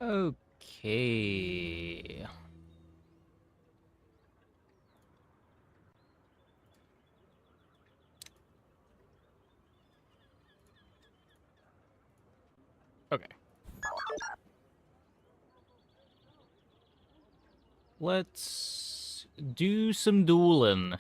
Okay. Okay. Let's do some dueling.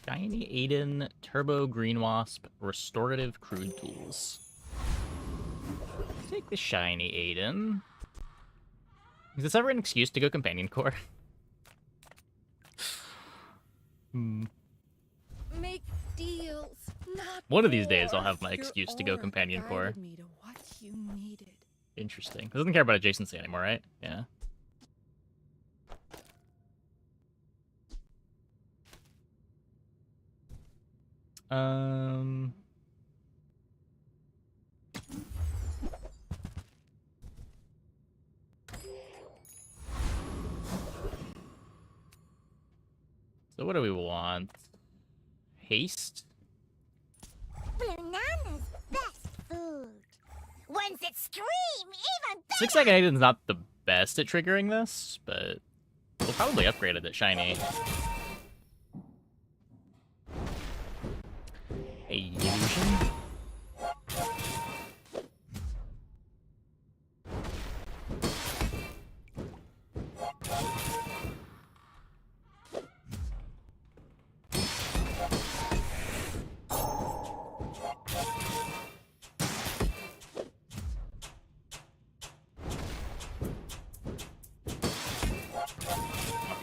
Shiny Aiden, Turbo Green Wasp, Restorative Crude Tools. Take the Shiny Aiden. Is this ever an excuse to go Companion Core? Make deals, not One of these days war. I'll have my excuse to go Companion Core. Me to what you needed. Interesting. It doesn't care about adjacency anymore, right? Yeah. So what do we want? Haste? Banana's best food. Ones that scream even better. 6-second Aiden's not the best at triggering this, but we'll probably upgrade it at Shiny. Illusion?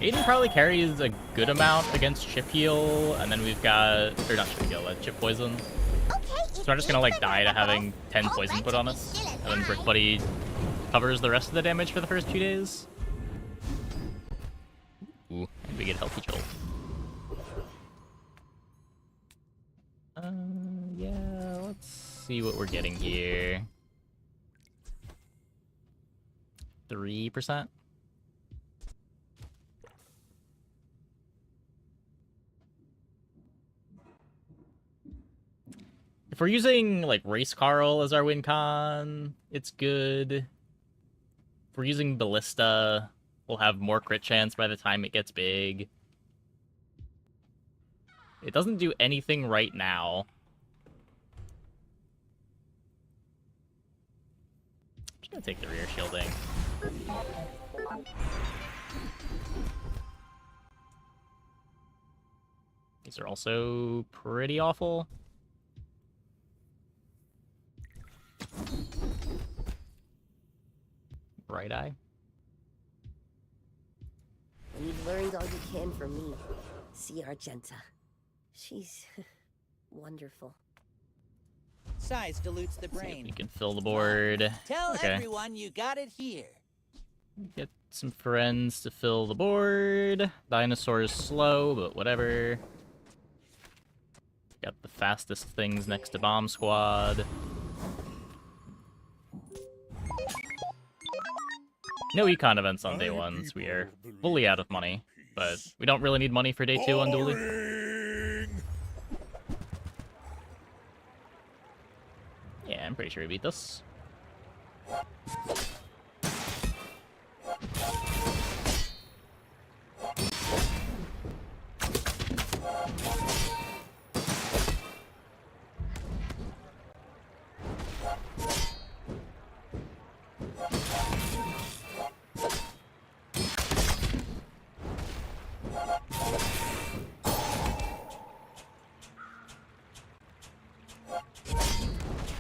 Aiden probably carries a good amount against Chip Heal, and then we've got, or not Chip Heal, Chip Poison. So I'm just gonna like die to having 10 poison put on us, and then Brick Buddy covers the rest of the damage for the first 2 days. Ooh, and we get Healthy Jolt. Yeah, let's see what we're getting here. 3%? If we're using, like, Race Carl as our win con, it's good. If we're using Ballista, we'll have more crit chance by the time it gets big. It doesn't do anything right now. I'm just gonna take the rear shielding. These are also pretty awful. Bright Eye. You've learned all you can from me. See Argenta. She's wonderful. Size dilutes the brain. See if we can fill the board. Tell everyone you got it here. Get some friends to fill the board. Dinosaur is slow, but whatever. Got the fastest things next to Bomb Squad. No econ events on day 1, so we are fully out of money. But we don't really need money for day 2 on Dooley. Yeah, I'm pretty sure we beat this.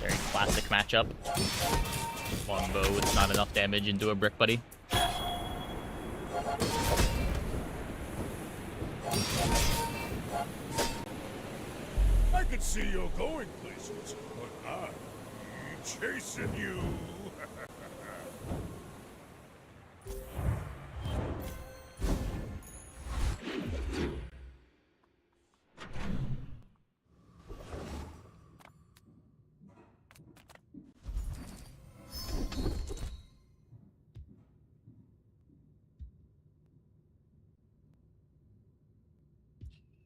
Very classic matchup. Longbow with not enough damage into a Brick Buddy. I could see you going places, but I'm chasing you.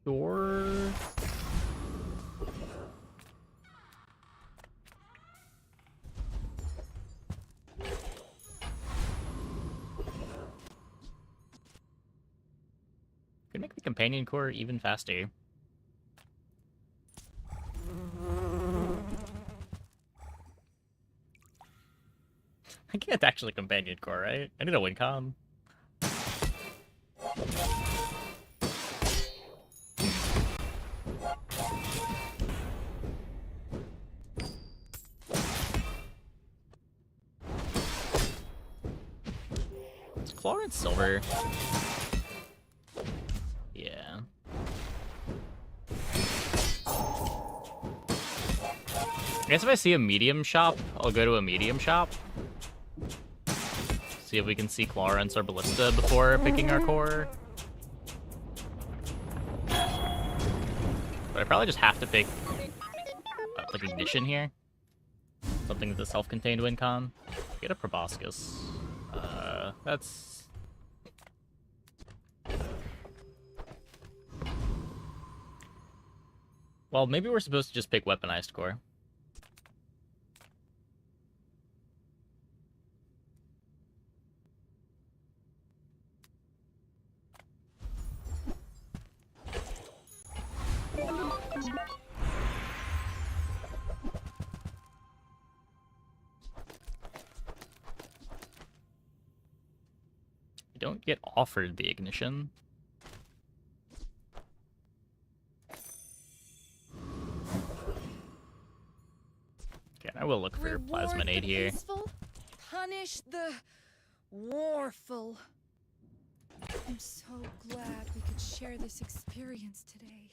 Sure. Could make the companion core even faster. I can't actually companion core, right? I need a win con. Is Florence silver? Yeah. I guess if I see a medium shop, I'll go to a medium shop. See if we can see Clarence or Ballista before picking our core. But I probably just have to pick like Ignition here. Something with a self-contained win con. Get a Proboscis. That's... Well, maybe we're supposed to just pick weaponized core. You don't get offered the ignition. Okay, I will look for plasma nade here. Peaceful, punish the warful. I'm so glad we could share this experience today.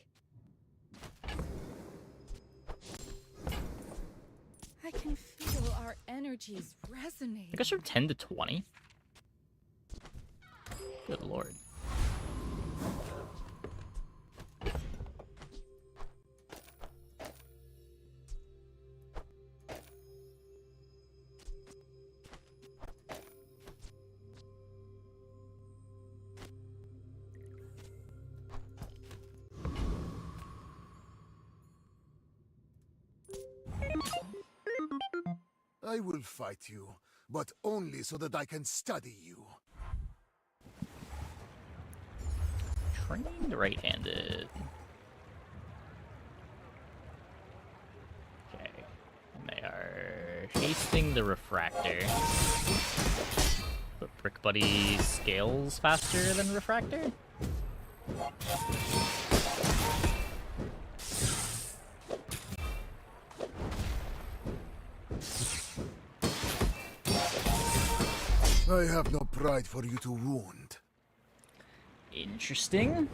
I can feel our energies resonate. I guess from 10 to 20. Good lord. I will fight you, but only so that I can study you. Trained right-handed. Okay. And they are hasting the refractor. But Brick Buddy scales faster than refractor? I have no pride for you to wound. Interesting.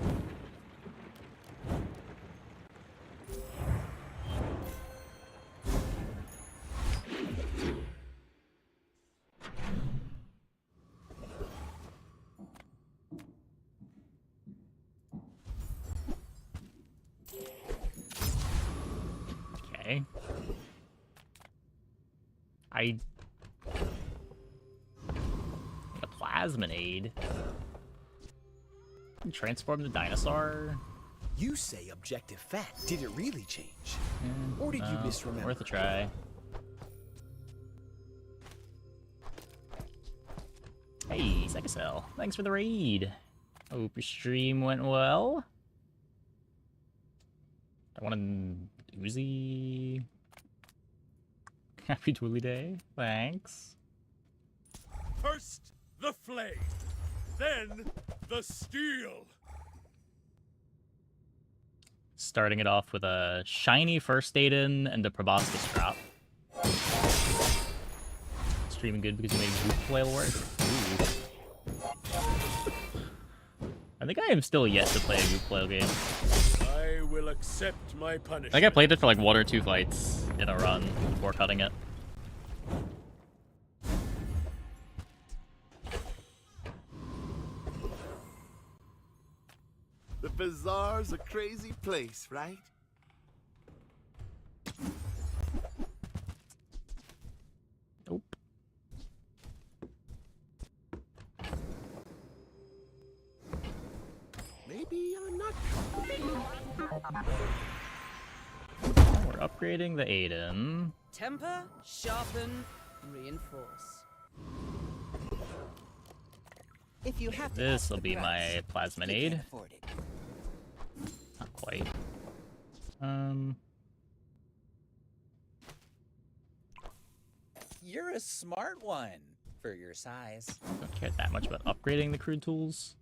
Okay. A plasminade. Transform the dinosaur. You say objective fact. Did it really change? Or did you misremember? Worth a try. Hey, Secacell. Thanks for the raid. Hope your stream went well. I want an Uzi. Happy Dooley Day. Thanks. First, the flame. Then, the steel. Starting it off with a shiny First Aiden and a Proboscis drop. Streaming good because you made Goop Flail work. Ooh. I think I am still yet to play a Goop Flail game. I will accept my punishment. I think I played it for like 1 or 2 fights in a run before cutting it. The bazaar's a crazy place, right? Nope. Maybe I'm not. We're upgrading the Aiden. Temper, sharpen, reinforce. If you have to This ask will the be price, my you plasminade. can't afford it. Not quite. You're a smart one for your size. Don't care that much about upgrading the crude tools.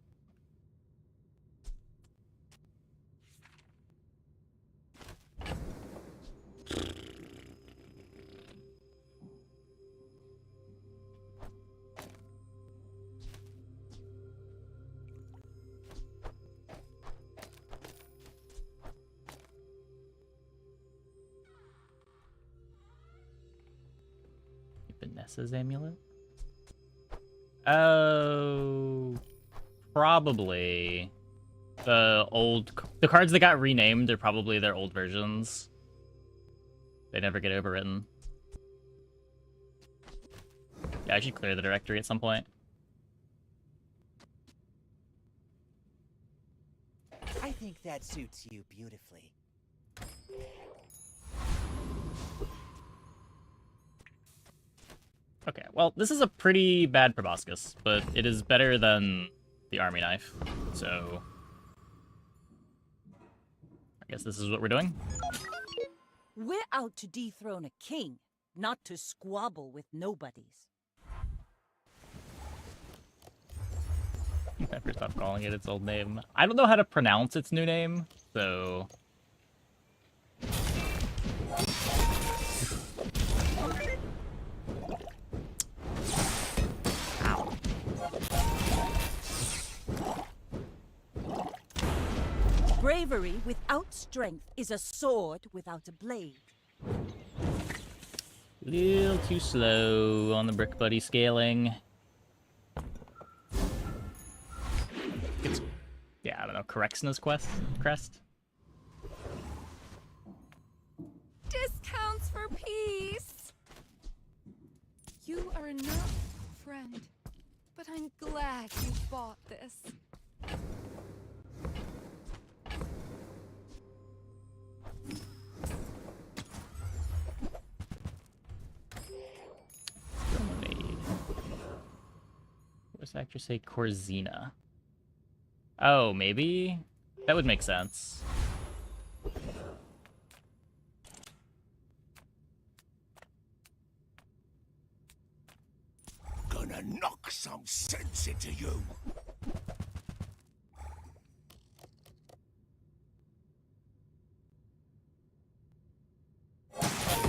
Vanessa's amulet? Oh, probably. The cards that got renamed are probably their old versions. They never get overwritten. Yeah, I should clear the directory at some point. I think that suits you beautifully. Okay, well, this is a pretty bad proboscis, but it is better than the army knife, so I guess this is what we're doing. We're out to dethrone a king, not to squabble with nobodies. Never stop calling it its old name. I don't know how to pronounce its new name, so... Bravery without strength is a sword without a blade. Little too slow on the brick buddy scaling. It's, yeah, I don't know, Corexna's crest? Discounts for peace. You are enough, friend. But I'm glad you bought this. Lemonade. What does the actor say? Corzina. Oh, maybe? That would make sense. Gonna knock some sense into you.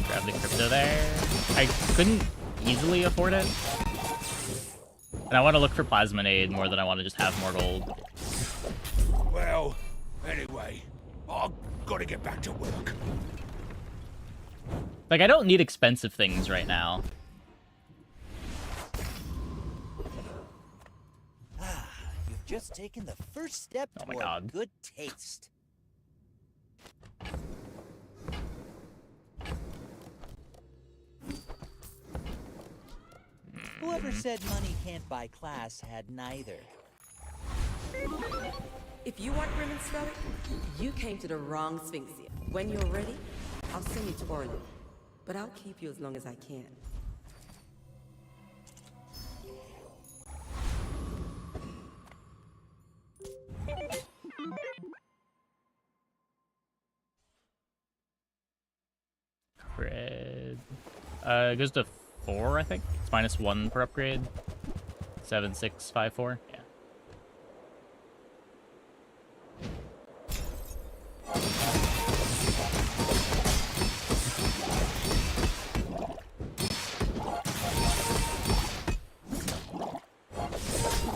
Grab the crypto there. I couldn't easily afford it. And I want to look for plasminade more than I want to just have more gold. Well, anyway, I've got to get back to work. Like, I don't need expensive things right now. You've just taken the first step Oh my toward God. good taste. Whoever said money can't buy class had neither. If you want grim and stoic, you came to the wrong Sphinxia. When you're ready, I'll send you to Orlin. But I'll keep you as long as I can. Cred. It goes to 4, I think. It's -1 per upgrade. 7, 6, 5, 4. Yeah.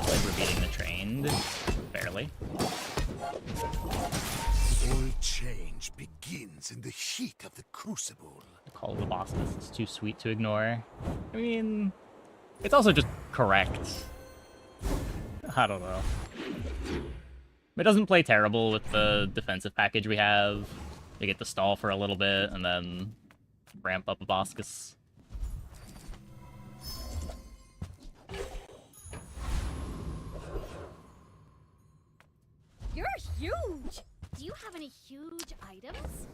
Like we're beating the trained. Barely. All change begins in the heat of the crucible. The call of the bosses is too sweet to ignore. I mean, it's also just correct. I don't know. It doesn't play terrible with the defensive package we have. We get to stall for a little bit and then ramp up a Boscus. You're huge! Do you have an any huge items?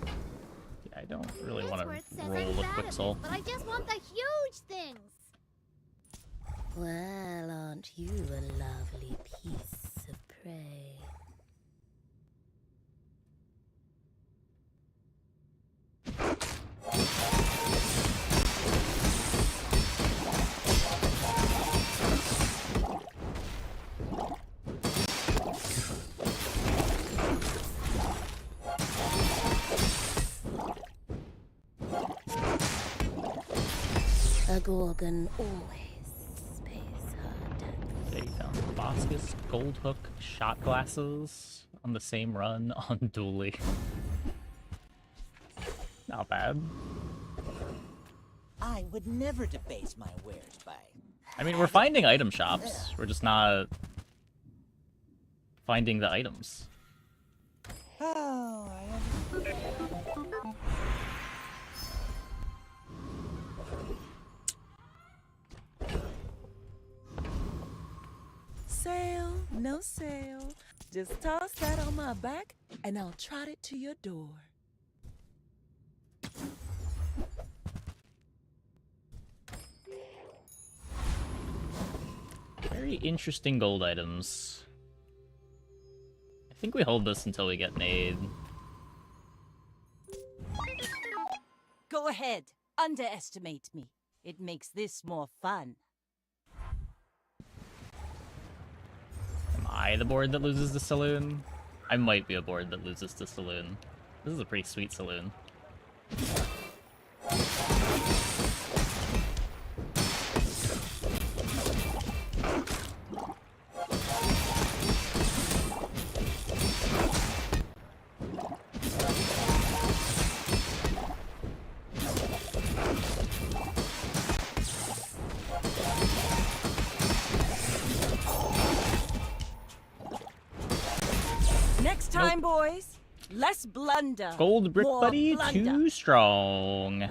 Yeah, I don't really want Where it to says roll I'm a bad quick at soul. this, but I just want the huge things. Well, aren't you a lovely piece of prey? A Gorgon always pays her debts. Okay, found Boscus, Gold Hook, shot glasses on the same run on Dooley. Not bad. I would never debase my wares by... I mean, we're finding item shops. We're just not finding the items. Oh, Sale, no sale. Just toss that on my back, and I'll trot it to your door. Very interesting gold items. I think we hold this until we get made. Go ahead. Underestimate me. It makes this more fun. Am I the board that loses the saloon? I might be a board that loses the saloon. This is a pretty sweet saloon. Next time, boys, less blunder. Gold brick more buddy, blunder. too strong. How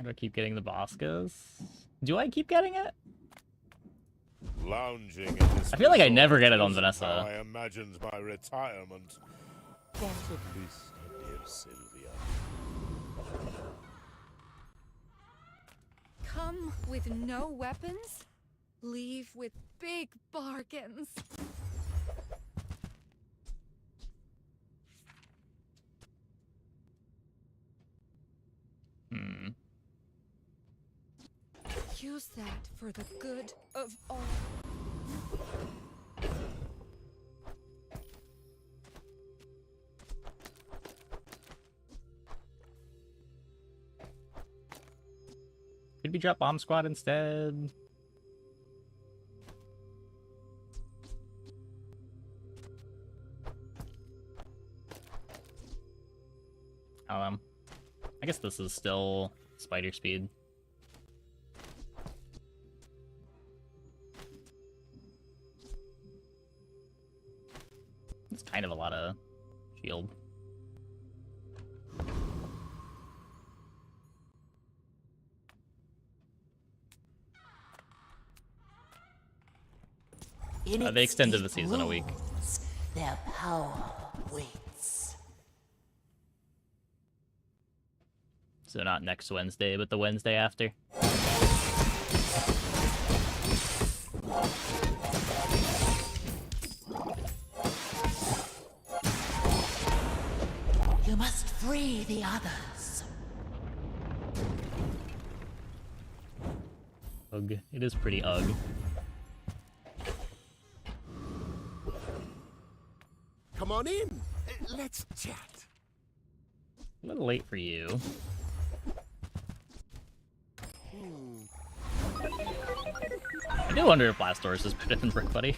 do I keep getting the Boscas? Do I keep getting it? Lounging in this I feel like I never resort get it on isn't Vanessa. how I imagined my retirement. But at least a dear Sylvia. Come with no weapons, leave with big bargains. Hmm. Use that for the good of all. Could we drop Bomb Squad instead? I don't know. I guess this is still spider speed. It's kind of a lot of shield. They extended the season a week. Their power waits. So not next Wednesday, but the Wednesday after. You must free the others. Ugh. It is pretty ugh. Come on in. Let's chat. A little late for you. I do wonder if Blastors is better than Brick Buddy.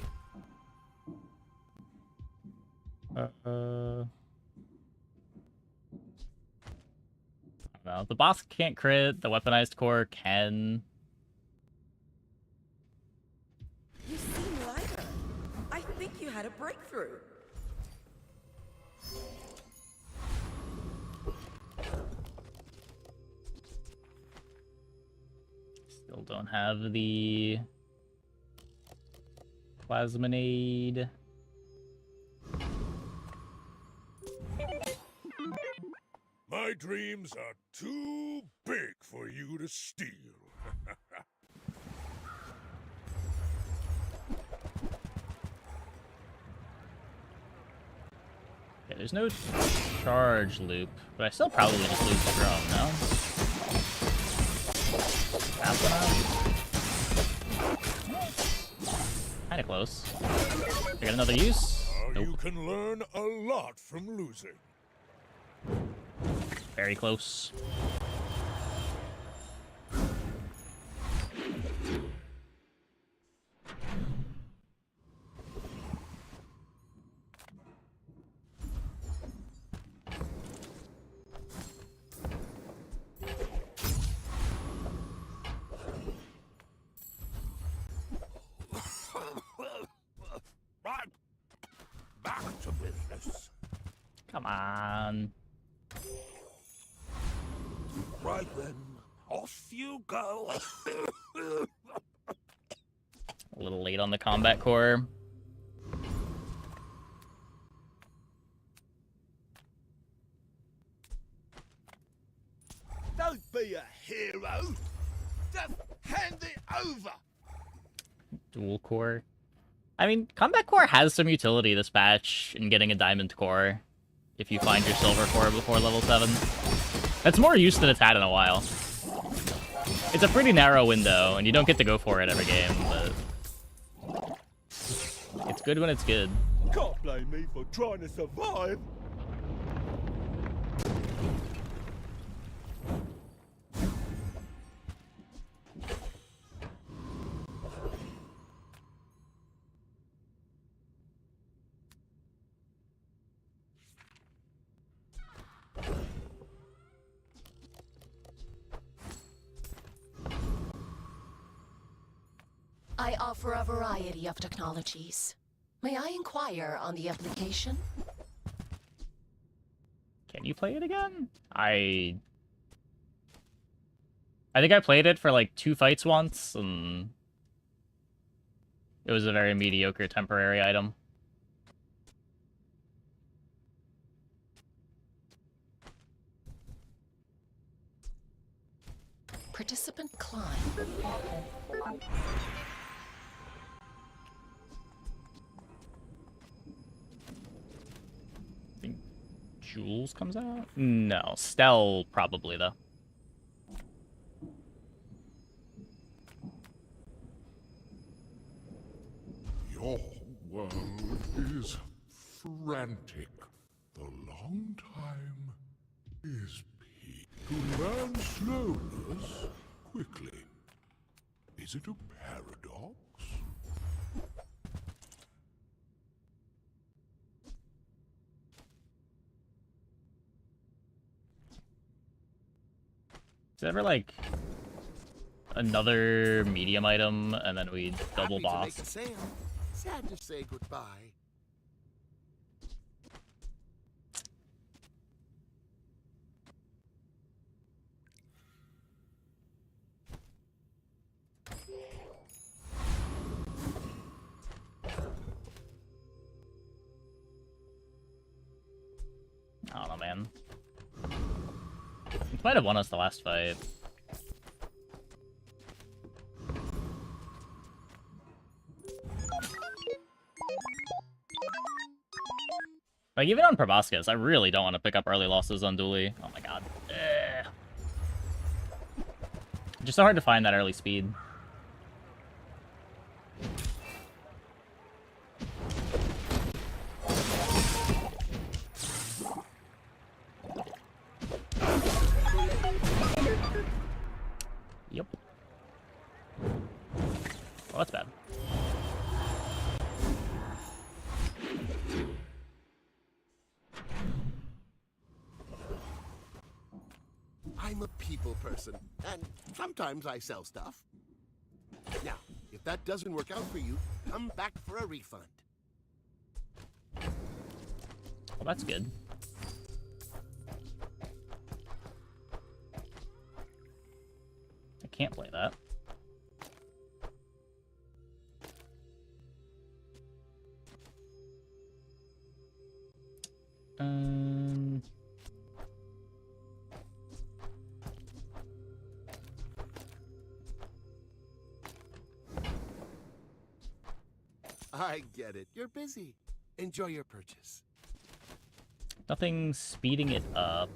I don't know. The boss can't crit, the weaponized core can. You seem lighter. I think you had had a breakthrough. Still don't have the plasminade. My dreams are too big for you to steal. Okay, there's no charge loop, but I still probably just lose the drone, no? Fast enough? Kinda close. I got another use? Nope. You can learn a lot from losing. Very close. Right. Back to business. Come on. Right then, off you go. A little late on the combat core. Don't be a hero. Just hand it over. Dual core. I mean, combat core has some utility this patch in getting a diamond core if you find your silver core before level 7. That's more use than it's had in a while. It's a pretty narrow window, and you don't get to go for it every game, but it's good when it's good. Can't blame me for trying to survive. I offer a variety of technologies. May I inquire on the application? Can you play it again? I think I played it for like 2 fights once, and it was a very mediocre temporary item. Participant climb. I think Jules comes out? No, Stell probably, though. Your world is frantic. The long time is peak. To learn slowness quickly. Is it a paradox? Is there ever, like, another medium item, and then we double Happy boss? to make a sale. Sad to say goodbye. I don't know, man. It might have won us the last fight. Like, even on Proboscis, I really don't want to pick up early losses on Dooley. Oh my god. Ugh. Just so hard to find that early speed. Yep. Well, that's bad. I'm a people person, and sometimes I sell stuff. Now, if that doesn't work out for you, come back for a refund. Well, that's good. I can't play that. I get it. You're busy. Enjoy your purchase. Nothing speeding it up.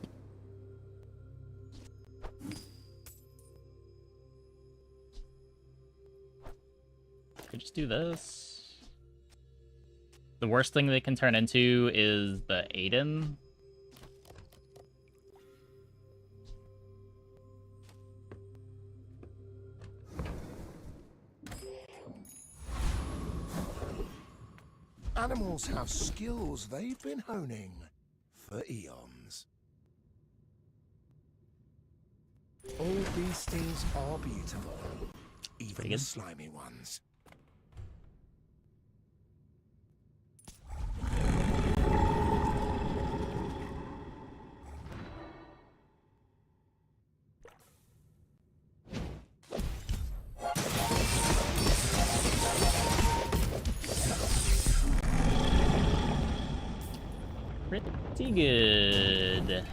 Could just do this. The worst thing they can turn into is the Aiden. Animals have skills they've been honing for eons. All beasties are beautiful, even the slimy ones. Pretty good.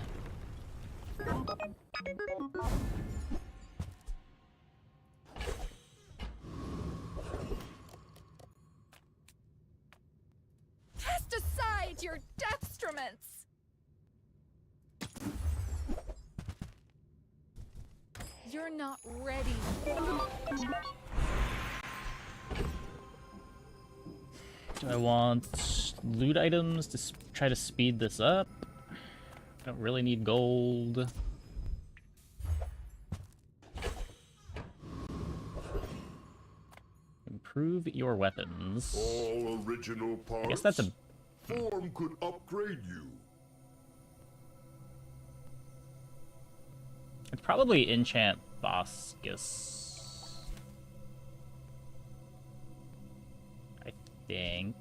Cast aside your deathstruments! You're not ready. Do I want loot items to try to speed this up? I don't really need gold. Improve your weapons. All original parts. I guess that's a... Form could upgrade you. It's probably enchant Boscus. I think.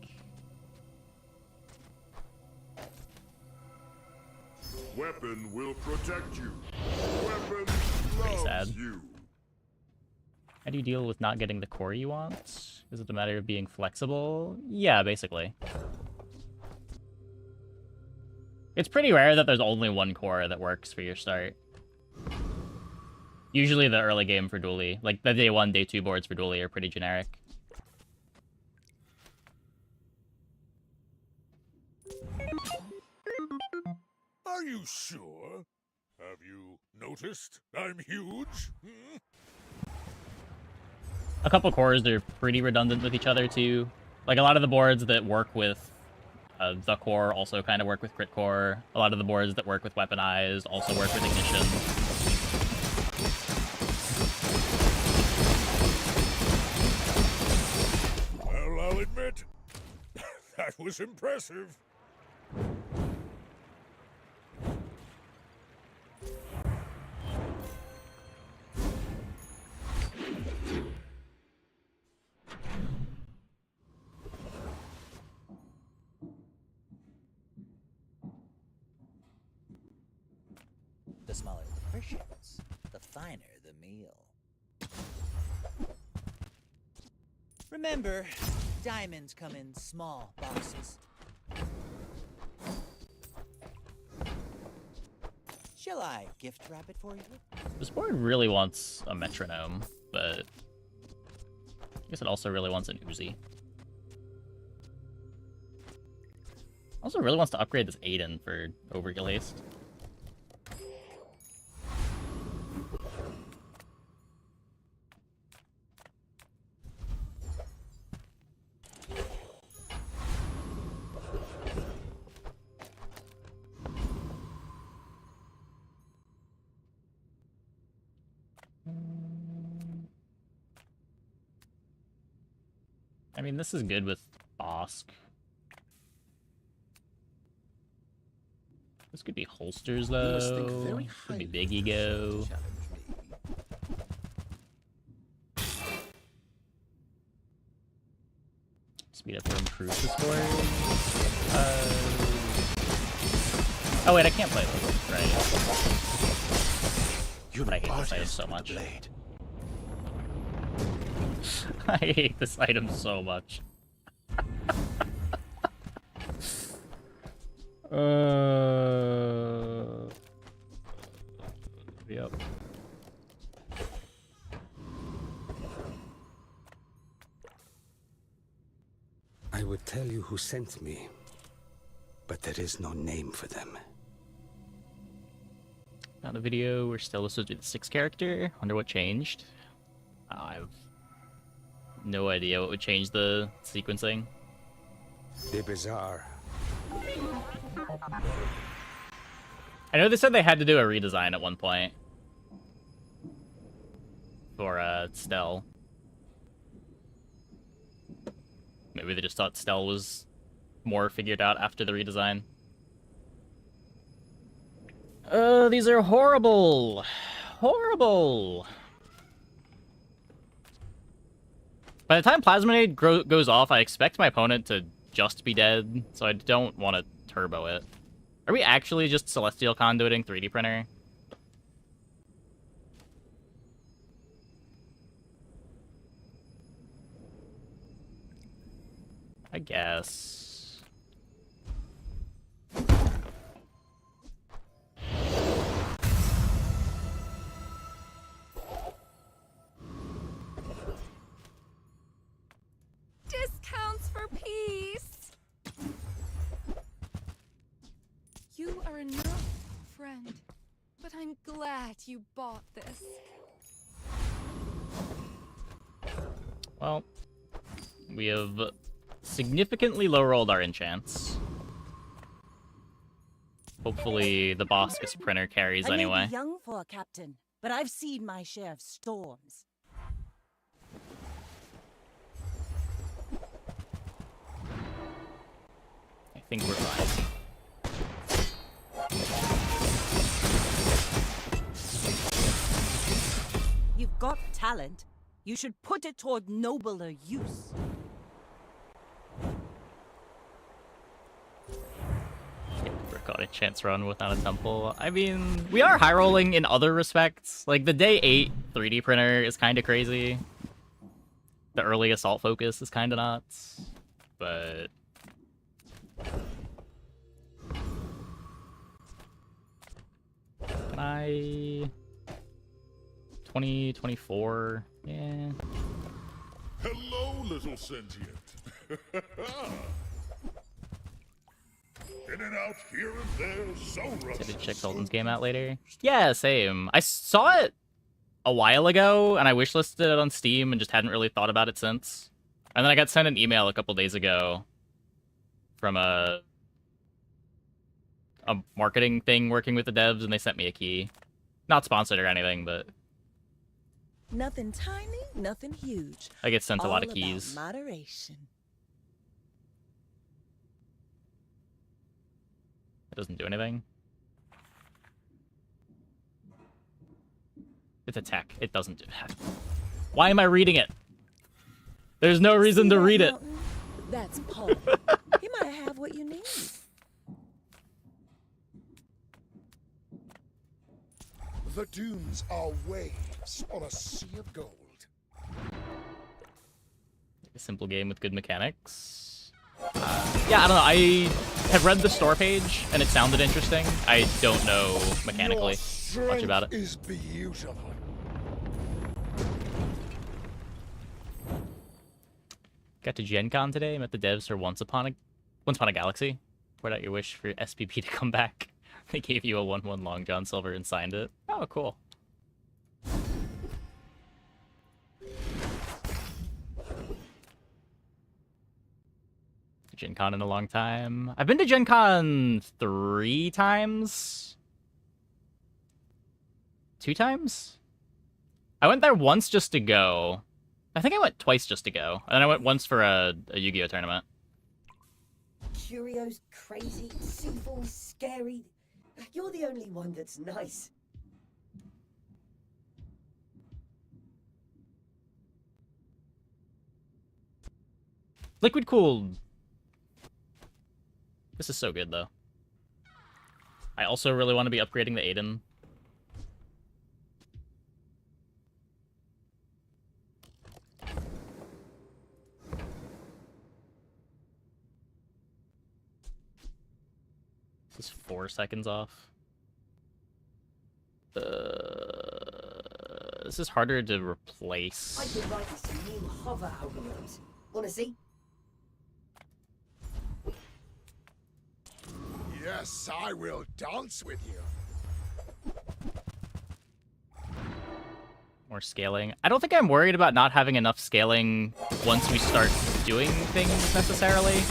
Weapon will protect you. Weapon Pretty loves sad. you. How do you deal with not getting the core you want? Is it the matter of being flexible? Yeah, basically. It's pretty rare that there's only one core that works for your start. Usually the early game for Dooley, like the day 1, day 2 boards for Dooley are pretty generic. Are you sure? Have you noticed I'm huge? Hmm? A couple cores are pretty redundant with each other too. Like a lot of the boards that work with the core also kind of work with crit core. A lot of the boards that work with weaponized also work with ignition. Well, I'll admit, that was impressive. The smaller the portions, the finer the meal. Remember, diamonds come in small boxes. Shall I gift wrap it for you? This board really wants a metronome, but I guess it also really wants an Uzi. Also really wants to upgrade this Aiden for overkill haste. I mean, this is good with Bosk. This could be holsters, though. Could be big ego. Speed up or improve the score. Oh wait, I can't play this, right? You're But I hate this item so much. I hate this item so much. Yep. I would tell you who sent me, but there is no name for them. Found a video where Stella was supposed to be the 6th character. Wonder what changed. I have no idea what would change the sequencing. The bizarre. I know they said they had to do a redesign at one point for Stell. Maybe they just thought Stell was more figured out after the redesign. These are horrible. Horrible. By the time Plasminate goes off, I expect my opponent to just be dead, so I don't want to turbo it. Are we actually just Celestial Conduiting 3D printer? I guess. Discounts for peace. You are enough, friend. But I'm glad you bought this. Well, we have significantly low-rolled our enchants. Hopefully the Boscus printer carries I anyway. may be young for a captain, but I've seen my share of storms. I think we're fine. You've got talent. You should put it toward nobler use. Got a chance run without a temple. I mean, we are high rolling in other respects. Like the day 8 3D printer is kind of crazy. The early assault focus is kind of nuts, but can I 2024? Yeah. Hello, little sentient. In and out here and there, so rough. Did check Sultan's game out later? Yeah, same. I saw it a while ago, and I wishlisted it on Steam and just hadn't really thought about it since. And then I got sent an email a couple days ago from a marketing thing working with the devs, and they sent me a key. Not sponsored or anything, but Nothing tiny, nothing huge. I get sent a lot of All keys. about moderation. It doesn't do anything. It's a tech. It doesn't do that. Why am I reading it? There's no reason to read it. That's Paul. He might have what you need. The dunes are waves on a sea of gold. A simple game with good mechanics. Yeah, I don't know. I have read the store page, and it sounded interesting. I don't know mechanically much about it. Is beautiful. Got to Gen Con today. Met the devs for Once Upon a Galaxy. Poured out your wish for SPP to come back. They gave you a 1/1 Long John Silver and signed it. Oh, cool. Gen Con in a long time. I've been to Gen Con 3 times. 2 times? I went there once just to go. I think I went twice just to go. And then I went once for a Yu-Gi-Oh tournament. Curio's crazy, Seafall's scary. You're the only one that's nice. Liquid cooled. This is so good, though. I also really want to be upgrading the Aiden. This is 4 seconds off. This is harder to replace. I've been writing some new hover algorithms. Wanna see? Yes, I will dance with you. More scaling. I don't think I'm worried about not having enough scaling once we start doing things necessarily.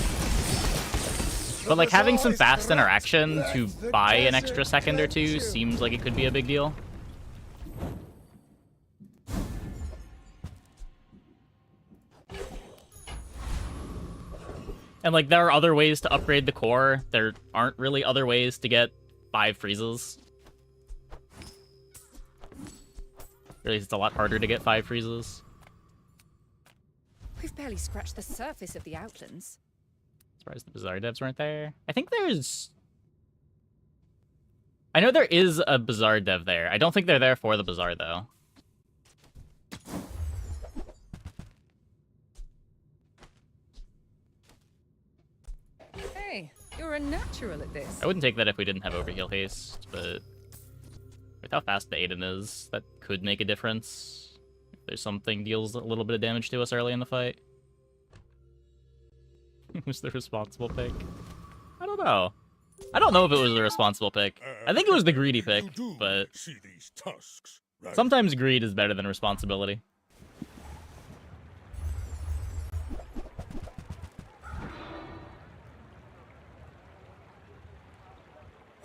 But like having some fast interaction to buy an extra second or two seems like it could be a big deal. And like there are other ways to upgrade the core. There aren't really other ways to get 5 freezes. Really, it's a lot harder to get 5 freezes. We've barely scratched the surface of the Outlands. Surprised the Bazaar devs weren't there. I think there's... I know there is a Bazaar dev there. I don't think they're there for the Bazaar, though. Hey, you're a natural at this. I wouldn't take that if we didn't have overheal haste, but... with how fast the Aiden is, that could make a difference. If there's something deals a little bit of damage to us early in the fight. Who's the responsible pick? I don't know. I don't know if it was the responsible pick. I think it was the greedy pick, but See these tusks, right? sometimes greed is better than responsibility.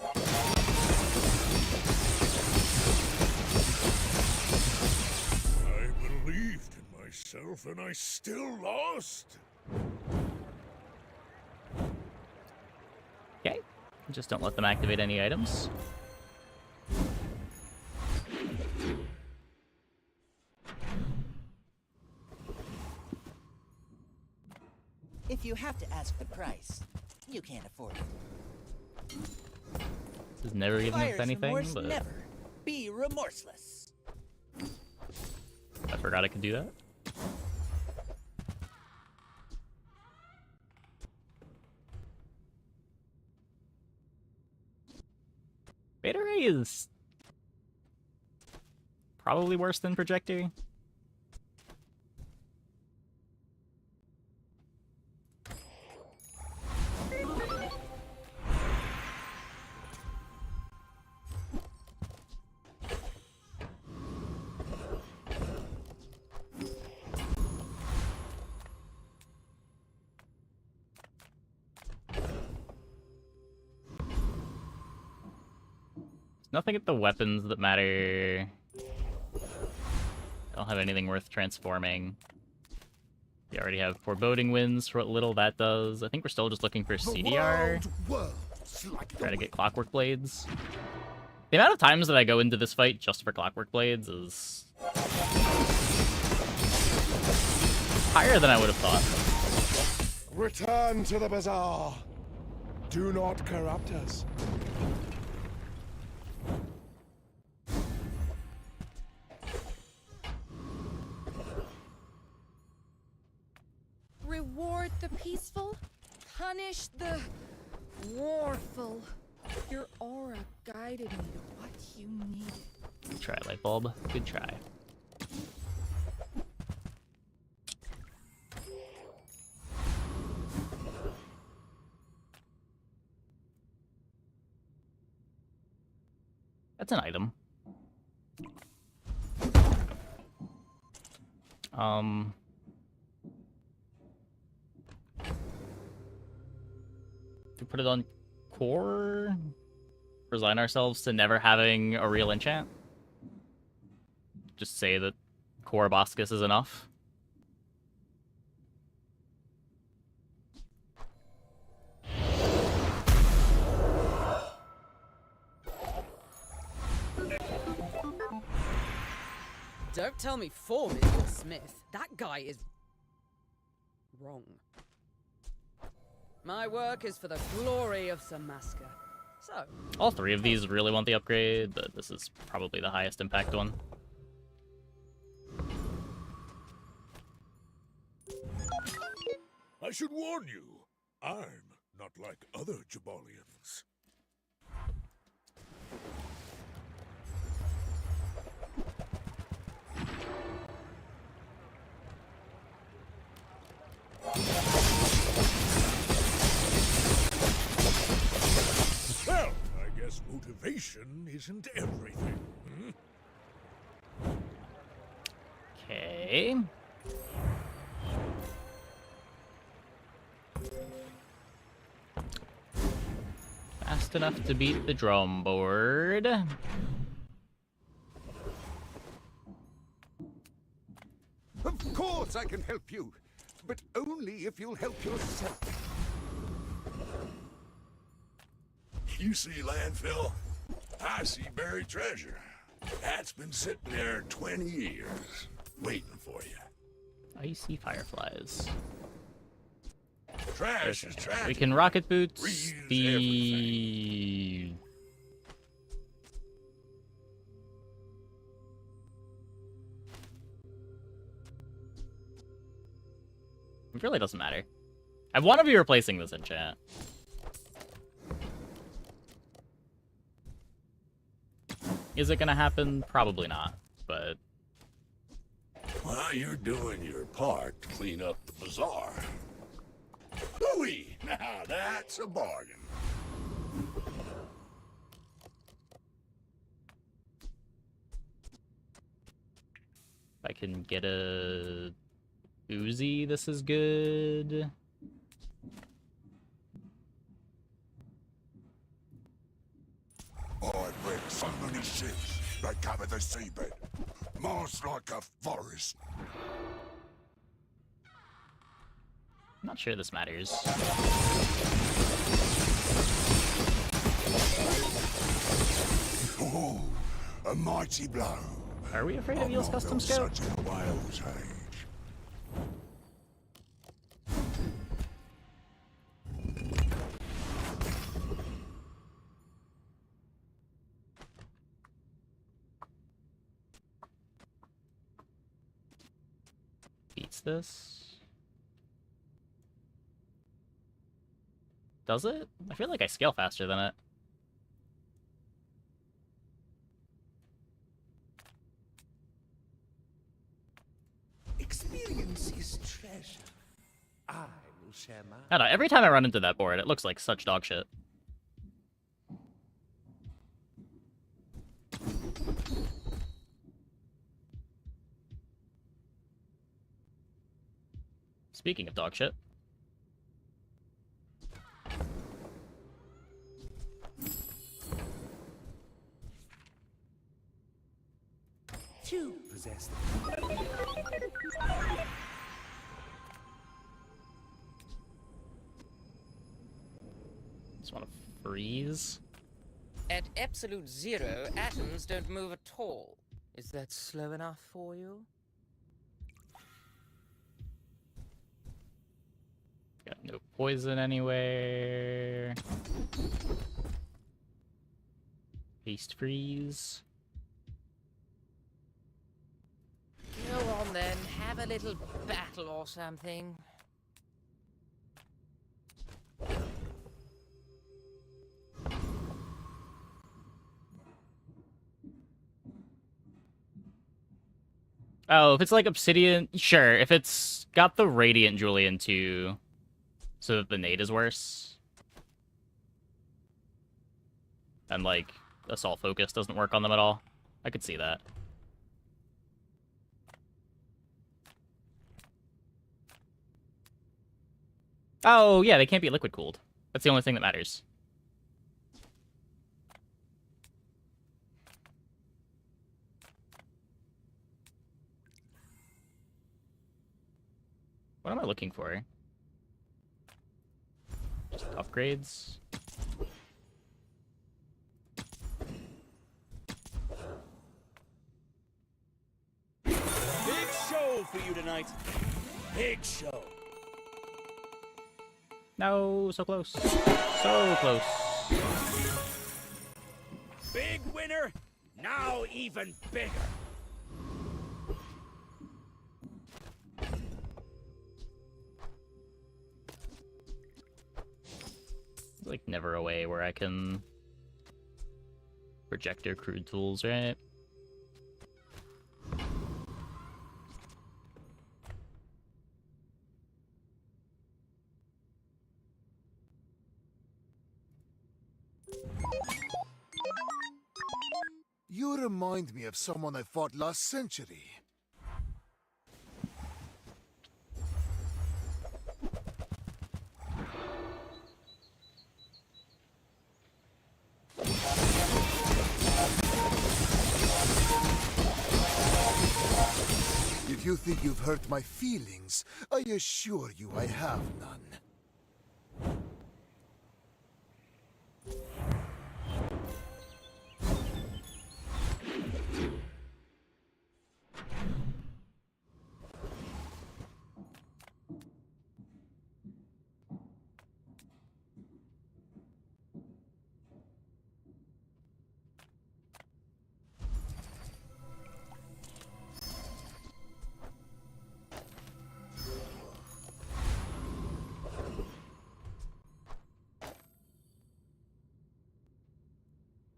I believed in myself and I still lost. Okay. Just don't let them activate any items. If you have to ask the price, you can't afford it. This is never giving us Buyer's anything, remorse but never. Be remorseless. I forgot I could do that. Beta Ray is probably worse than Projector. Nothing at the weapons that matter. I don't have anything worth transforming. We already have Foreboding Winds for what little that does. I think we're still just looking for CDR. Try to get Clockwork Blades. The amount of times that I go into this fight just for Clockwork Blades is higher than I would have thought. Return to the bazaar. Do not corrupt us. Reward the peaceful, punish the warful. Your aura guided me to what you needed. Good try, Lightbulb. Good try. That's an item. To put it on core? Resign ourselves to never having a real enchant? Just say that core Boscus is enough? Don't tell me Form is your Smith. That guy is wrong. My work is for the glory of Samaska. So, All three of these really want the upgrade, but this is probably the highest impact one. I should warn you, I'm not like other Jabalians. Well, I guess motivation isn't everything. Okay. Fast enough to beat the drum board. Of course I can help you, but only if you'll help yourself. You see landfill? I see buried treasure. That's been sitting there 20 years, waiting for you. I see fireflies. Trash is trash. We can rocket boots Reuse the... It really doesn't matter. I want to be replacing this in chat. Is it gonna happen? Probably not, but... Well, you're doing your part to clean up the bazaar. Dooley! Now that's a bargain. If I can get a Uzi, this is good. I read so many ships, they cover the seabed. Moss like a forest. I'm not sure this matters. Oh, a mighty blow. Are we afraid of Eel's custom scope? Such a whale's age. Beats this. Does it? I feel like I scale faster than it. Experience is treasure. I will share mine. I don't know, every time I run into that board, it looks like such dog shit. Speaking of dog shit. Two possess Just want to freeze. at absolute zero, atoms don't move at all. Is that slow enough for you? Got no poison anywhere. Haste freeze. Go on then, have a little battle or something. Oh, if it's like obsidian, sure. If it's got the radiant Julian too, so that the nade is worse. And like assault focus doesn't work on them at all. I could see that. Oh, yeah, they can't be liquid cooled. That's the only thing that matters. What am I looking for? Just upgrades? Big show for you tonight. Big show. No, so close. So close. Big winner, now even bigger. Like never a way where I can projector crude tools, right? You remind me of someone I fought last century. If you think you've hurt my feelings, I assure you I have none.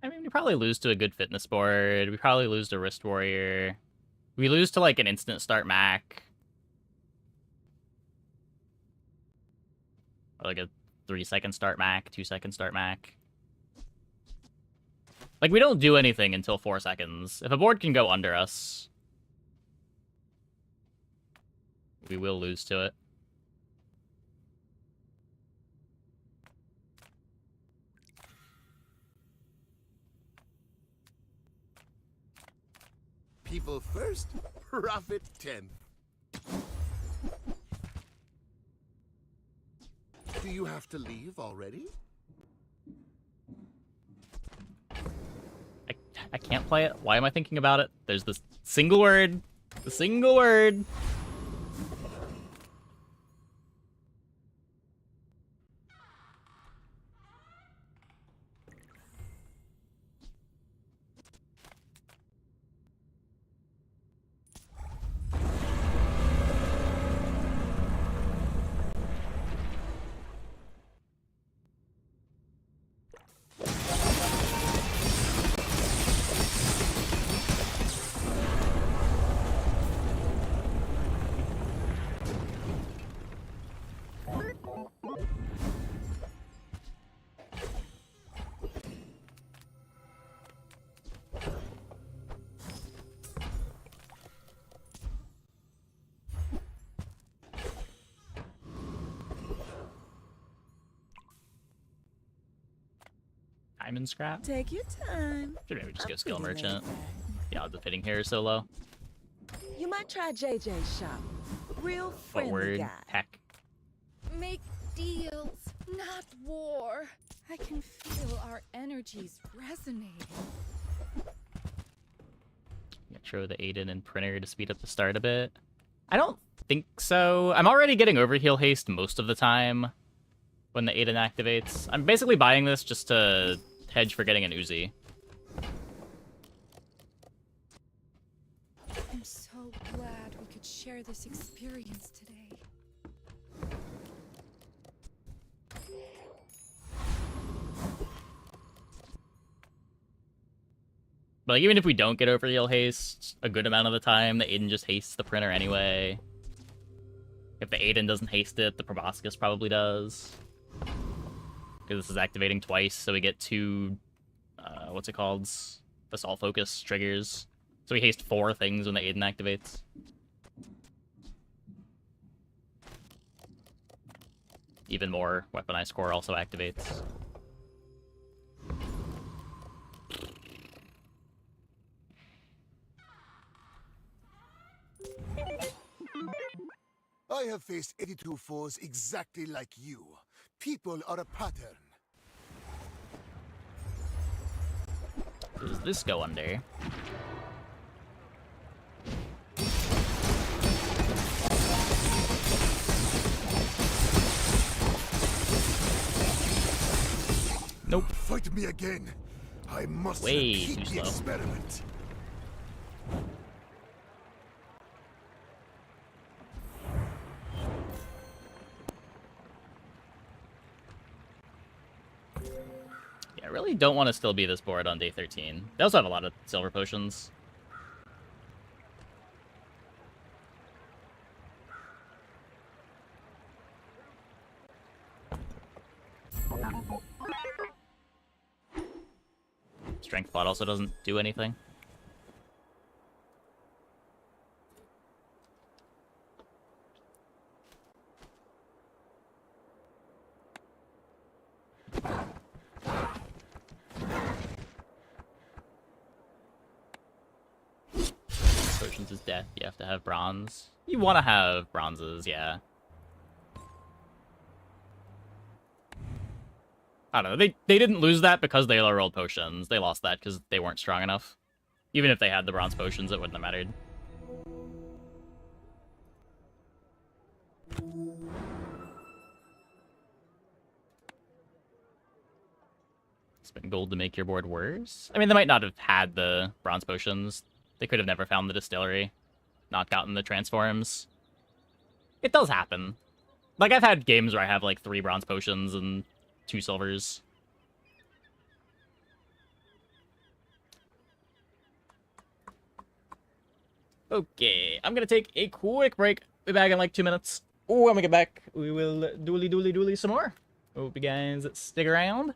I mean, we probably lose to a good fitness board. We probably lose to Wrist Warrior. We lose to, like, an instant start Mac. Or, like, a 3-second start Mac, 2-second start Mac. Like, we don't do anything until 4 seconds. If a board can go under us, we will lose to it. People first, profit 10th. Do you have to leave already? I can't play it. Why am I thinking about it? There's this single word. The single word. Diamond scrap? Take your time. Should maybe just go skill merchant. The odds of hitting here are so low. You might try JJ's shop. Real friendly Forward, guy. heck. Make deals, not war. I can feel our energies resonating. Throw the Aiden and printer to speed up the start a bit. I don't think so. I'm already getting overheal haste most of the time when the Aiden activates. I'm basically buying this just to hedge for getting an Uzi. I'm so glad we could share this experience today. But like, even if we don't get overheal haste a good amount of the time, the Aiden just hastes the printer anyway. If the Aiden doesn't haste it, the proboscis probably does. Because this is activating twice, so we get two, what's it called? Assault focus triggers. So we haste 4 things when the Aiden activates. Even more, weaponized core also activates. I have faced 82 foes exactly like you. People are a pattern. Does this go under? Nope. Fight me again. I must Way repeat too the slow. experiment. Yeah, I really don't want to still be this board on day 13. They also have a lot of silver potions. Strength pot also doesn't do anything. Potions is death. You have to have bronze. You want to have bronzes, yeah. I don't know. They didn't lose that because they rolled potions. They lost that because they weren't strong enough. Even if they had the bronze potions, it wouldn't have mattered. Spend gold to make your board worse? I mean, they might not have had the bronze potions. They could have never found the distillery. Not gotten the transforms. It does happen. Like, I've had games where I have, like, 3 bronze potions and 2 silvers. Okay, I'm gonna take a quick break. Be back in like 2 minutes. When we get back, we will dooley some more. Hope you guys stick around.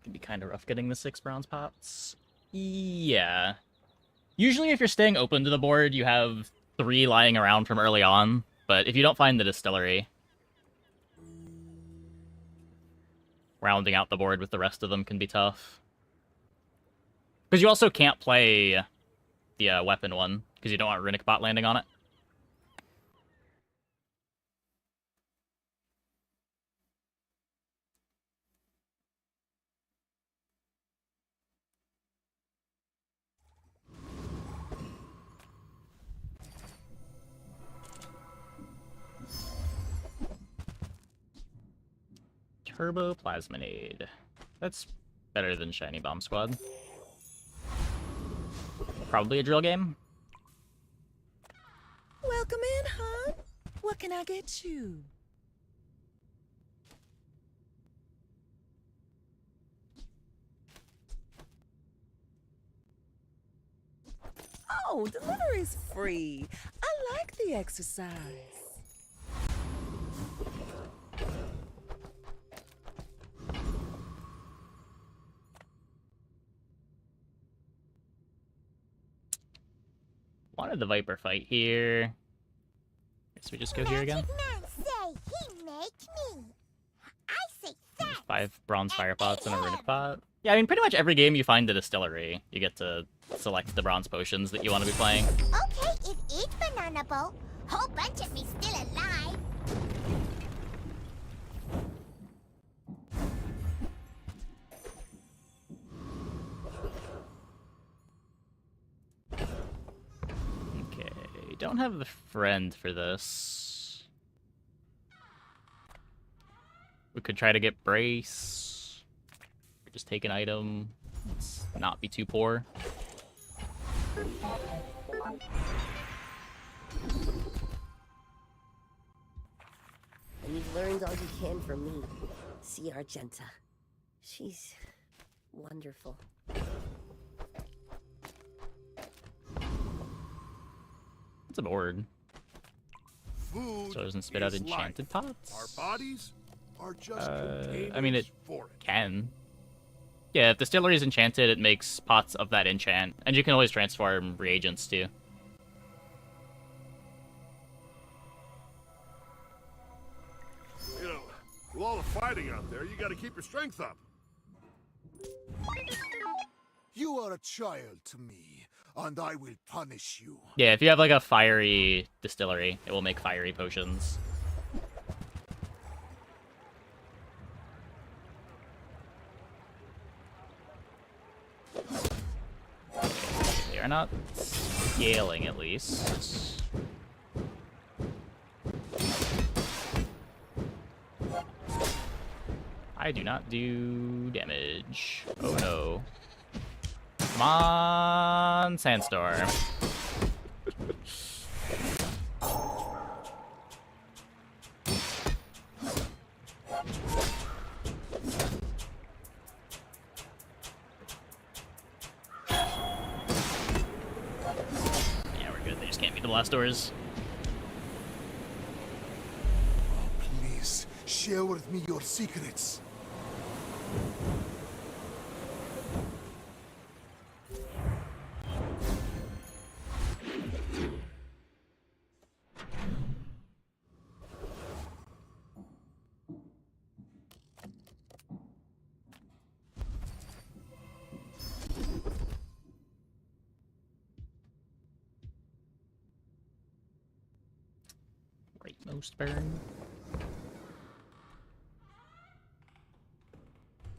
Can be kind of rough getting the 6 bronze pots. Yeah. Usually if you're staying open to the board, you have 3 lying around from early on. But if you don't find the distillery, rounding out the board with the rest of them can be tough. Because you also can't play the weapon one, because you don't want Runic Bot landing on it. Turbo Plasminade. That's better than Shiny Bomb Squad. Probably a drill game. Welcome in, hon. What can I get you? Oh, delivery's free. I like the exercise. Wanted the Viper fight here. Guess we just go here again. There's 5 bronze fire pots and a runic pot. Yeah, I mean, pretty much every game you find the distillery, you get to select the bronze potions that you want to be playing. Okay, it is banana boat, Whole bunch of me still alive. Okay, don't have the friend for this. We could try to get brace. Or just take an item. Let's not be too poor. And you've learned all you can from me. See Argenta. She's wonderful. It's a board. Food So it doesn't spit out is enchanted life. pots? Our bodies are just I mean, it containers for it. can. Yeah, if distillery is enchanted, it makes pots of that enchant. And you can always transform reagents, too. You know, with all the fighting out there, you gotta keep your strength up. You are a child to me, and I will punish you. Yeah, if you have, like, a fiery distillery, it will make fiery potions. They are not scaling, at least. I do not do damage. Oh no. Come on, Sandstorm. Yeah, we're good. They just can't beat the blast doors. Please, share with me your secrets. Rightmost burn.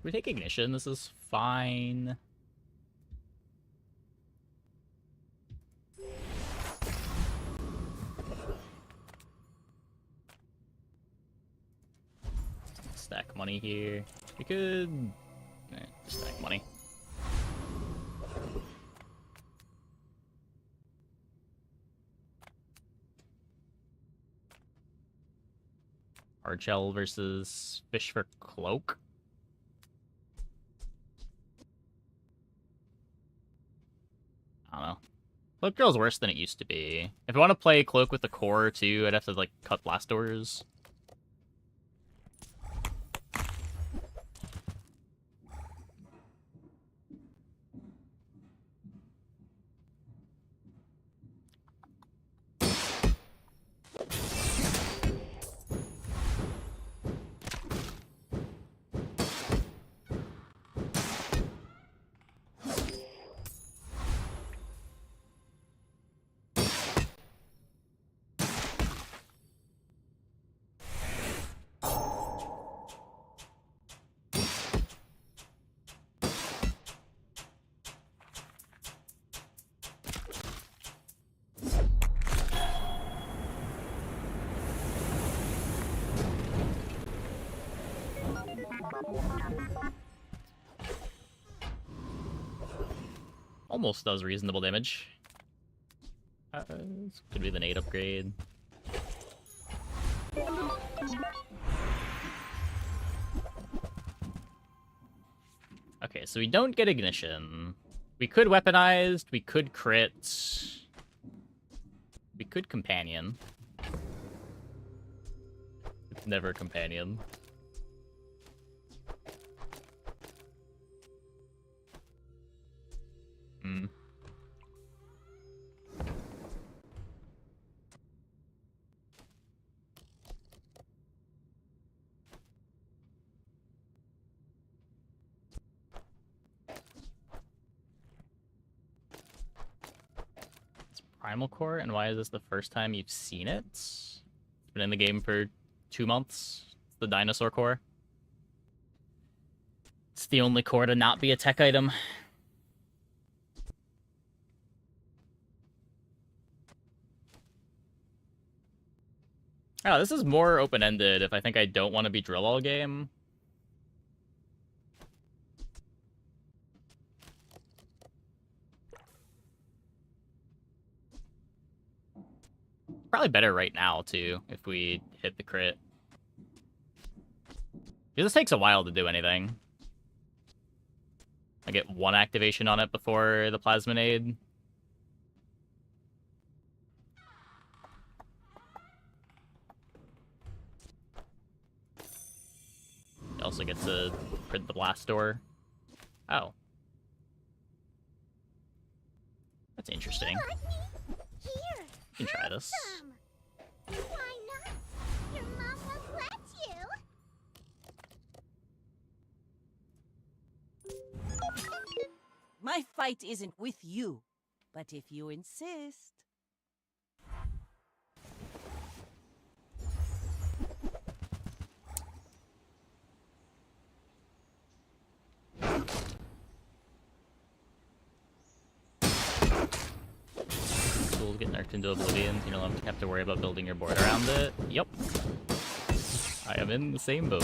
We take ignition. This is fine. Stack money here. We could just stack money. Hard shell versus fish for cloak. I don't know. Cloak Girl's worse than it used to be. If I want to play Cloak with the core too, I'd have to like cut blast doors. Almost does reasonable damage. This could be the nade upgrade. Okay, so we don't get ignition. We could weaponized, we could crit. We could companion. It's never companion. Hmm. Primal Core, and why is this the first time you've seen it? It's been in the game for 2 months. It's the Dinosaur Core. It's the only core to not be a tech item. Oh, this is more open-ended if I think I don't want to be drill all game. Probably better right now, too, if we hit the crit. Because this takes a while to do anything. I get 1 activation on it before the Plasminade. You also get to print the blast door. Oh. That's interesting. Here. You can try this. Why not? Your mom won't let you. My fight isn't with you, but if you insist. Tools get nerfed into oblivion, so you don't have to worry about building your board around it. Yep. I am in the same boat.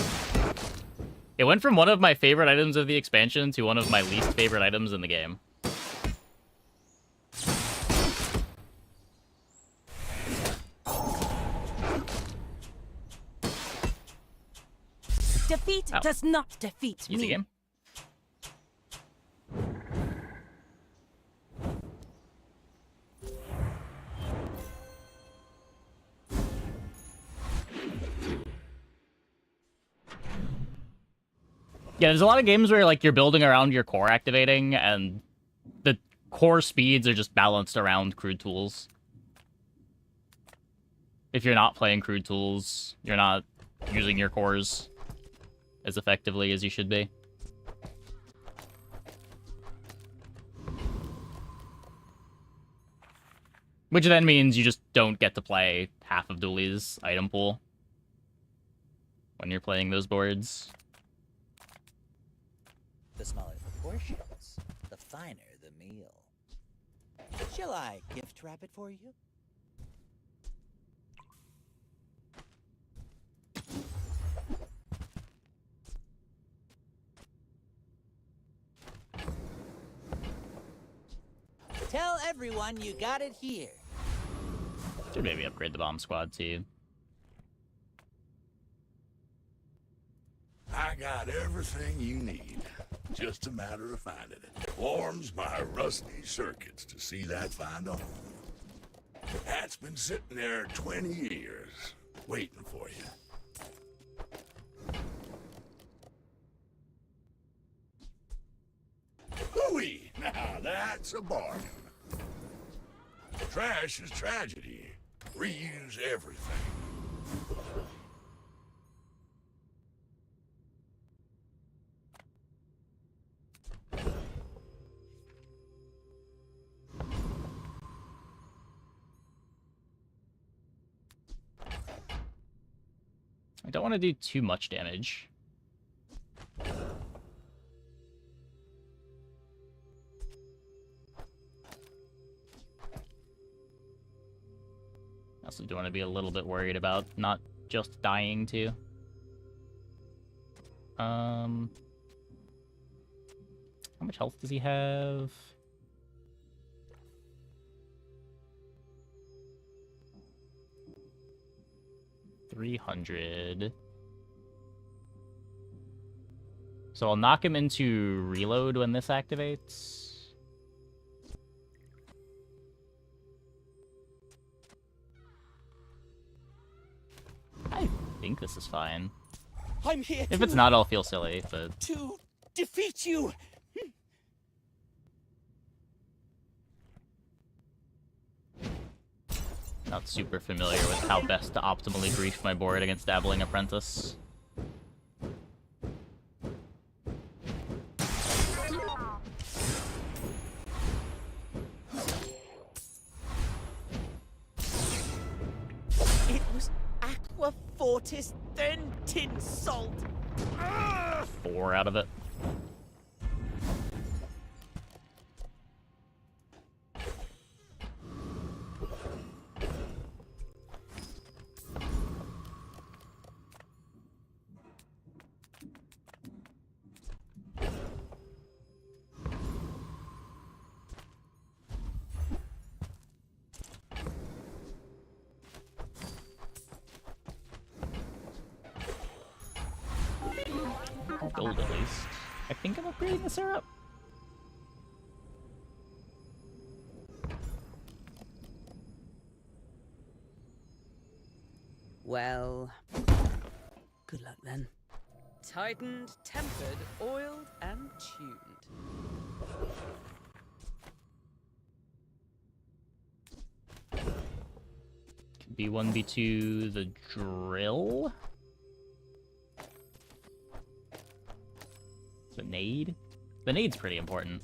It went from one of my favorite items of the expansion to one of my least favorite items in the game. Defeat does not defeat Easy me. game. Yeah, there's a lot of games where like you're building around your core activating, and the core speeds are just balanced around crude tools. If you're not playing crude tools, you're not using your cores as effectively as you should be. Which then means you just don't get to play half of Dooley's item pool when you're playing those boards. The smaller the portions, the finer the meal. Shall I gift wrap it for you? Tell everyone you got it here. Should maybe upgrade the bomb squad too. I got everything you need. Just a matter of finding it. Warms my rusty circuits to see that find a home. That's been sitting there 20 years, waiting for you. Hooey! Now that's a bargain. Trash is tragedy. Reuse everything. I don't want to do too much damage. I also do want to be a little bit worried about not just dying too. How much health does he have? $300. So I'll knock him into reload when this activates. I think this is fine. I'm here If it's not, I'll feel silly, but... to defeat you. Not super familiar with how best to optimally grief my board against Dabbling Apprentice. It was Aqua Fortis, then Tin Salt. 4 out of it. Gold at least. I think I'm upgrading the syrup. Well, good luck then. Tightened, tempered, oiled, and tuned. B1, B2, the drill. The nade? The nade's pretty important.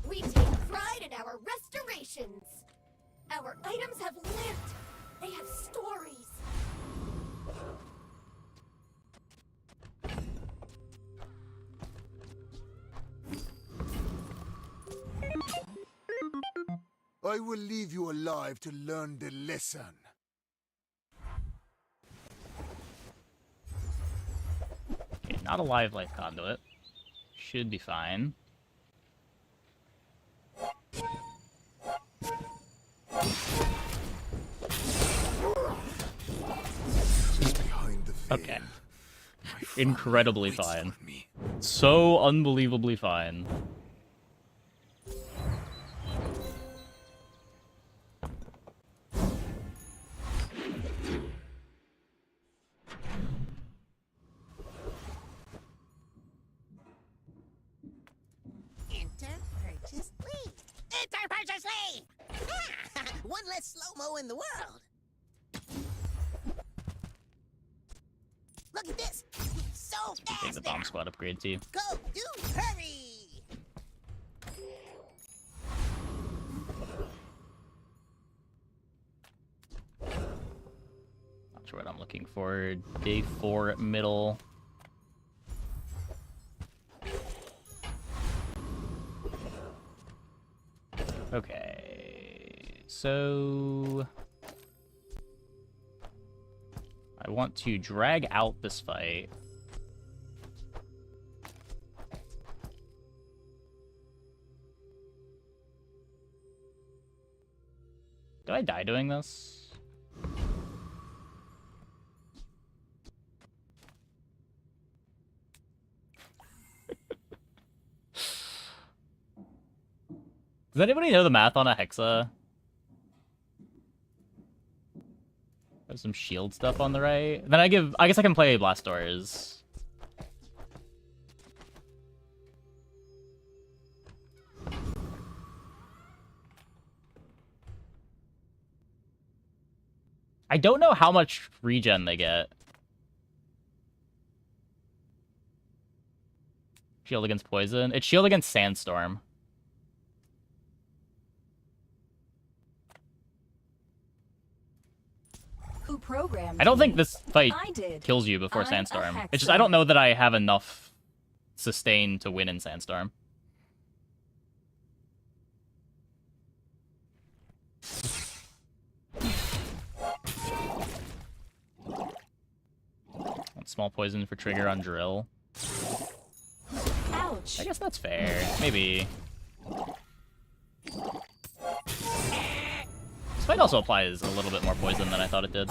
We take pride in our restorations. Our items have lived. They have stories. I will leave you alive to learn the lesson. Okay, not a live life conduit. Should be fine. Okay. Incredibly fine. So unbelievably fine. Enter purchase lead. Enter purchase lead. One less slow-mo in the world. Look at this. So Take fast the bomb now. squad upgrade too. Go, do, hurry. Not sure what I'm looking for. Day 4 at middle. Okay, so I want to drag out this fight. Do I die doing this? Does anybody know the math on a Hexa? There's some shield stuff on the right. Then I guess I can play Blast Doors. I don't know how much regen they get. Shield against poison. It's shield against sandstorm. Who programmed I don't think me? this fight I did. kills you before I'm a sandstorm. It's just Hexa. I don't know that I have enough sustain to win in sandstorm. Small poison for trigger on drill. Ouch. I guess that's fair. Maybe. This fight also applies a little bit more poison than I thought it did.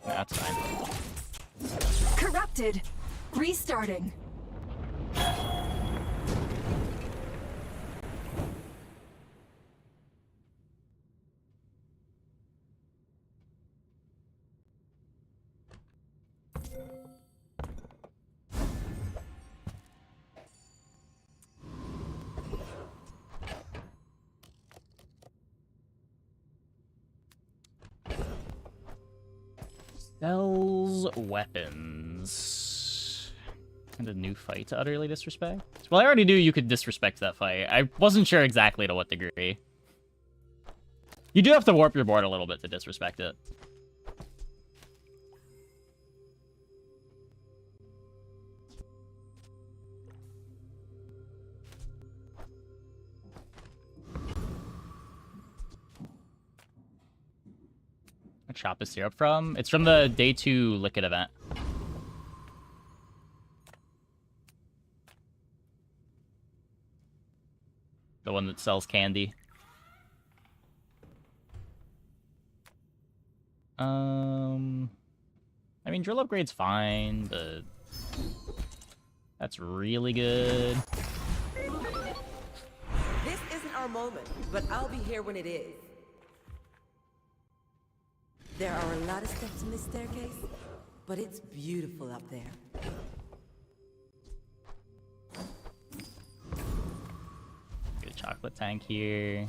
That's fine. Corrupted. Restarting. Sells weapons. And a new fight to utterly disrespect? Well, I already knew you could disrespect that fight. I wasn't sure exactly to what degree. You do have to warp your board a little bit to disrespect it. What shop is syrup from? It's from the Day 2 Liquid event. The one that sells candy. I mean, drill upgrade's fine, but that's really good. This isn't our moment, but I'll be here when it is. There are a lot of steps in this staircase, but it's beautiful up there. Get a chocolate tank here.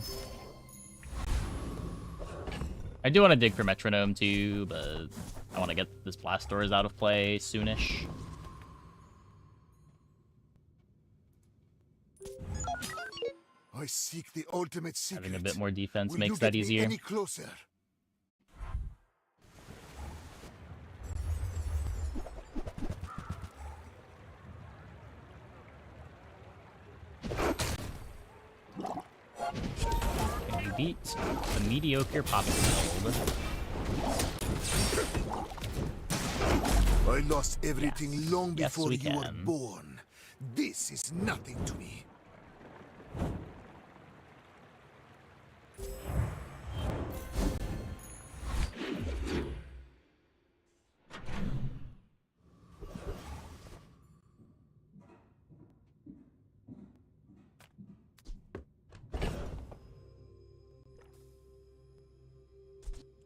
I do want to dig for metronome too, but I want to get this blast doors out of play soonish. I seek the ultimate secret. Having a bit more defense Will makes you that get me easier. any closer? Can you beat the mediocre poppy build? I lost everything long Yes, before we you were can. born. This is nothing to me.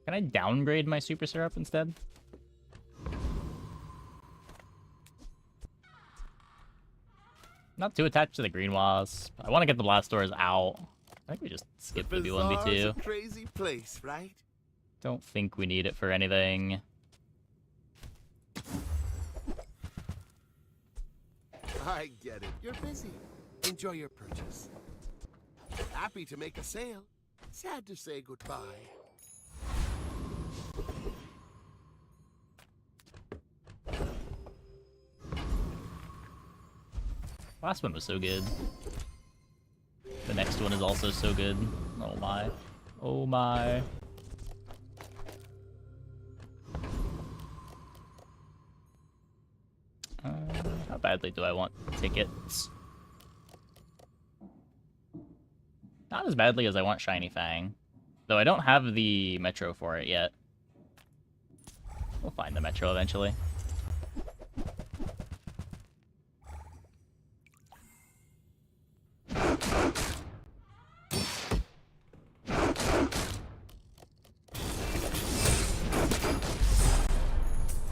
Can I downgrade my super syrup instead? Not too attached to the green wasp. I want to get the blast doors out. I think we just skip the Bazaar's B1B2. a crazy place, right? Don't think we need it for anything. I get it. You're busy. Enjoy your purchase. Happy to make a sale. Sad to say goodbye. Last one was so good. The next one is also so good. Oh my. Oh my. How badly do I want tickets? Not as badly as I want Shiny Fang. Though I don't have the Metro for it yet. We'll find the Metro eventually.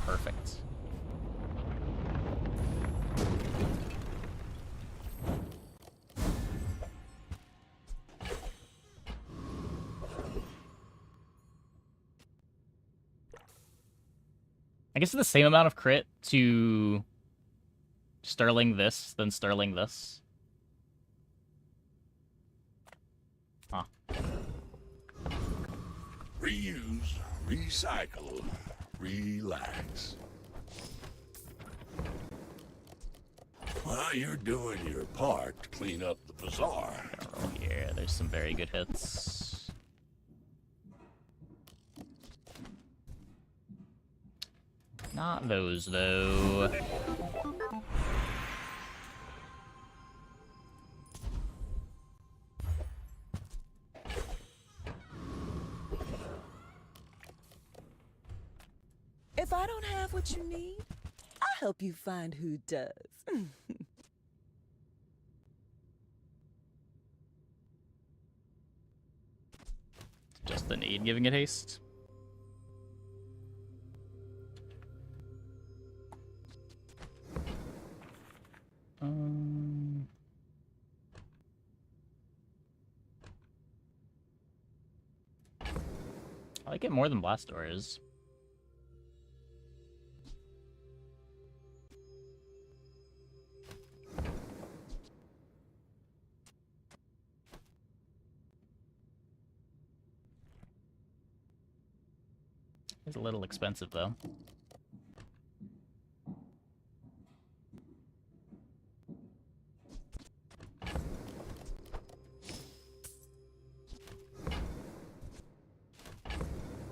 Perfect. I guess it's the same amount of crit to Sterling this than Sterling this. Huh. Reuse, recycle, relax. While you're doing your part to clean up the bazaar. Roll here. There's some very good hits. Not those, though. If I don't have what you need, I'll help you find who does. Just the need giving it haste. I like it more than blast doors. It's a little expensive, though.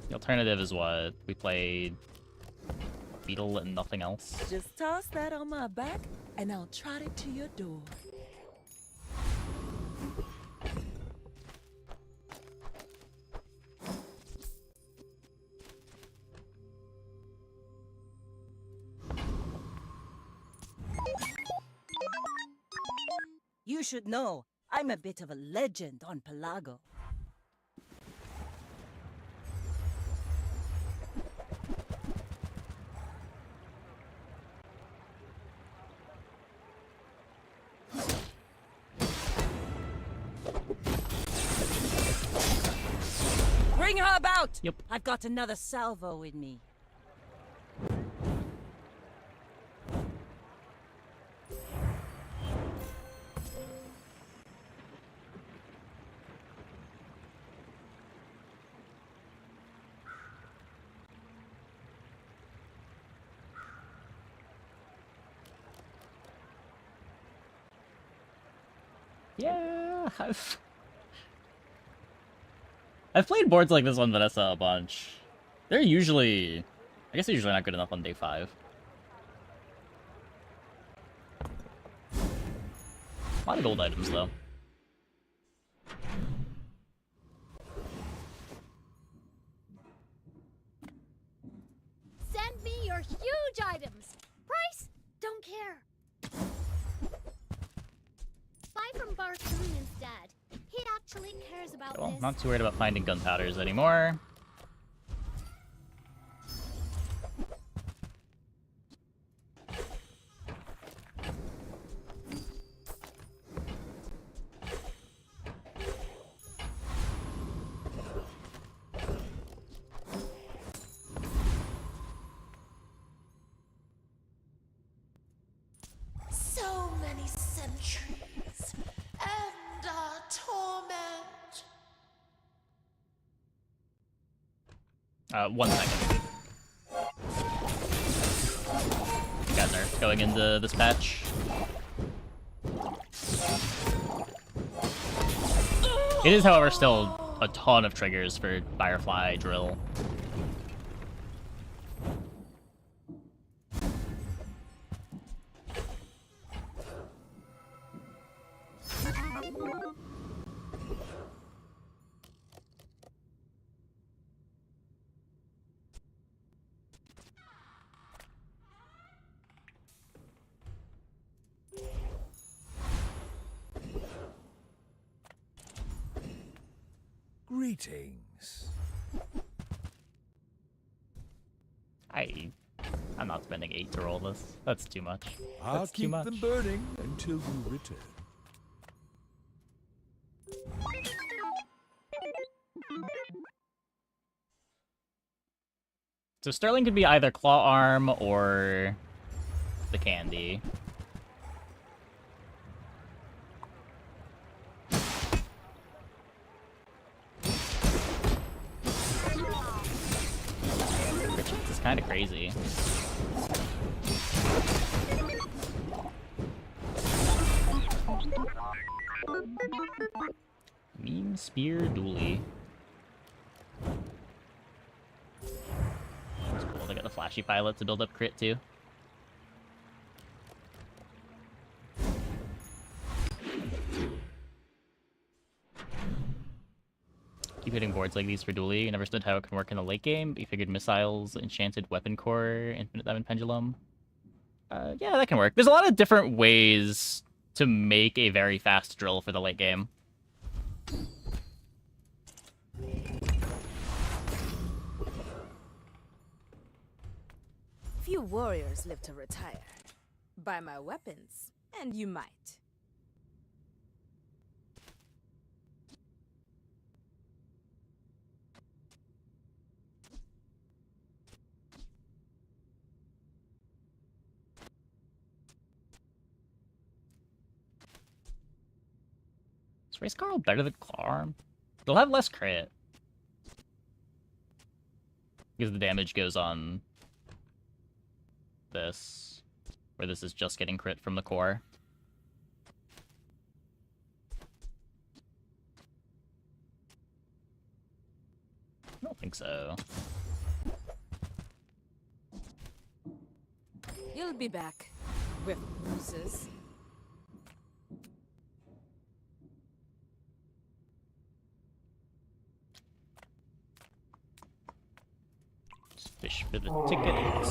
The alternative is what? We played Beetle and nothing else? Just toss that on my back, and I'll trot it to your door. You should know, I'm a bit of a legend on Pelago. Bring her about! Yep. I've got another salvo in me. Yeah, I've played boards like this on Vanessa a bunch. They're usually... I guess they're usually not good enough on day 5. A lot of gold items, though. Send me your huge items! Price? Don't care. Buy from Barsoon instead. He actually cares about Well, this. not too worried about finding gunpowders anymore. So many centuries and torment. 1 second. Got nerfed going into this patch. It is, however, still a ton of triggers for Firefly Drill. Greetings. I'm not spending 8 to roll this. That's too much. I'll That's too keep much. them burning until you return. So Sterling could be either Claw Arm or the Candy. It's kind of crazy. Meme Spear Dooley. It's cool. They got the flashy pilot to build up crit too. Keep hitting boards like these for Dooley. You never understood how it can work in the late game, but you figured missiles, enchanted weapon core, infinite diamond pendulum. Yeah, that can work. There's a lot of different ways to make a very fast drill for the late game. Few warriors live to retire. Buy my weapons, and you might. Is Race Carl better than Claw Arm? They'll have less crit. Because the damage goes on this, where this is just getting crit from the core. I don't think so. You'll be back with bruises. Fish for the tickets.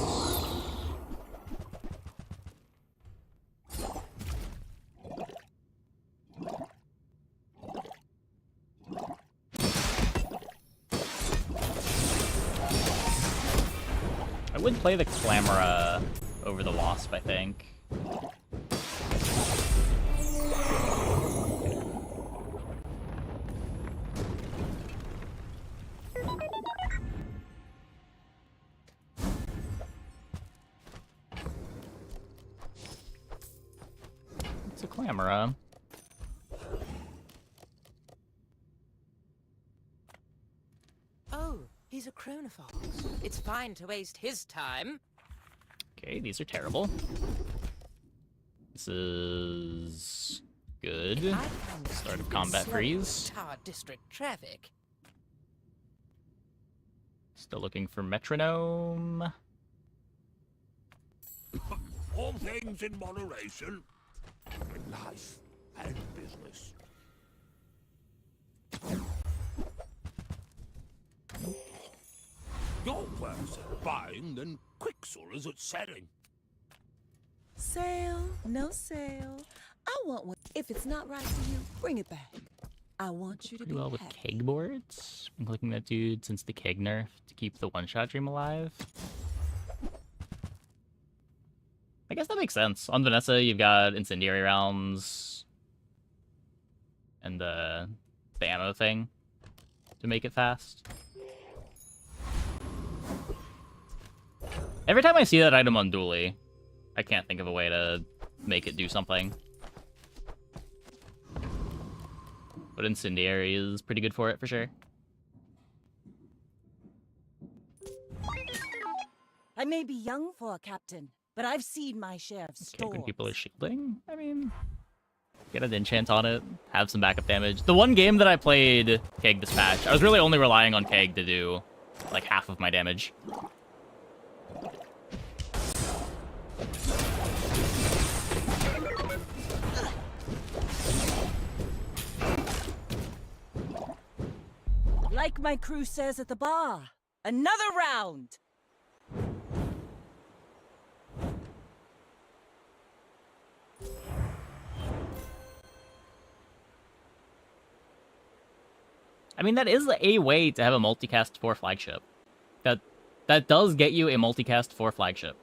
I would play the Clamora over the Wasp, I think. It's a Clamora. Oh, he's a chronophage. It's fine to waste his time. Okay, these are terrible. This is good. Start of combat freeze. Tower district traffic. Still looking for metronome. All things in moderation. In life and business. You're worse at buying than Quicksilver is at selling. Sale, no sale. I want one. If it's not right for you, bring it back. I want you to Pretty be well with happy. keg boards. Been clicking that dude since the keg nerf to keep the one-shot dream alive. I guess that makes sense. On Vanessa, you've got incendiary rounds and the ammo thing to make it fast. Every time I see that item on Dooley, I can't think of a way to make it do something. But incendiary is pretty good for it, for sure. I may be young for a captain, but I've seen my share of Okay, storms. when people are shielding, I mean, get an enchant on it, have some backup damage. The one game that I played Keg Dispatch, I was really only relying on Keg to do like half of my damage. Like my crew says at the bar, another round! I mean, that is a way to have a multicast for flagship. That does get you a multicast for flagship.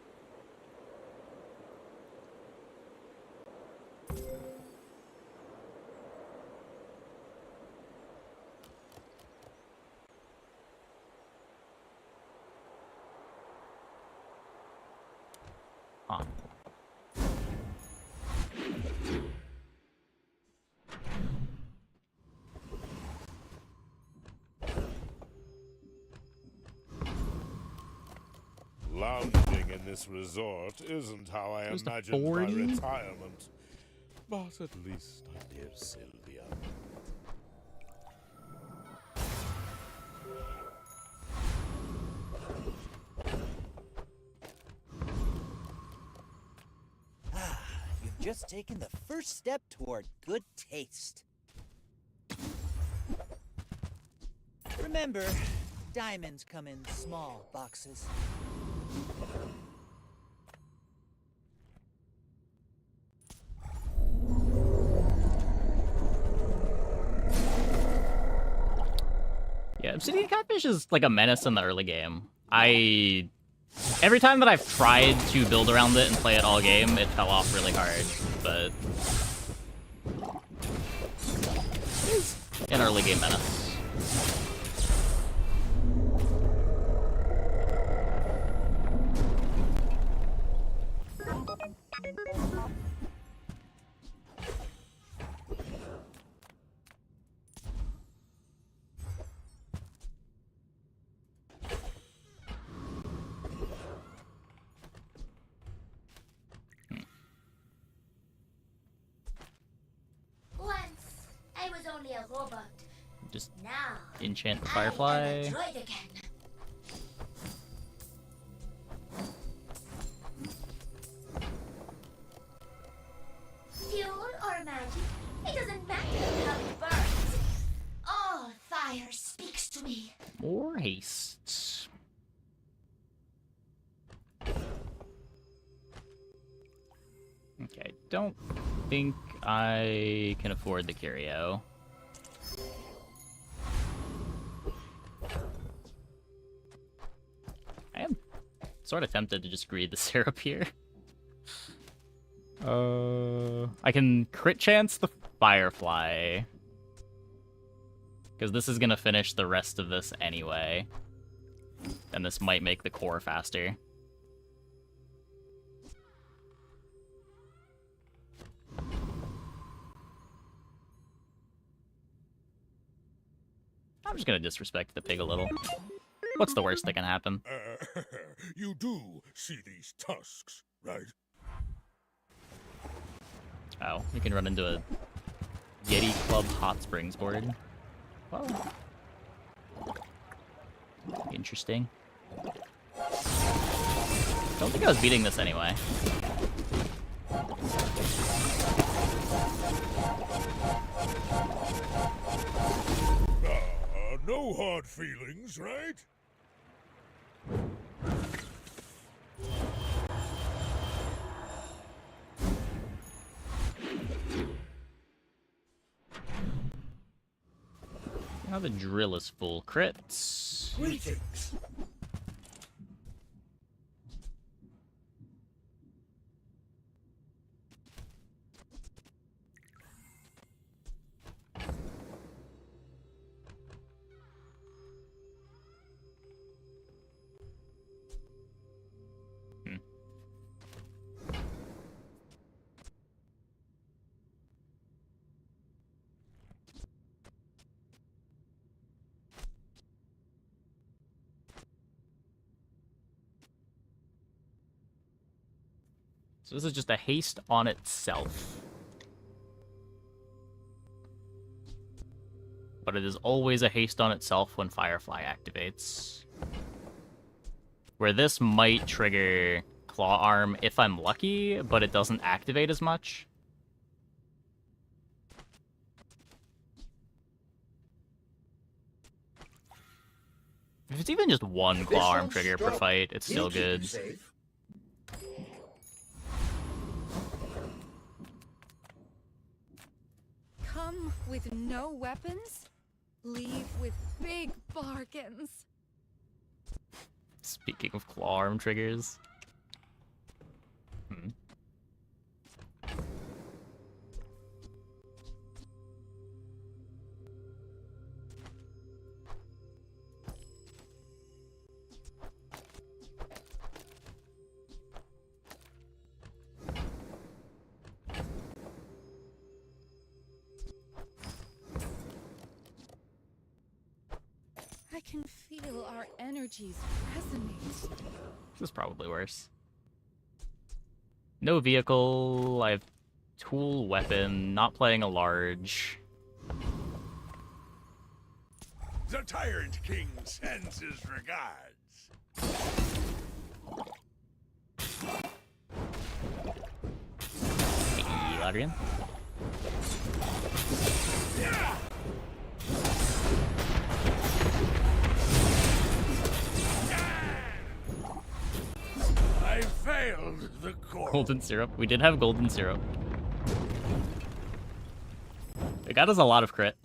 Huh. Lounging in this resort isn't how I Who's the imagined my 40? retirement. But at least I'm near Sylvia. Ah, you've just taken the first step toward good taste. Remember, diamonds come in small boxes. Yeah, Obsidian Catfish is like a menace in the early game. Every time that I've tried to build around it and play it all game, it fell off really hard, but it's an early game menace. only a robot. Just Now, enchant the I am Firefly. a droid again. Fuel or magic, it doesn't matter how it burns. All fire speaks to me. More haste. Okay, don't think I can afford the curio. I am sort of tempted to just greed the syrup here. I can crit chance the Firefly. Because this is going to finish the rest of this anyway. And this might make the core faster. I'm just going to disrespect the pig a little. What's the worst that can happen? You do see these tusks, right? Oh, we can run into a Yeti Club Hot Springs board. Well, interesting. Don't think I was beating this anyway. No hard feelings, right? Now the drill is full crits. Greetings. So this is just a haste on itself. But it is always a haste on itself when Firefly activates. Where this might trigger Claw Arm if I'm lucky, but it doesn't activate as much. If it's even just one Claw Arm trigger per fight, it's still good. Come with no weapons, leave with big bargains. Speaking of Claw Arm triggers. I can feel our energies resonate. This is probably worse. No vehicle, I have tool weapon, not playing a large. The Tyrant King sends his regards. Hey, Ladrian. I failed the core. Golden syrup. We did have golden syrup. It got us a lot of crit.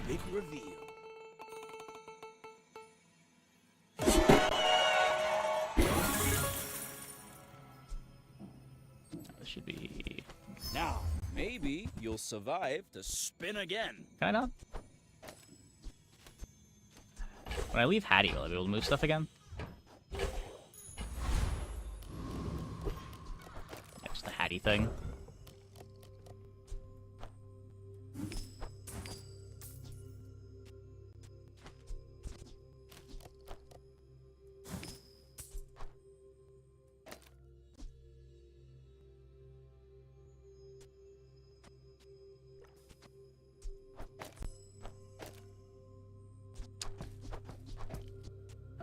Big reveal. This should be Now, maybe you'll survive to spin again. Can I not? When I leave Hattie, will I be able to move stuff again? Yeah, just the Hattie thing.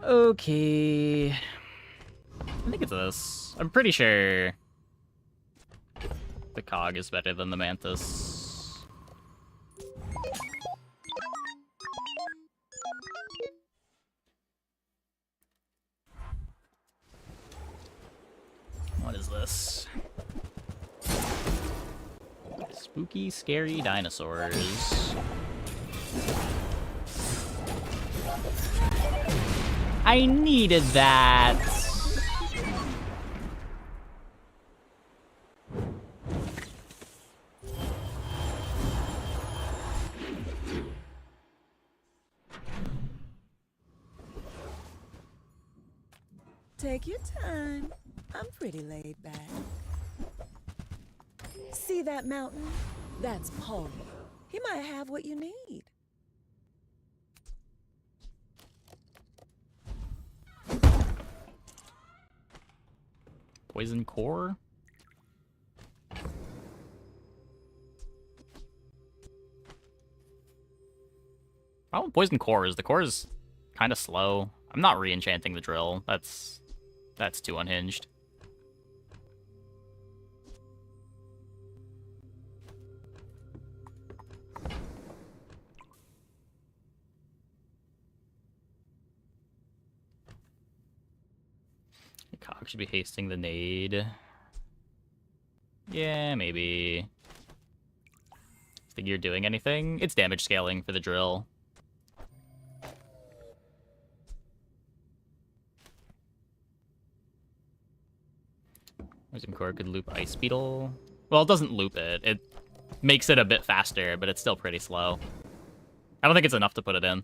Okay. I think it's this. I'm pretty sure the cog is better than the mantis. What is this? Spooky, scary dinosaurs. I needed that. Take your time. I'm pretty laid back. See that mountain? That's Paul. He might have what you need. Poison core? Problem with poison core is the core is kind of slow. I'm not re-enchanting the drill. That's too unhinged. Cog should be hasting the nade. Yeah, maybe. Think you're doing anything? It's damage scaling for the drill. Poison core could loop Ice Beetle. Well, it doesn't loop it. It makes it a bit faster, but it's still pretty slow. I don't think it's enough to put it in.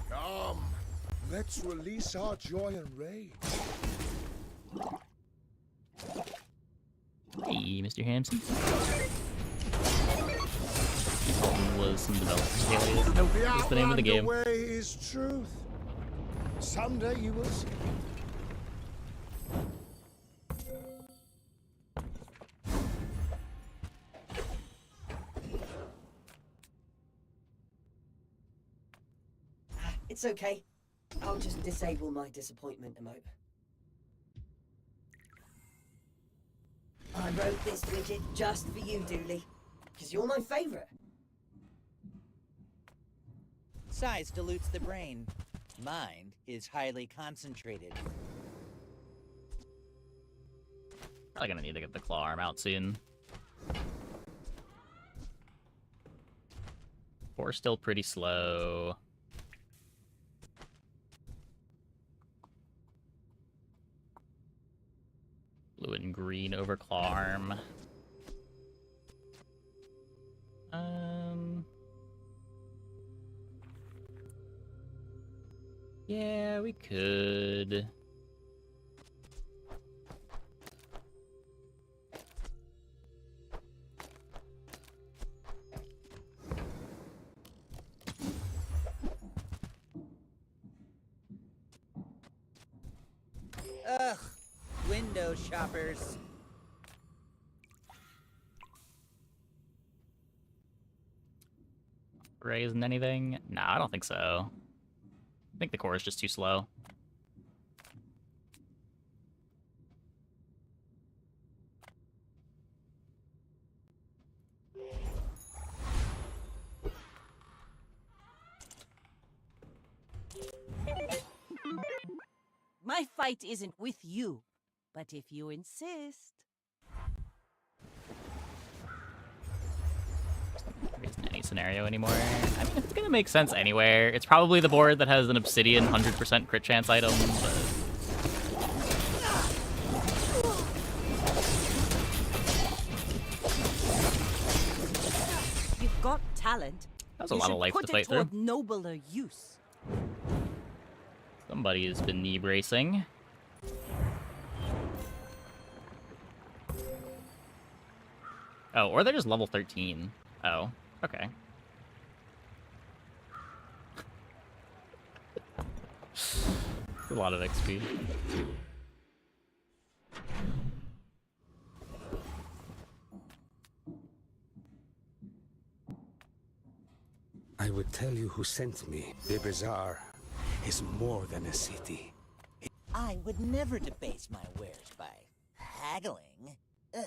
Come, let's release our joy and rage. Hey, Mr. Hampson. Was some developers failures. Nope, that's the name of the game. The way is truth. Someday you will see. It's okay. I'll just disable my disappointment emote. I wrote this widget just for you, Dooley. Because you're my favorite. Size dilutes the brain. Mind is highly concentrated. Probably gonna need to get the claw arm out soon. Four's still pretty slow. Blue and green over claw arm. Yeah, we could. Ugh, window shoppers. Raising anything? Nah, I don't think so. I think the core is just too slow. My fight isn't with you, but if you insist. There isn't any scenario anymore. I mean, it's gonna make sense anywhere. It's probably the board that has an Obsidian 100% crit chance item, but... You've got talent. That was a lot of life to fight through. Put it toward nobler use. Somebody has been knee bracing. Oh, or they're just level 13. Oh, okay. It's a lot of XP. I would tell you who sent me. The bazaar is more than a city. I would never debase my wares by haggling. Ugh.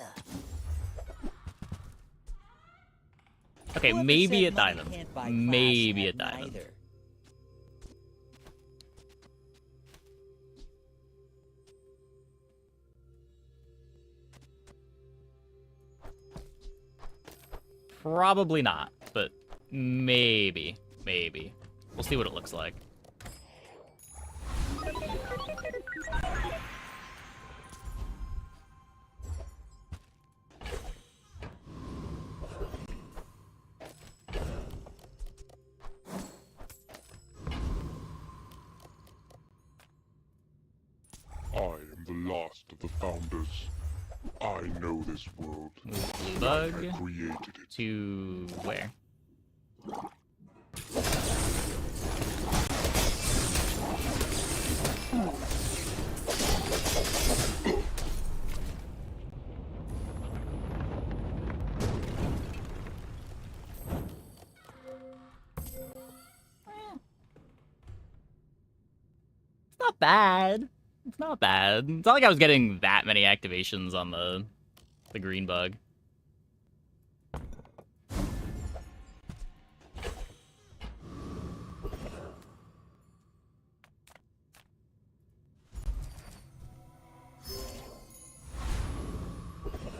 Okay, Whoever maybe said a money diamond. can't buy Maybe class a had diamond. neither. Probably not, but maybe. Maybe. We'll see what it looks like. I am the last of the founders. I know this world. Blue like bug I created it. to where? It's not bad. It's not bad. It's not like I was getting that many activations on the green bug.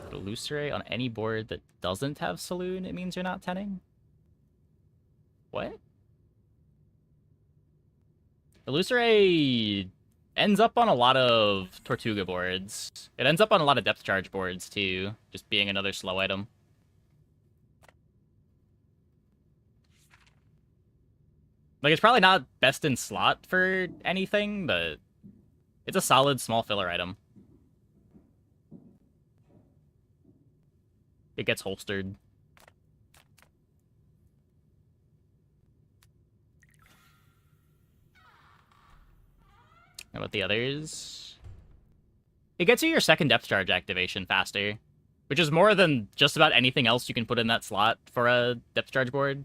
Put Illusory on any board that doesn't have Saloon, it means you're not tenning? What? Illusory ends up on a lot of Tortuga boards. It ends up on a lot of depth charge boards too, just being another slow item. Like, it's probably not best in slot for anything, but it's a solid small filler item. It gets holstered. How about the others? It gets you your second depth charge activation faster, which is more than just about anything else you can put in that slot for a depth charge board.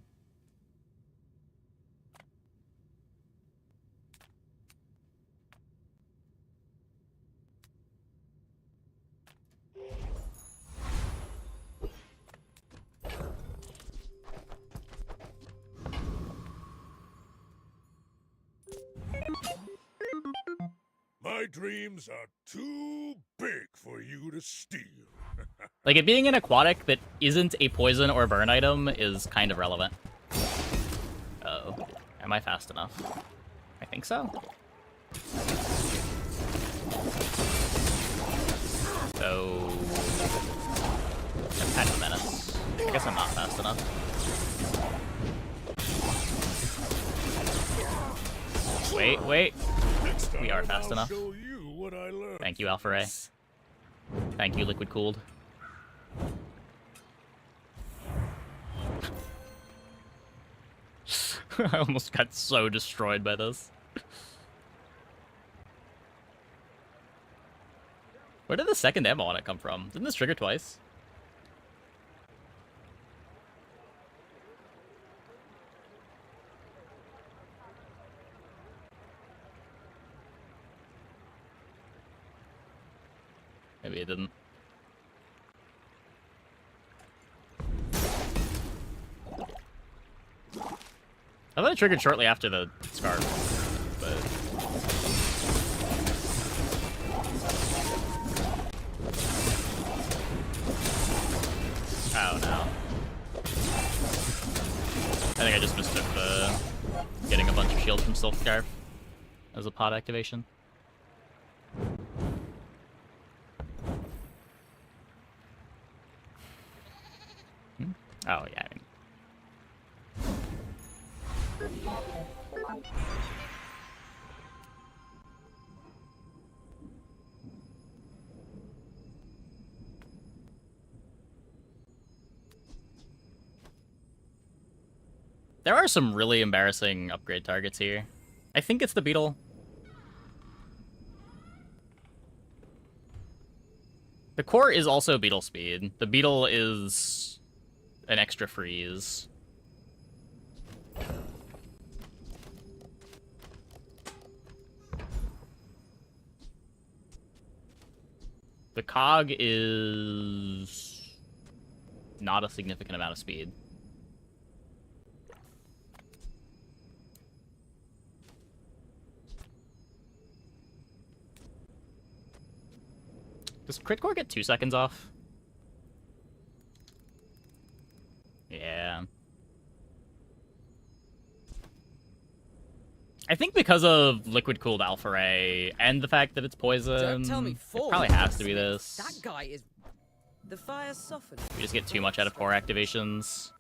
My dreams are too big for you to steal. Like, it being an aquatic that isn't a poison or burn item is kind of relevant. Uh-oh. Am I fast enough? I think so. So... I'm kind of a menace. I guess I'm not fast enough. Wait, wait. We are fast enough. Thank you, Alpha Ray. Thank you, Liquid Cooled. I almost got so destroyed by this. Where did the second ammo on it come from? Didn't this trigger twice? Maybe it didn't. I thought it triggered shortly after the scarf, but... Oh no. I think I just mistook the getting a bunch of shields from Silk Scarf as a pod activation. Oh, yeah. There are some really embarrassing upgrade targets here. I think it's the Beetle. The core is also Beetle speed. The Beetle is an extra freeze. The cog is not a significant amount of speed. Does crit core get 2 seconds off? Yeah. I think because of liquid cooled alpha ray and the fact that it's poison, Don't tell me it four probably has to be this. That guy is... The fire softened. We just get too much out of core activations.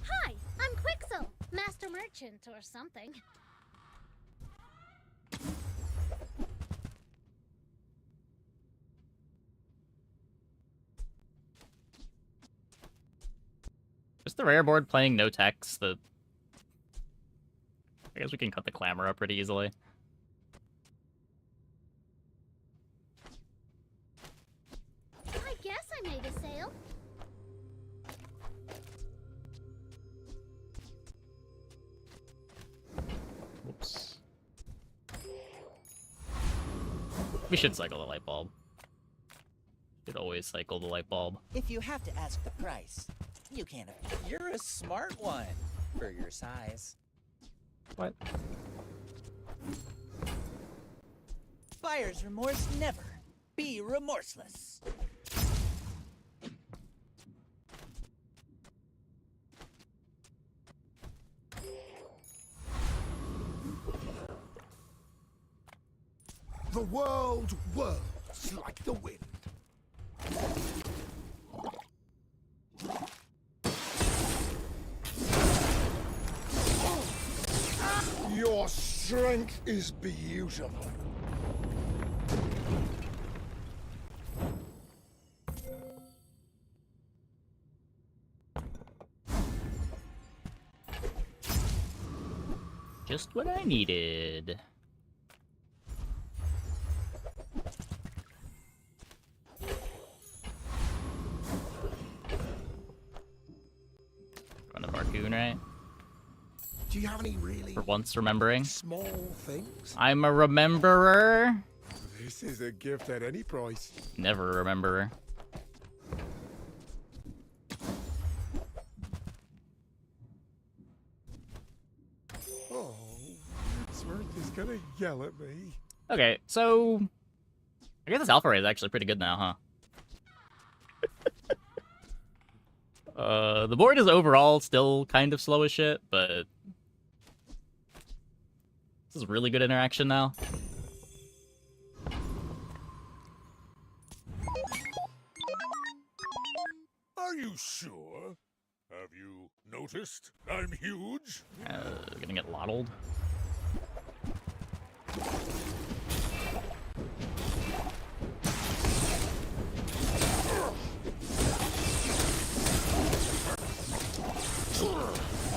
Hi, I'm Quixel, Master Merchant or something. Just the rare board playing no text that... I guess we can cut the clamor up pretty easily. I guess I made a sale. Whoops. We should cycle the light bulb. Should always cycle the light bulb. If you have to ask the price, you can't. You're a smart one for your size. What? Buyer's remorse never. Be remorseless. The world whirls like the wind. Your strength is beautiful. Just what I needed. Run a Barcoon, right? Do you have any really For once, remembering. small things? I'm a rememberer. This is a gift at any price. Never a rememberer. Oh, Smirk is gonna yell at me. Okay, so I guess this alpha ray is actually pretty good now, huh? The board is overall still kind of slow as shit, but this is really good interaction now. Are you sure? Have you noticed? I'm huge. Gonna get lottled.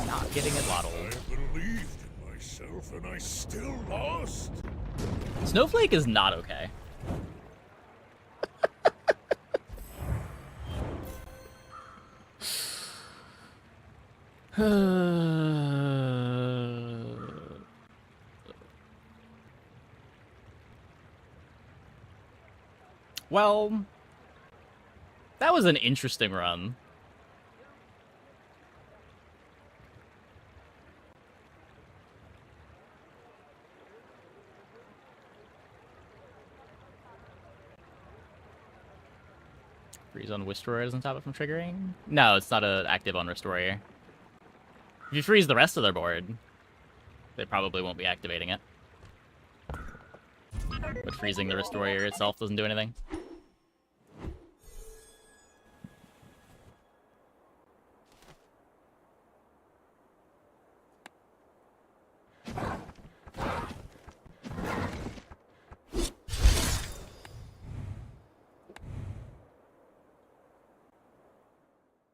Not getting it lottled. I believed in myself and I still lost. Snowflake is not okay. Well, that was an interesting run. Freeze on Destroyer doesn't stop it from triggering? No, it's not an active on Destroyer. If you freeze the rest of their board, they probably won't be activating it. But freezing the Destroyer itself doesn't do anything.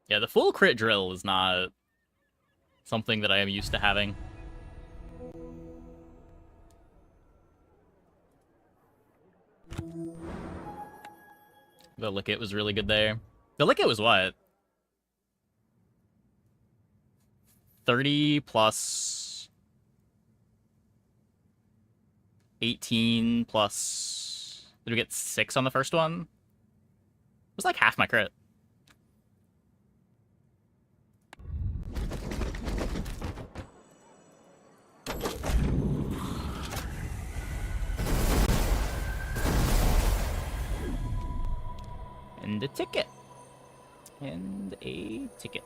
Yeah, the full crit drill is not something that I am used to having. The Lickit was really good there. The Lickit was what? 30 plus 18 plus... Did we get 6 on the first one? It was like half my crit. And a ticket. And a ticket.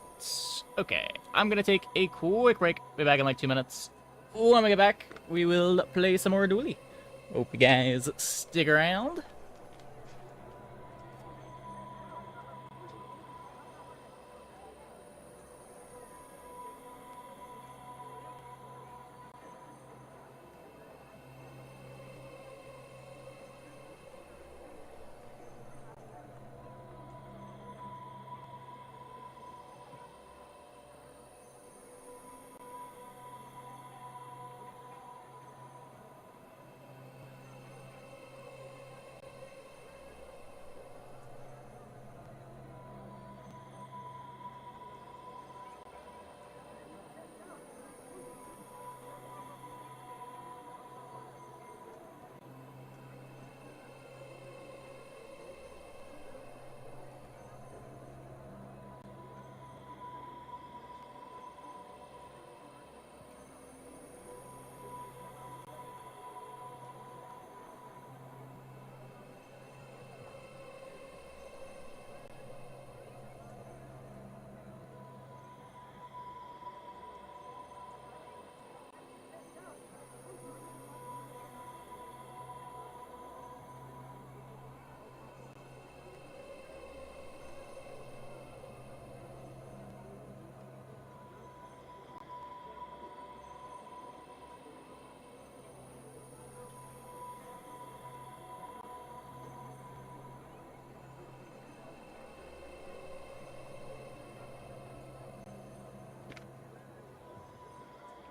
Okay, I'm gonna take a quick break. Be back in like 2 minutes. When we get back, we will play some more Dooley. Hope you guys stick around.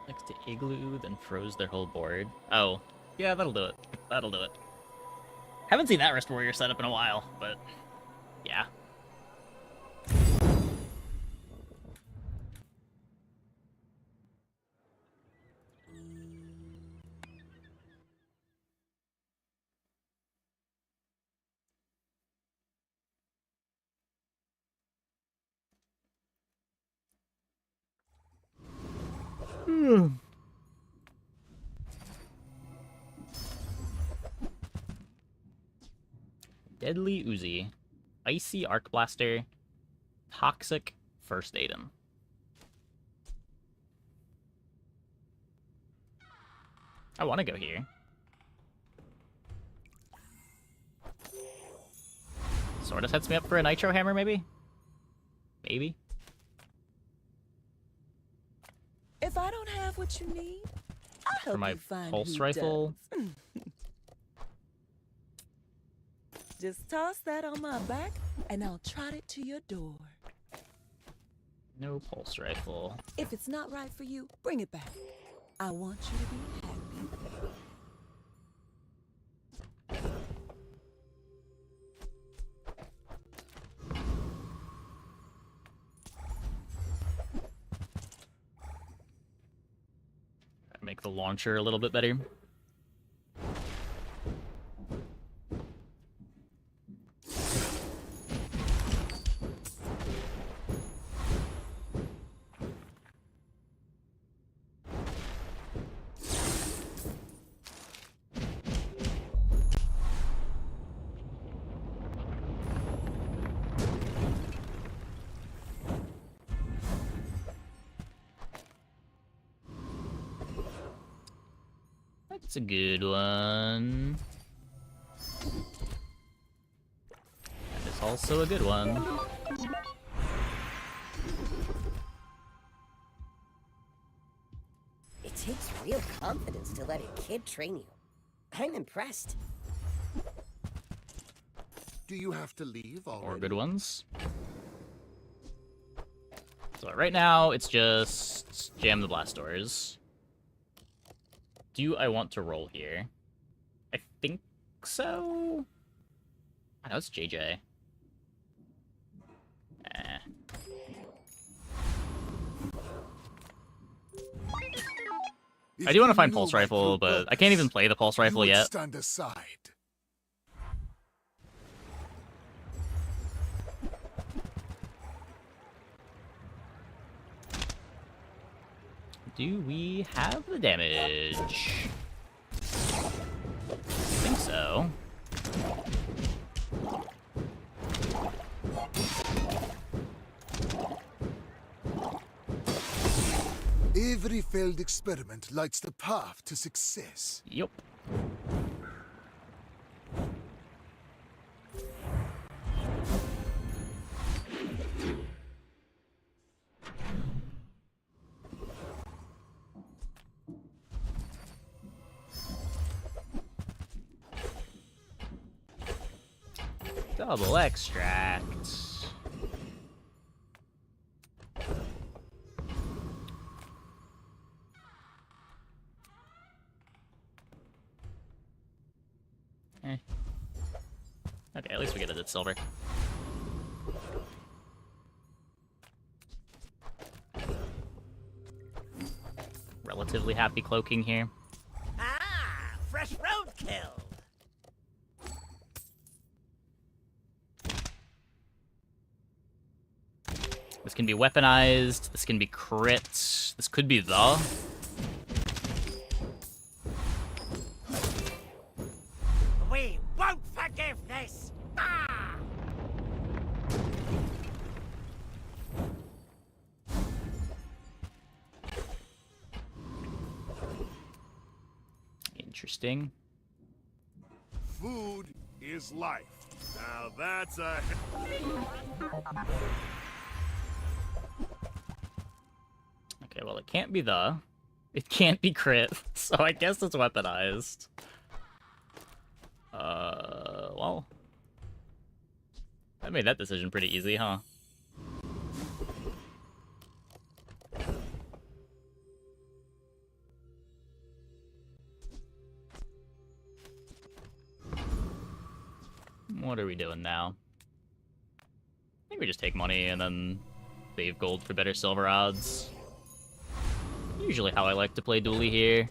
Next to Igloo, then froze their whole board. Oh, yeah, that'll do it. That'll do it. Haven't seen that Rest Warrior setup in a while, but yeah. Deadly Uzi, Icy Arc Blaster, Toxic First Aiden. I want to go here. Sort of sets me up for a Nitro Hammer, maybe? Maybe? If I don't have what you need, I'll help For my you find pulse who rifle? does. Just toss that on my back, and I'll trot it to your door. No pulse rifle. If it's not right for you, bring it back. I want you to be happy. Make the launcher a little bit better. That's a good one. That is also a good one. It takes real confidence to let a kid train you. I'm impressed. Do you have to leave already? More good ones. So right now, it's just jam the blast doors. Do I want to roll here? I think so. I know it's JJ. I do want to find pulse rifle, but I can't even play the pulse rifle yet. Stand aside. Do we have the damage? I think so. Every failed experiment lights the path to success. Yup. Double extract. Okay, at least we get it at silver. Relatively happy cloaking here. Ah, fresh roadkill. This can be weaponized. This can be crit. This could be the. We won't forgive this. Ah! Interesting. Food is life. Now that's a... Okay, well, it can't be the. It can't be crit, so I guess it's weaponized. Well. I made that decision pretty easy, huh? What are we doing now? I think we just take money and then save gold for better silver odds. Usually how I like to play Dooley here.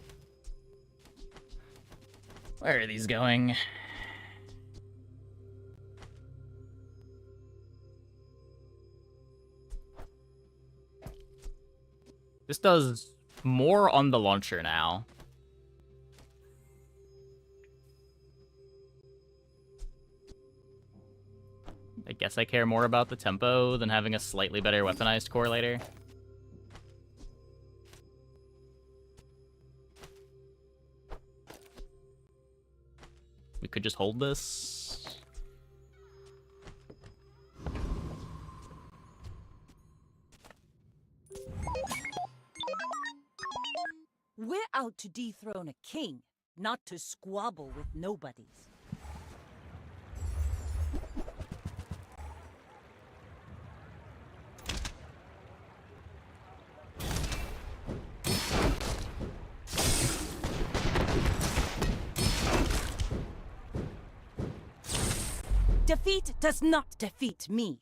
Where are these going? This does more on the launcher now. I guess I care more about the tempo than having a slightly better weaponized core later. We could just hold this. We're out to dethrone a king, not to squabble with nobodies. Defeat does not defeat me.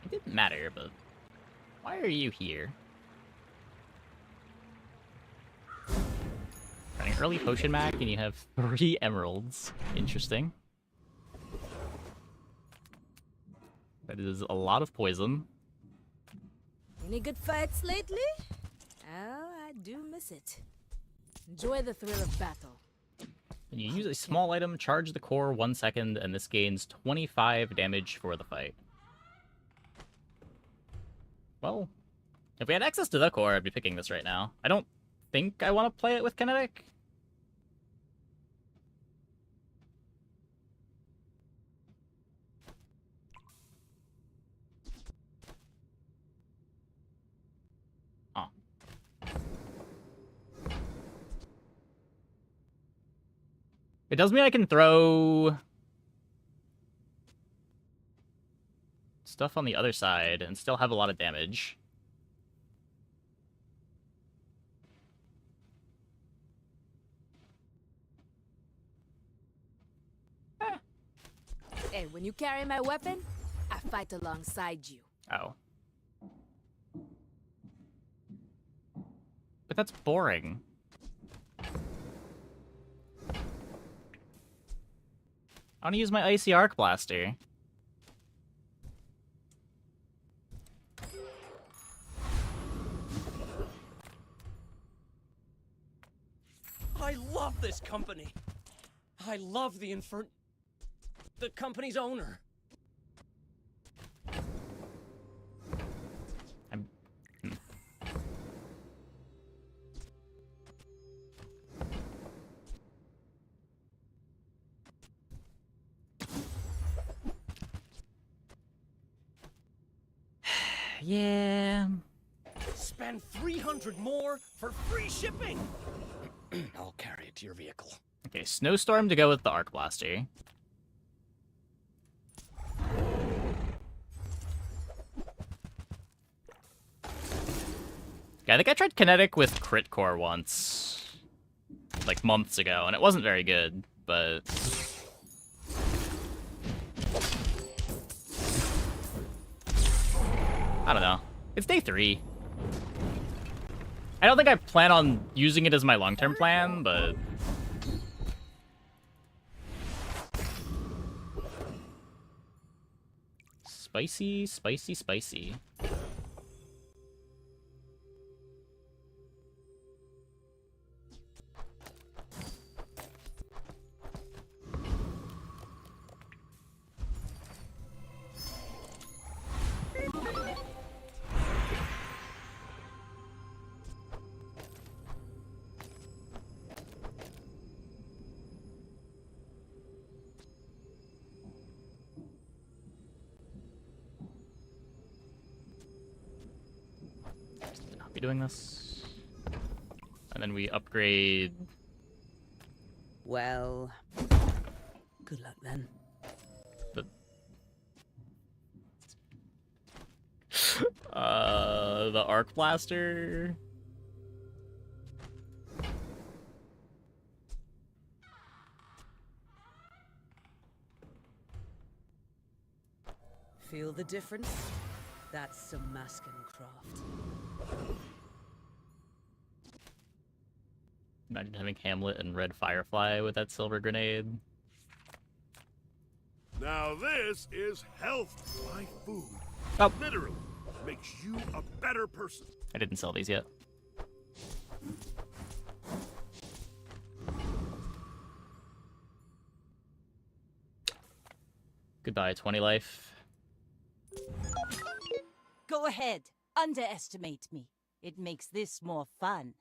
It didn't matter, but why are you here? Running early potion mac and you have 3 emeralds. Interesting. That is a lot of poison. Any good fights lately? Oh, I do miss it. Enjoy the thrill of battle. When you use a small item, charge the core 1 second, and this gains 25 damage for the fight. Well, if we had access to the core, I'd be picking this right now. I don't think I want to play it with kinetic. Huh. It does mean I can throw stuff on the other side and still have a lot of damage. Hey, when you carry my weapon, I fight alongside you. Oh. But that's boring. I want to use my icy arc blaster. I love this company. I love the company's owner. Yeah. Spend 300 more for free shipping. I'll carry it to your vehicle. Okay, snowstorm to go with the arc blaster. Yeah, I think I tried kinetic with crit core once, like months ago, and it wasn't very good, but I don't know. It's day 3. I don't think I plan on using it as my long-term plan, but spicy, spicy, spicy. Be doing this, and then we upgrade. Well, good luck then. The arc blaster. Feel the difference? That's some masking craft. Imagine having Hamlet and Red Firefly with that silver grenade. Now this is health. My food. Oh. Literally makes you a better person. I didn't sell these yet. Goodbye, 20 life. Go ahead. Underestimate me. It makes this more fun.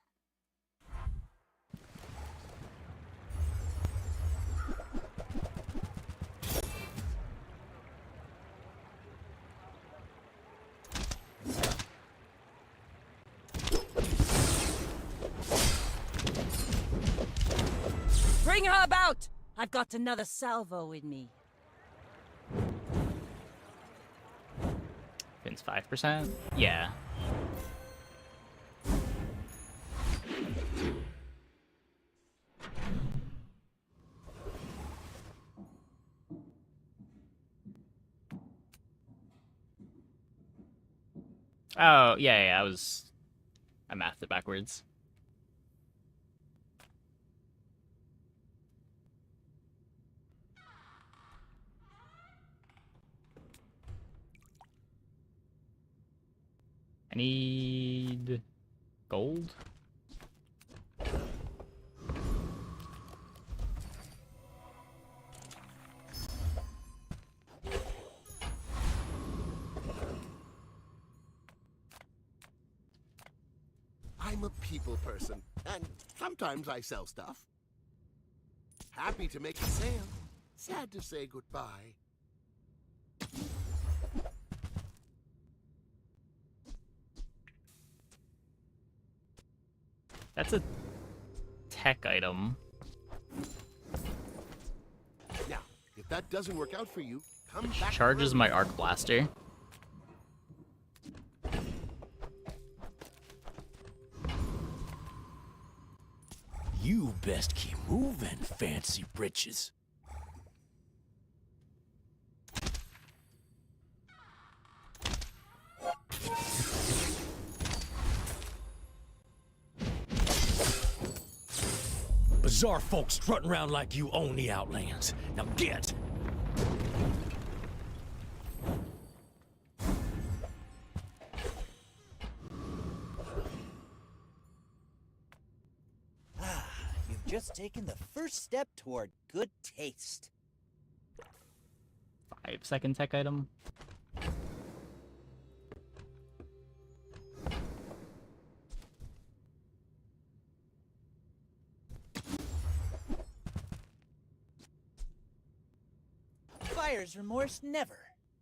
Bring her about! I've got another salvo in me. Pins 5%? Yeah. Oh, yeah, I mathed it backwards. I need gold. I'm a people person, and sometimes I sell stuff. Happy to make a sale. Sad to say goodbye. That's a tech item. Now, if that doesn't work out for you, come back. Charges my arc blaster. You best keep moving, fancy britches. Bizarre folks strutting around like you own the Outlands. Now get! You've just taken the first step toward good taste. 5-second tech item. Buyer's remorse never.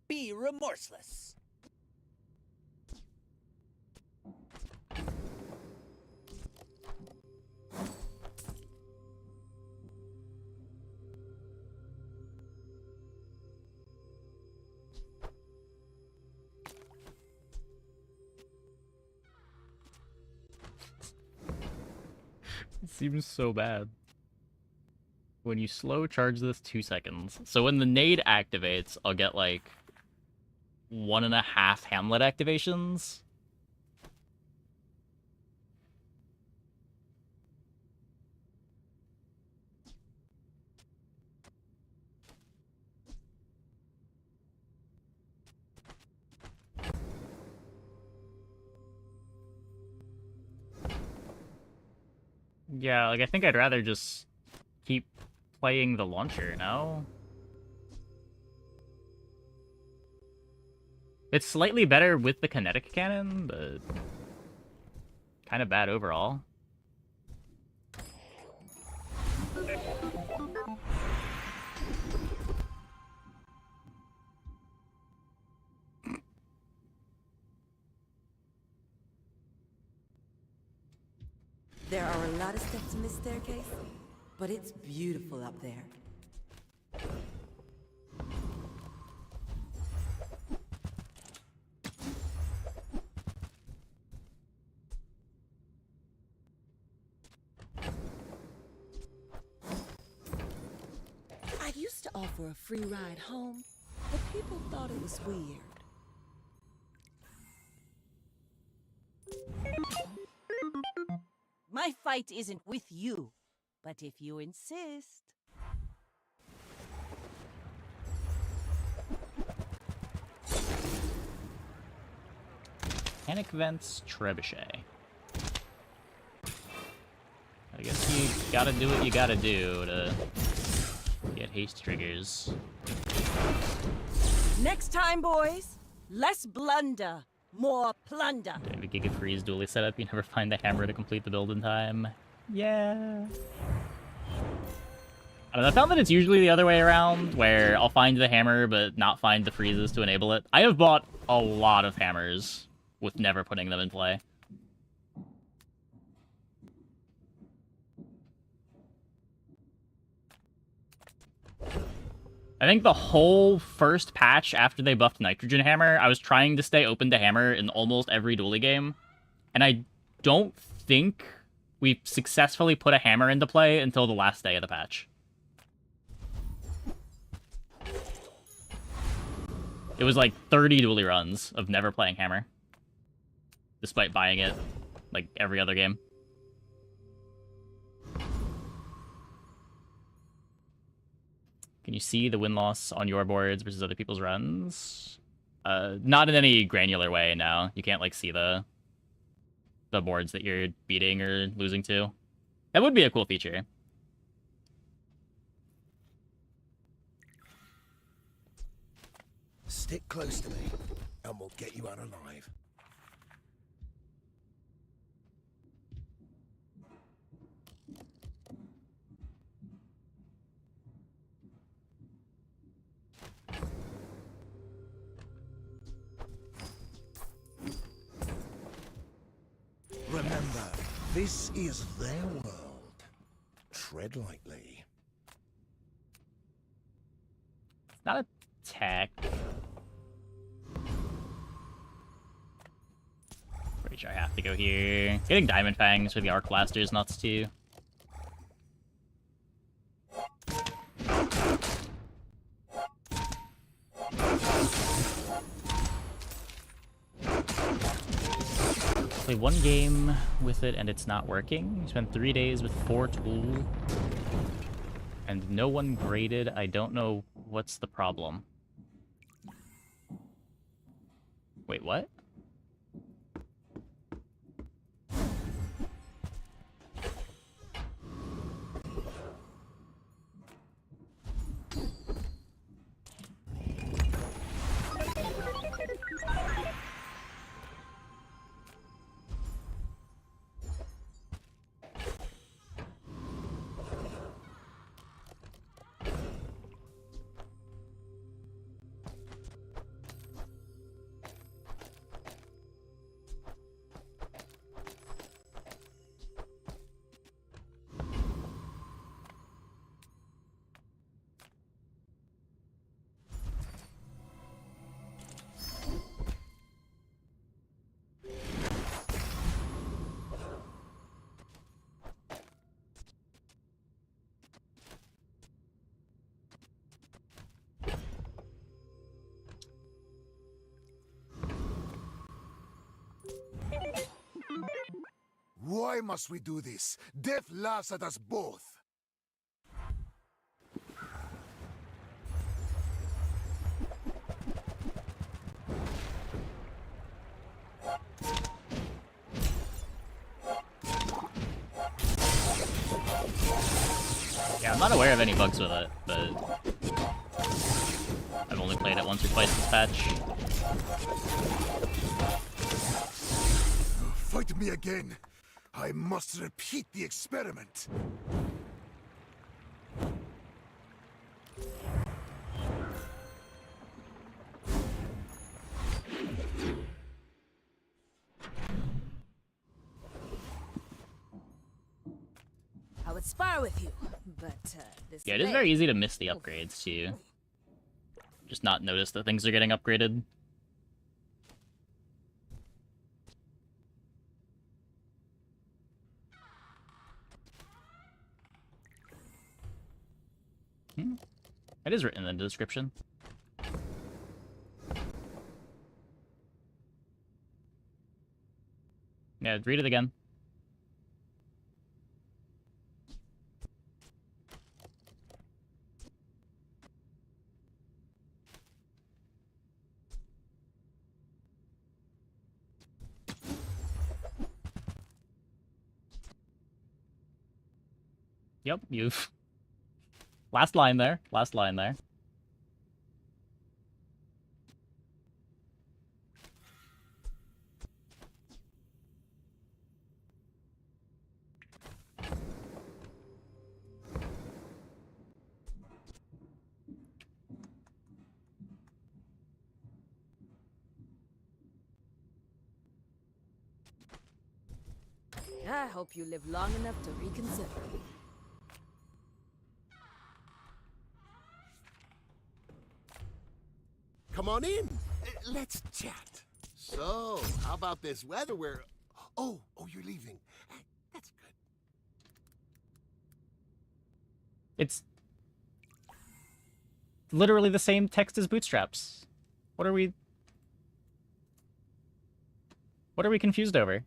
Be remorseless. It seems so bad. When you slow charge this 2 seconds. So when the nade activates, I'll get like 1.5 Hamlet activations. Yeah, like I think I'd rather just keep playing the launcher, no? It's slightly better with the kinetic cannon, but kind of bad overall. There are a lot of steps in this staircase, but it's beautiful up there. I used to offer a free ride home, but people thought it was weird. My fight isn't with you, but if you insist. Panic Vents Trebuchet. I guess you gotta do what you gotta do to get haste triggers. Next time, boys, less blunder, more plunder. The Giga Freeze Dooley setup, you never find the hammer to complete the build in time. Yeah. I don't know, I found that it's usually the other way around, where I'll find the hammer but not find the freezes to enable it. I have bought a lot of hammers with never putting them in play. I think the whole first patch after they buffed Nitrogen Hammer, I was trying to stay open to hammer in almost every Dooley game. And I don't think we successfully put a hammer into play until the last day of the patch. It was like 30 Dooley runs of never playing hammer. Despite buying it, like, every other game. Can you see the win-loss on your boards versus other people's runs? Not in any granular way, no. You can't, like, see the boards that you're beating or losing to. That would be a cool feature. Stick close to me, and we'll get you out alive. Remember, this is their world. Tread lightly. It's not a tech. Pretty sure I have to go here. Getting Diamond Fangs for the Arc Blaster is nuts too. Play one game with it and it's not working. Spent 3 days with 4 tools. And no one graded. I don't know what's the problem. Wait, what? Why must we do this? Death laughs at us both. Yeah, I'm not aware of any bugs with it, but I've only played it once or twice this patch. Fight me again. I must repeat the experiment. I would spar with you, but this. Yeah, it is very easy to miss the upgrades too. Just not notice that things are getting upgraded. It is written in the description. Yeah, read it again. Yep, you've... Last line there. Last line there. I hope you live long enough to reconsider. Come on in. Let's chat. So, how about this weather where... Oh, you're leaving. That's good. It's literally the same text as Bootstraps. What are we confused over?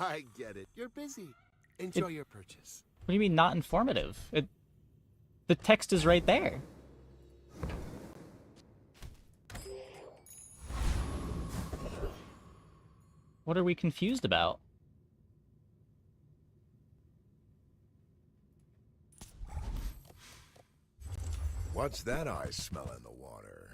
I get it. You're busy. Enjoy your purchase. What do you mean not informative? The text is right there. What are we confused about? What's that I smell in the water?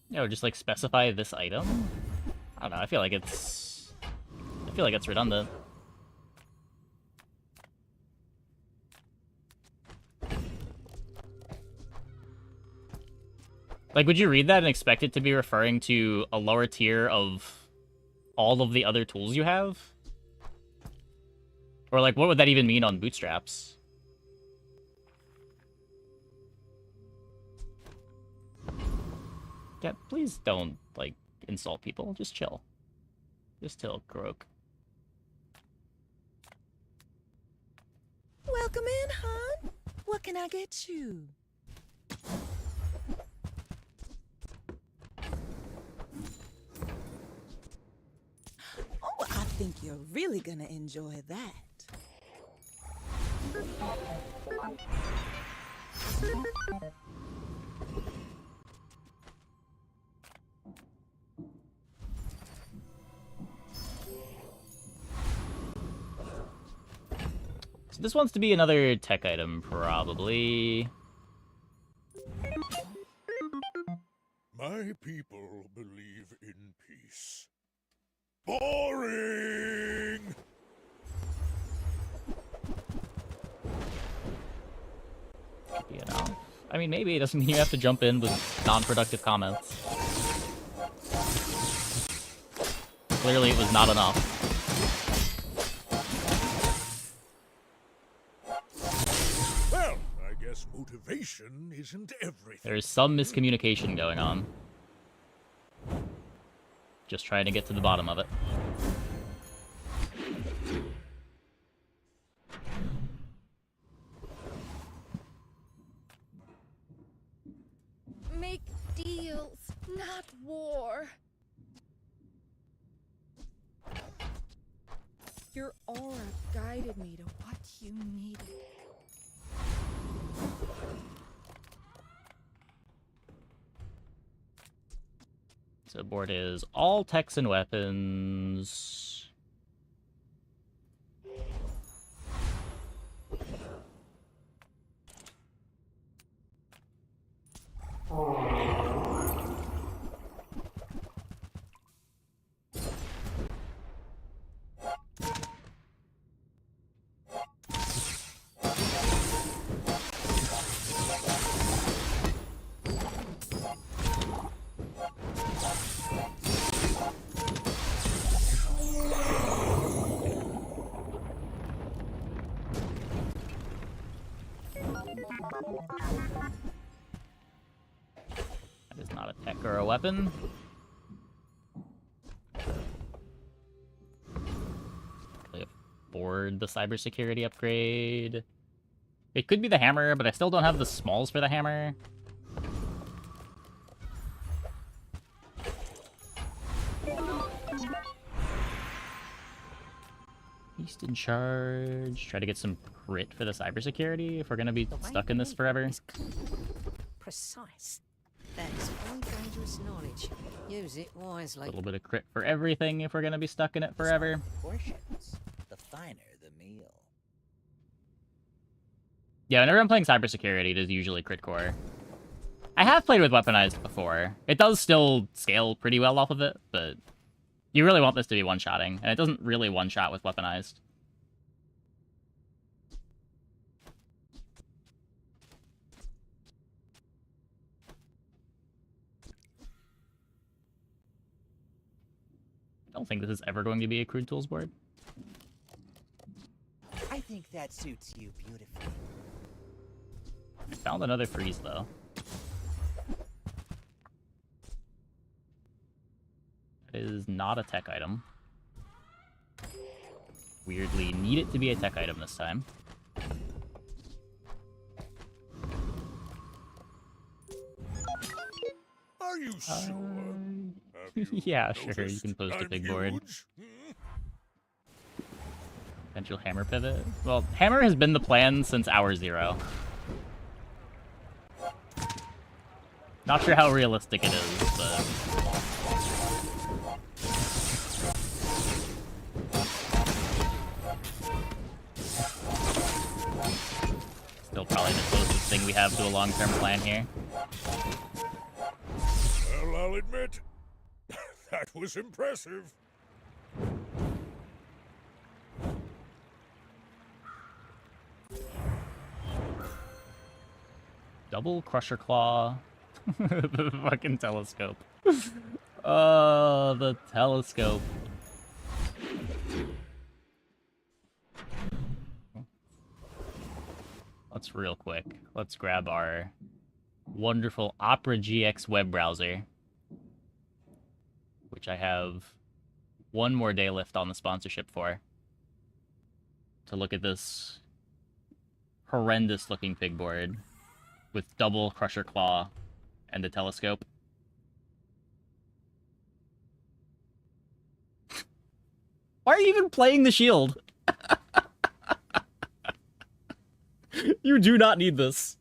You know, just like specify this item. I don't know. I feel like it's redundant. Like, would you read that and expect it to be referring to a lower tier of all of the other tools you have? Or like, what would that even mean on bootstraps? Yeah, please don't, like, insult people. Just chill. Just chill, Croak. Welcome in, hon. What can I get you? Oh, I think you're really gonna enjoy that. So this wants to be another tech item, probably. My people believe in peace. Boring! You know, I mean, maybe it doesn't mean you have to jump in with non-productive comments. Clearly it was not enough. Well, I guess motivation isn't everything. There's some miscommunication going on. Just trying to get to the bottom of it. Make deals, not war. Your aura guided me to what you needed. So board is all techs and weapons. That is not a tech or a weapon. Really afford the cybersecurity upgrade. It could be the hammer, but I still don't have the smalls for the hammer. Beast in charge. Try to get some crit for the cybersecurity if we're gonna be stuck in this forever. Precise. That is very dangerous knowledge. Use it A wisely. little bit of crit for everything if we're gonna be stuck in it forever. Portions. The finer the meal. Yeah, whenever I'm playing cybersecurity, it is usually crit core. I have played with weaponized before. It does still scale pretty well off of it, but you really want this to be one-shotting, and it doesn't really one-shot with weaponized. I don't think this is ever going to be a crude tools board. I think that suits you beautifully. I found another freeze, though. It is not a tech item. Weirdly, need it to be a tech item this time. Are you sure? Yeah, sure, you can post a big board. Potential hammer pivot. Well, hammer has been the plan since hour 0. Not sure how realistic it is, but... Still probably the closest thing we have to a long-term plan here. Well, I'll admit, that was impressive. Double Crusher Claw. The fucking telescope. Oh, the telescope. Let's real quick. Let's grab our wonderful operagx web browser, which I have one more day left on the sponsorship for, to look at this horrendous looking pig board with double Crusher Claw and the telescope. Why are you even playing the shield? You do not need this.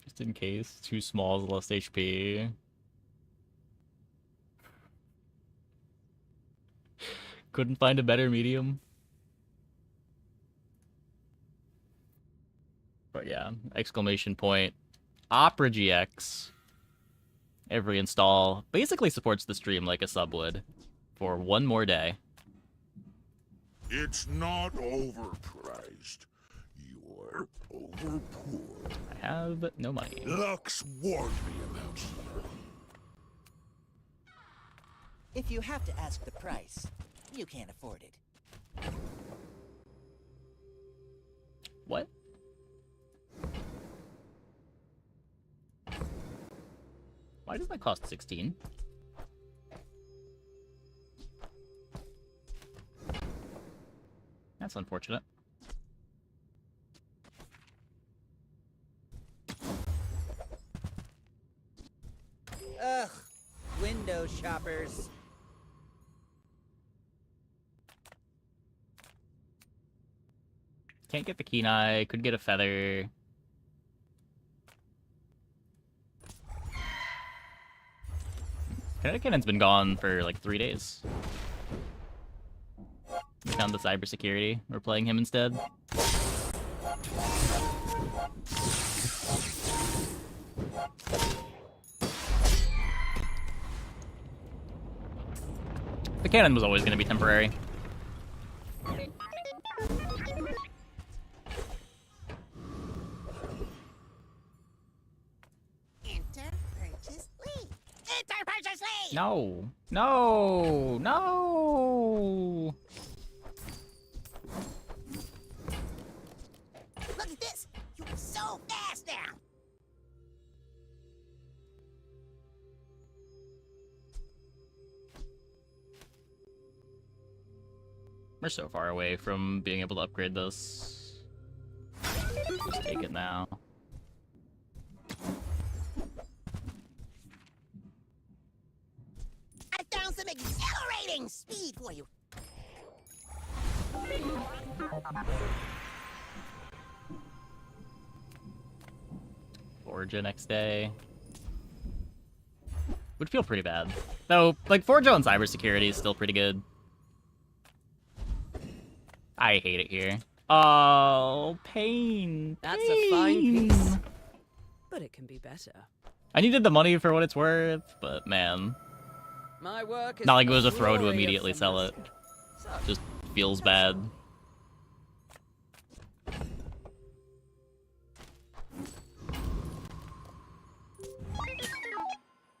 Just in case, too small is less HP. Couldn't find a better medium. But yeah, exclamation point. operagx. Every install basically supports the stream like a sub would for one more day. It's not overpriced. You're overpoor. I have no money. Lux warned me about you. If you have to ask the price, you can't afford it. What? Why does that cost 16? That's unfortunate. Ugh, window shoppers. Can't get the keen eye, could get a feather. Kinetic Cannon's been gone for like 3 days. We found the cybersecurity. We're playing him instead. The cannon was always going to be temporary. No. No. No. Look at this! You're so fast now! We're so far away from being able to upgrade this. Just take it now. I found some exhilarating speed for you! Forja next day. Would feel pretty bad. Though, like, Forja on cybersecurity is still pretty good. I hate it here. Oh, pain. That's a fine piece. But it can be better. I needed the money for what it's worth, but man. My work is Not like it was a throw to glorious immediately and sell it. So, Just feels bad.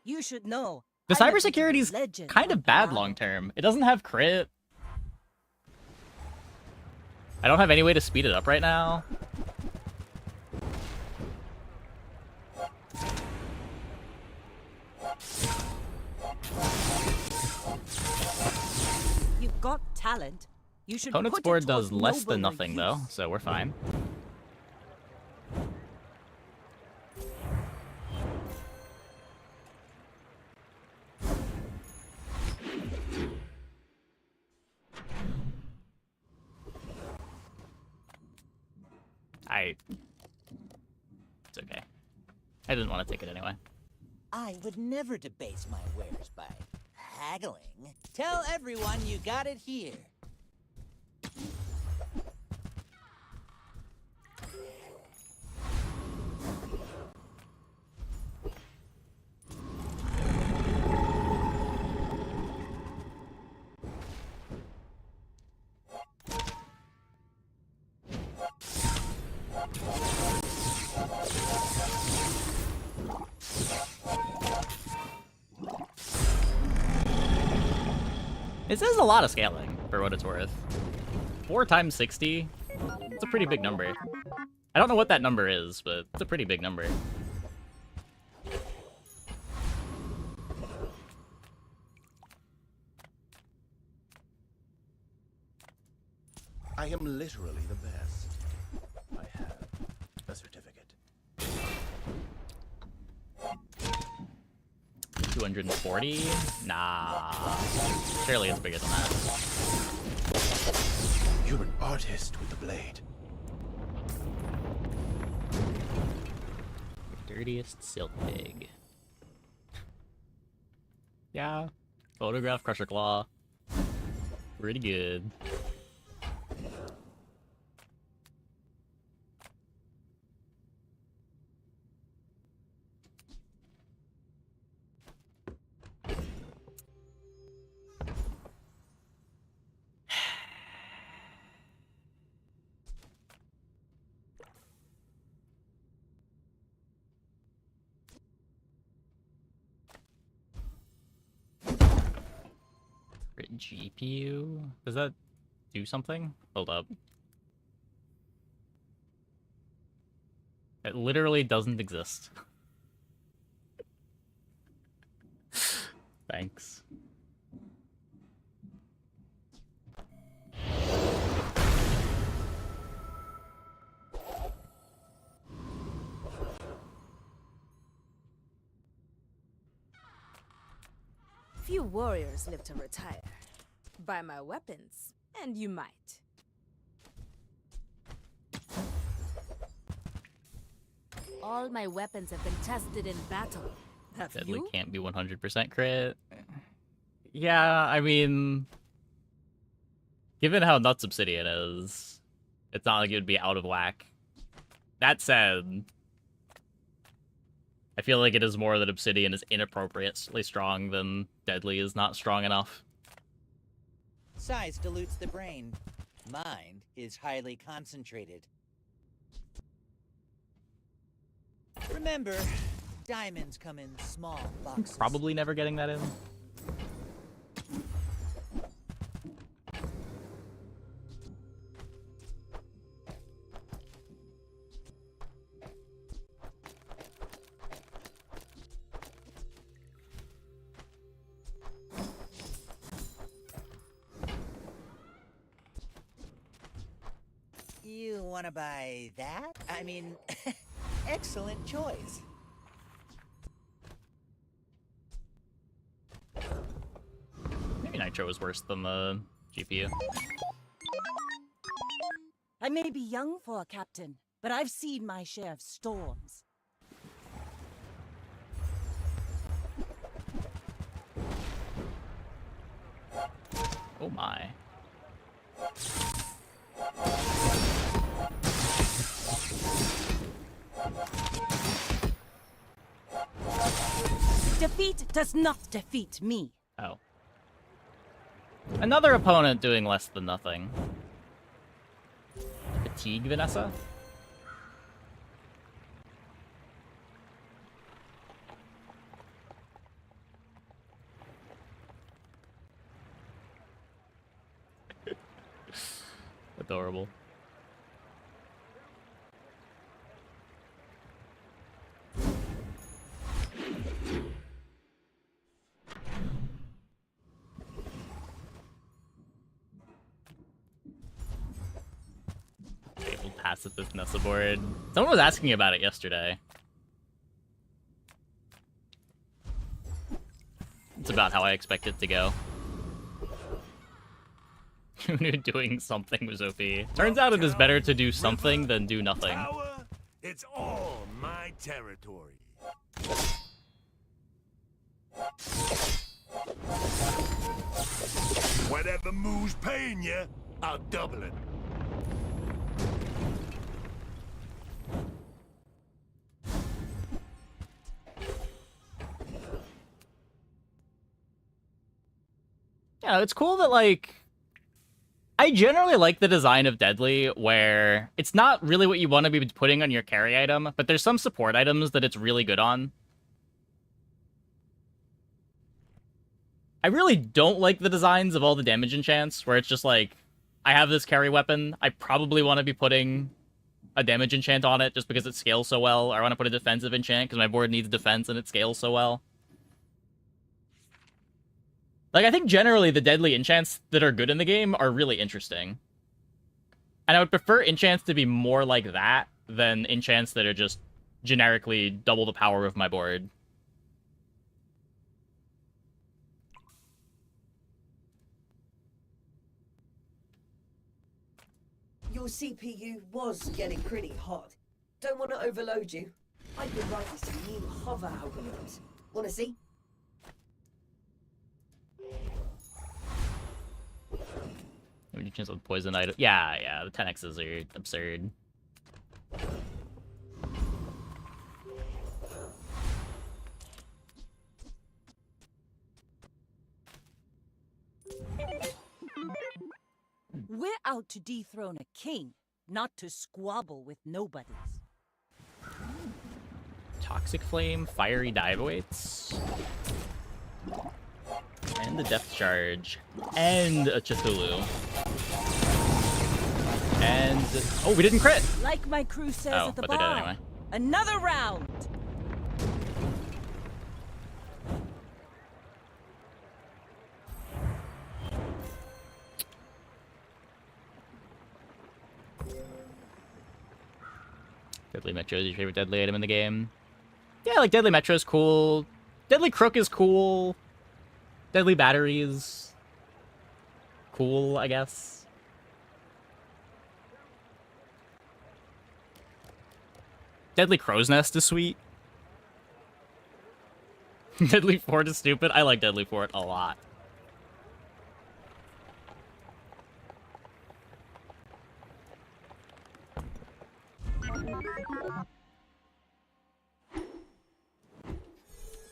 You should know. The I'm a bit of a cybersecurity's legend kind of on bad Piranha. long term. It doesn't have crit. I don't have any way to speed it up right now. You've got talent. You should Opponent's put board it does towards less than nobler nothing, use. though, so we're fine. It's okay. I didn't want to take it anyway. I would never debase my wares by haggling. Tell everyone you got it here. This is a lot of scaling, for what it's worth. 4 times 60? It's a pretty big number. I don't know what that number is, but it's a pretty big number. I am literally the best. I have a certificate. 240? Nah. Surely it's bigger than that. You're an artist with the blade. Dirtiest silk pig. Yeah. Photograph Crusher Claw. Pretty good. GPU? Does that do something? Hold up. It literally doesn't exist. Thanks. Few warriors live to retire. Buy my weapons, and you might. All my weapons have been tested in battle. Have Deadly you? can't be 100% crit. Yeah, I mean... Given how nuts Obsidian is, it's not like it would be out of whack. That said, I feel like it is more that Obsidian is inappropriately strong than Deadly is not strong enough. Size dilutes the brain. Mind is highly concentrated. Remember, diamonds come in small boxes. Probably never getting that in. You wanna buy that? I mean, excellent choice. Maybe Nitro is worse than the GPU. I may be young for a captain, but I've seen my share of storms. Oh my. Defeat does not defeat me. Oh. Another opponent doing less than nothing. Fatigue, Vanessa? Adorable. Old pacifist Nessa board. Someone was asking about it yesterday. It's about how I expect it to go. Who knew doing something was OP? Turns out it is better to do something than do nothing. Power, it's all my territory. Whatever moo's paying you, I'll double it. Yeah, it's cool that, like, I generally like the design of Deadly, where it's not really what you want to be putting on your carry item, but there's some support items that it's really good on. I really don't like the designs of all the damage enchants, where it's just like, I have this carry weapon, I probably want to be putting a damage enchant on it just because it scales so well, or I want to put a defensive enchant because my board needs defense and it scales so well. Like, I think generally the deadly enchants that are good in the game are really interesting. And I would prefer enchants to be more like that than enchants that are just generically double the power of my board. Your CPU was getting pretty hot. Don't want to overload you. I've been writing some new hover algorithms. Want to see? Any chance of poison item? Yeah, the 10x's are absurd. We're out to dethrone a king, not to squabble with nobodies. Toxic Flame, Fiery Dive Weights. And the Depth Charge. And a Cthulhu. And... oh, we didn't crit! Like my crew says Oh, at the but they did bar. anyway. Another round! Deadly Metro is your favorite deadly item in the game? Yeah, like Deadly Metro is cool. Deadly Crook is cool. Deadly Battery is cool, I guess. Deadly Crow's Nest is sweet. Deadly Fort is stupid. I like Deadly Fort a lot.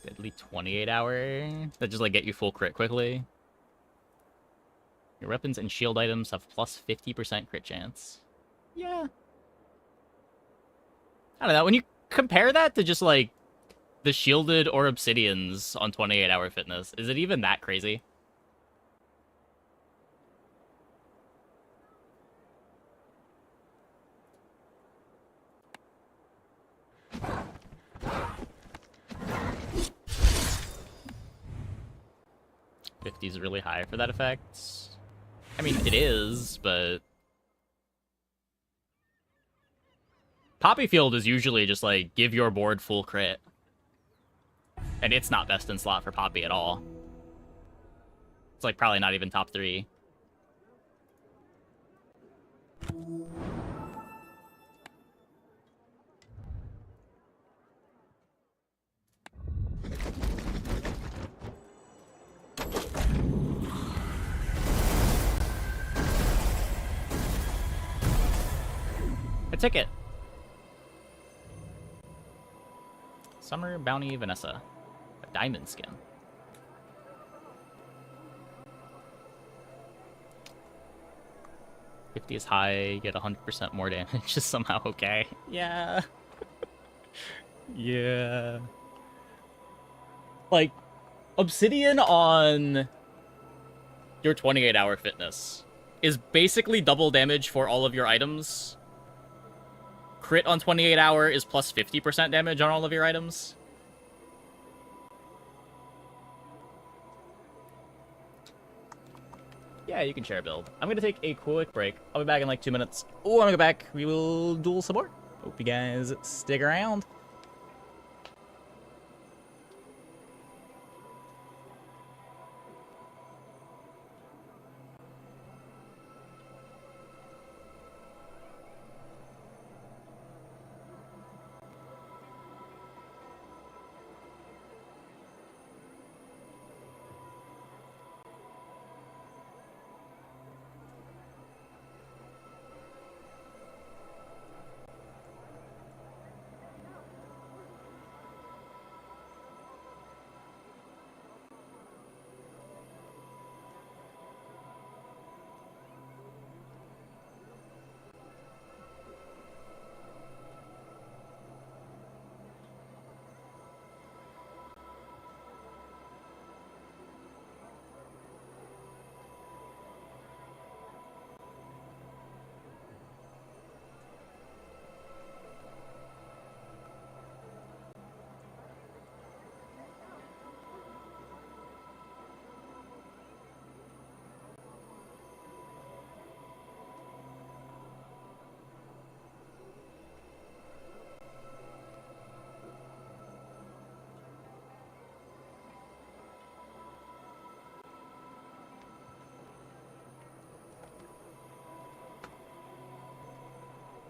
Deadly 28 hour. That just like get you full crit quickly. Your weapons and shield items have plus 50% crit chance. Yeah. I don't know. When you compare that to just like the shielded or obsidians on 28 hour fitness, is it even that crazy? $50 is really high for that effect. I mean, it is, but... Poppy Field is usually just like, give your board full crit. And it's not best in slot for Poppy at all. It's like probably not even top 3. A ticket. Summer Bounty Vanessa. A diamond skin. $50 is high, get 100% more damage is somehow okay. Yeah. Yeah. Like, Obsidian on your 28 hour fitness is basically double damage for all of your items. Crit on 28 hour is plus 50% damage on all of your items. Yeah, you can share a build. I'm gonna take a quick break. I'll be back in like 2 minutes. Oh, I'm gonna go back. We will duel some more. Hope you guys stick around.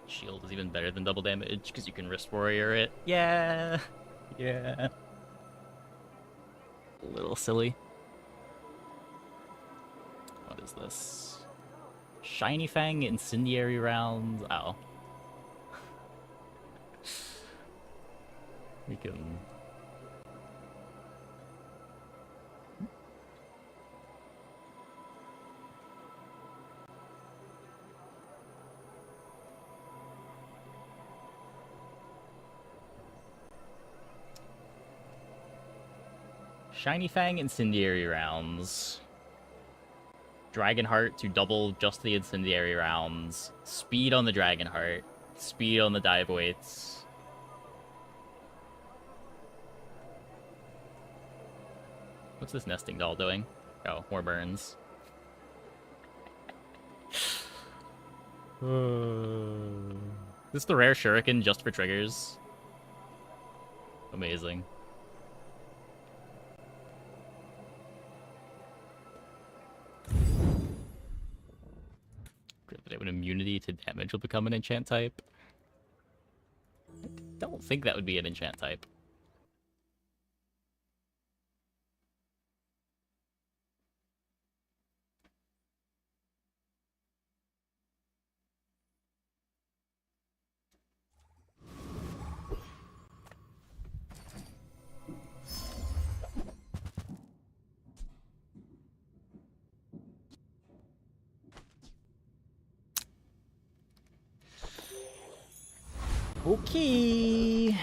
Shield is even better than double damage because you can wrist warrior it. Yeah. Yeah. A little silly. What is this? Shiny Fang incendiary rounds. Oh. We can. Shiny Fang incendiary rounds. Dragonheart to double just the incendiary rounds. Speed on the Dragonheart. Speed on the dive weights. What's this nesting doll doing? Oh, more burns. This is the rare shuriken just for triggers. Amazing. An immunity to damage will become an enchant type. I don't think that would be an enchant type. Okay.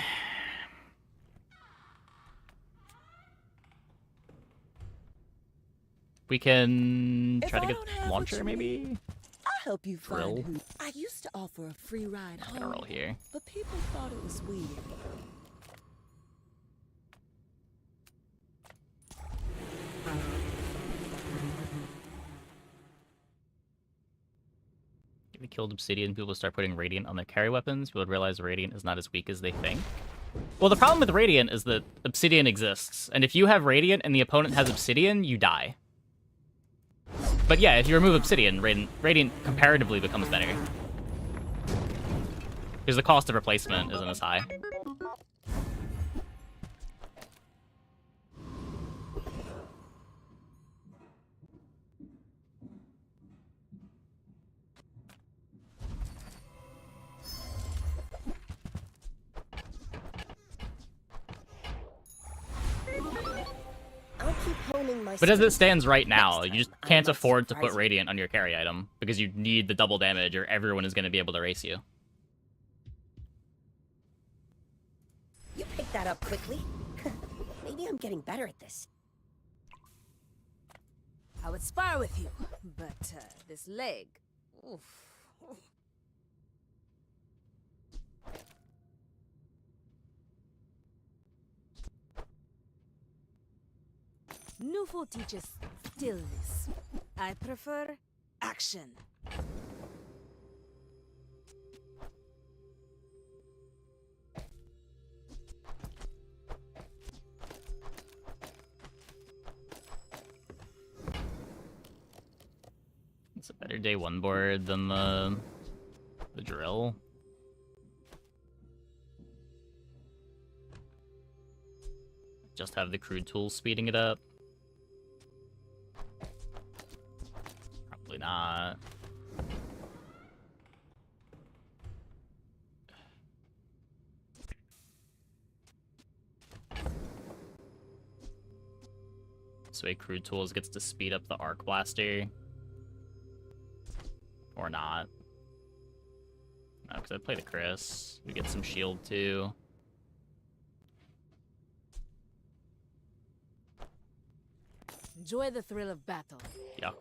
We can try to get launcher, maybe? I'll help you find Drill. who. I used to offer a free ride I'm gonna home, roll here. but people thought it was weird. If we killed Obsidian, people would start putting Radiant on their carry weapons. People would realize Radiant is not as weak as they think. Well, the problem with Radiant is that Obsidian exists, and if you have Radiant and the opponent has Obsidian, you die. But yeah, if you remove Obsidian, Radiant comparatively becomes better. Because the cost of replacement isn't as high. But as it stands right now, you just can't afford to put Radiant on your carry item, because you need the double damage or everyone is going to be able to race you. You picked that up quickly. Maybe I'm getting better at this. I would spar with you, but this leg. Oof. Nufo teaches stillness. I prefer action. It's a better day one board than the drill. Just have the crude tools speeding it up. Probably not. This way crude tools gets to speed up the arc blaster. Or not. No, because I play the Chris. We get some shield too. Enjoy the thrill of battle. Yuck.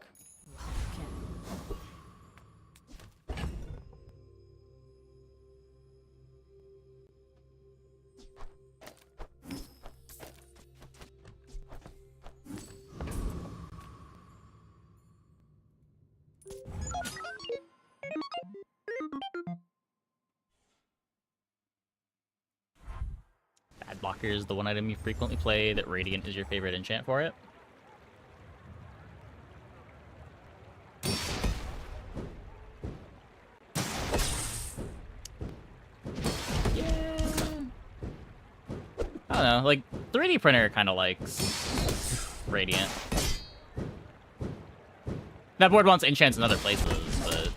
Bad Blocker is the one item you frequently play that Radiant is your favorite enchant for it. I don't know, like, 3D printer kind of likes Radiant. That board wants enchants in other places, but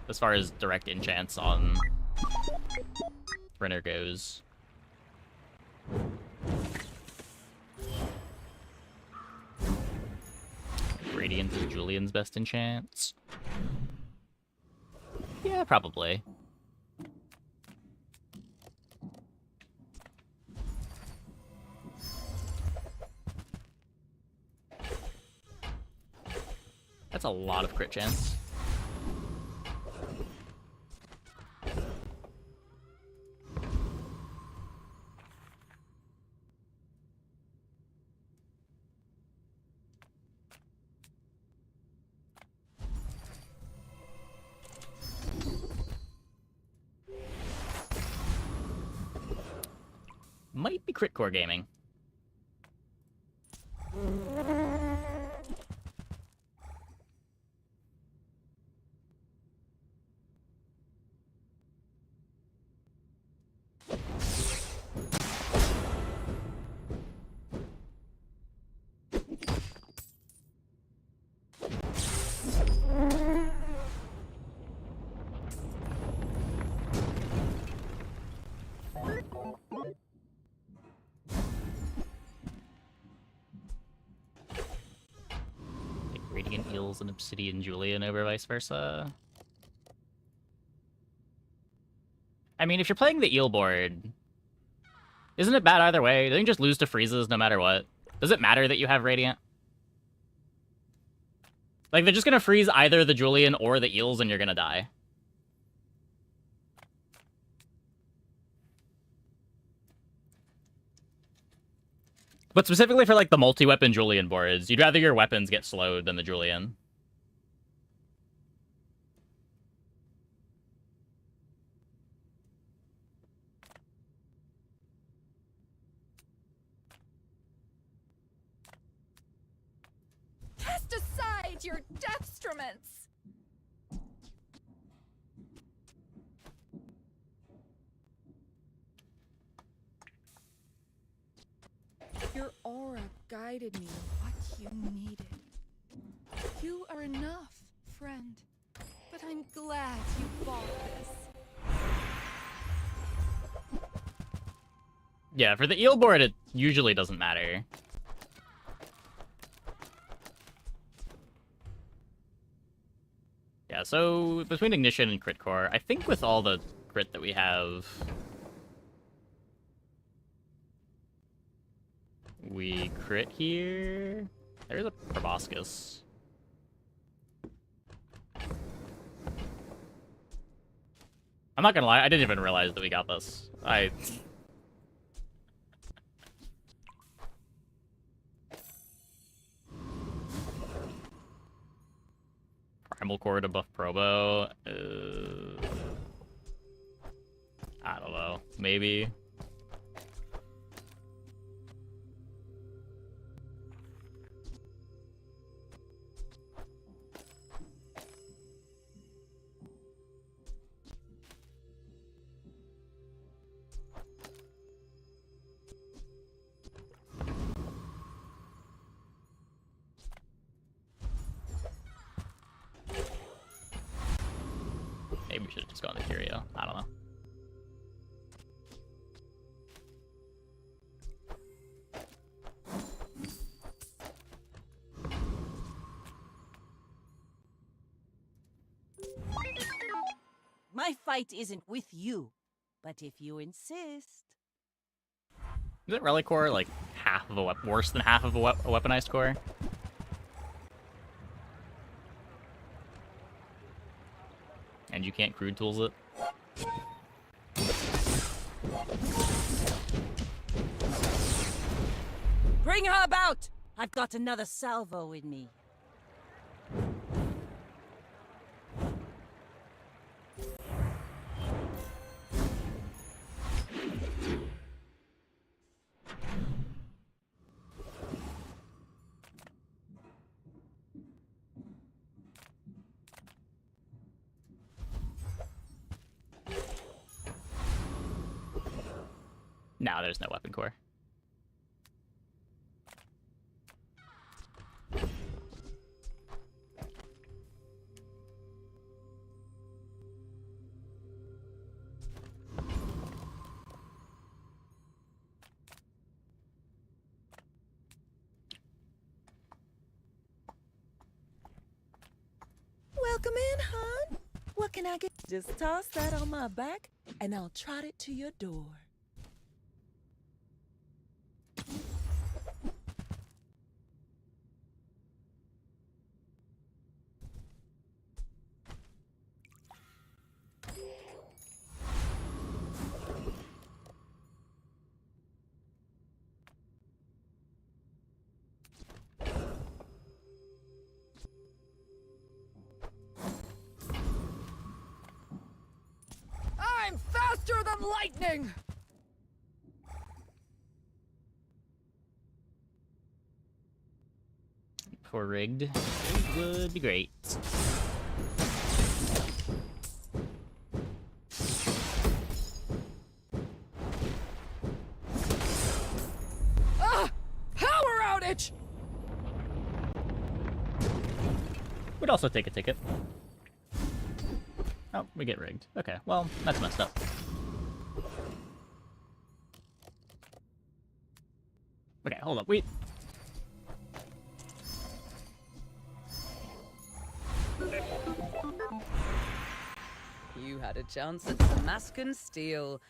as far as direct enchants on printer goes. Radiant is Julian's best enchants. Yeah, probably. That's a lot of crit chance. Might be crit core gaming. Radiant Eels and Obsidian Julian over vice versa. I mean, if you're playing the eel board, isn't it bad either way? Don't you just lose to freezes no matter what? Does it matter that you have Radiant? Like, they're just gonna freeze either the Julian or the eels and you're gonna die. But specifically for, like, the multi-weapon Julian boards, you'd rather your weapons get slowed than the Julian. Cast aside your deathstruments! Your aura guided me what you needed. You are enough, friend. But I'm glad you bought this. Yeah, for the eel board, it usually doesn't matter. Yeah, so between Ignition and Crit Core, I think with all the crit that we have, we crit here. There's a Proboscis. I'm not gonna lie, I didn't even realize that we got this. Primal Core to buff Probo. I don't know. Maybe. Maybe we should have just gone to Curio. I don't know. My fight isn't with you, but if you insist. Isn't Relic Core like half of a worse than half of a weaponized core? And you can't crude tools it? Bring her about! I've got another salvo in me. No, there's no weapon core. Welcome in, hon. What can I get? Just toss that on my back, and I'll trot it to your door. I'm faster than lightning! For rigged, it would be great. Ah! Power outage! Would also take a ticket. Oh, we get rigged. Okay, well, that's messed up. Okay, hold up, wait. You had a chance at Damascus steel.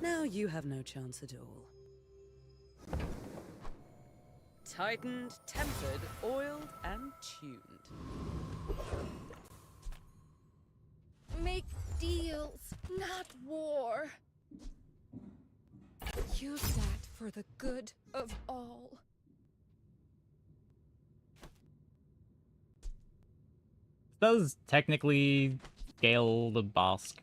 Now you have no chance at all. Tightened, tempered, oiled, and tuned. Make deals, not war. Use that for the good of all. Does technically scale the boss.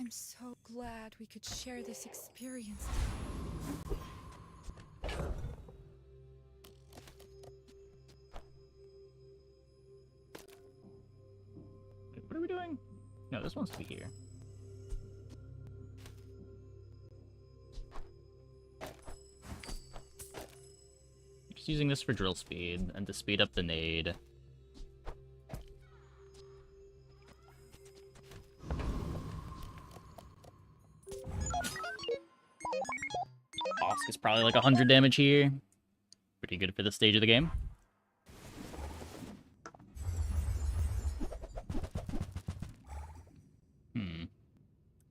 I'm so glad we could share this experience. What are we doing? No, this one's to be here. Just using this for drill speed and to speed up the nade. Bosk is probably like 100 damage here. Pretty good for this stage of the game.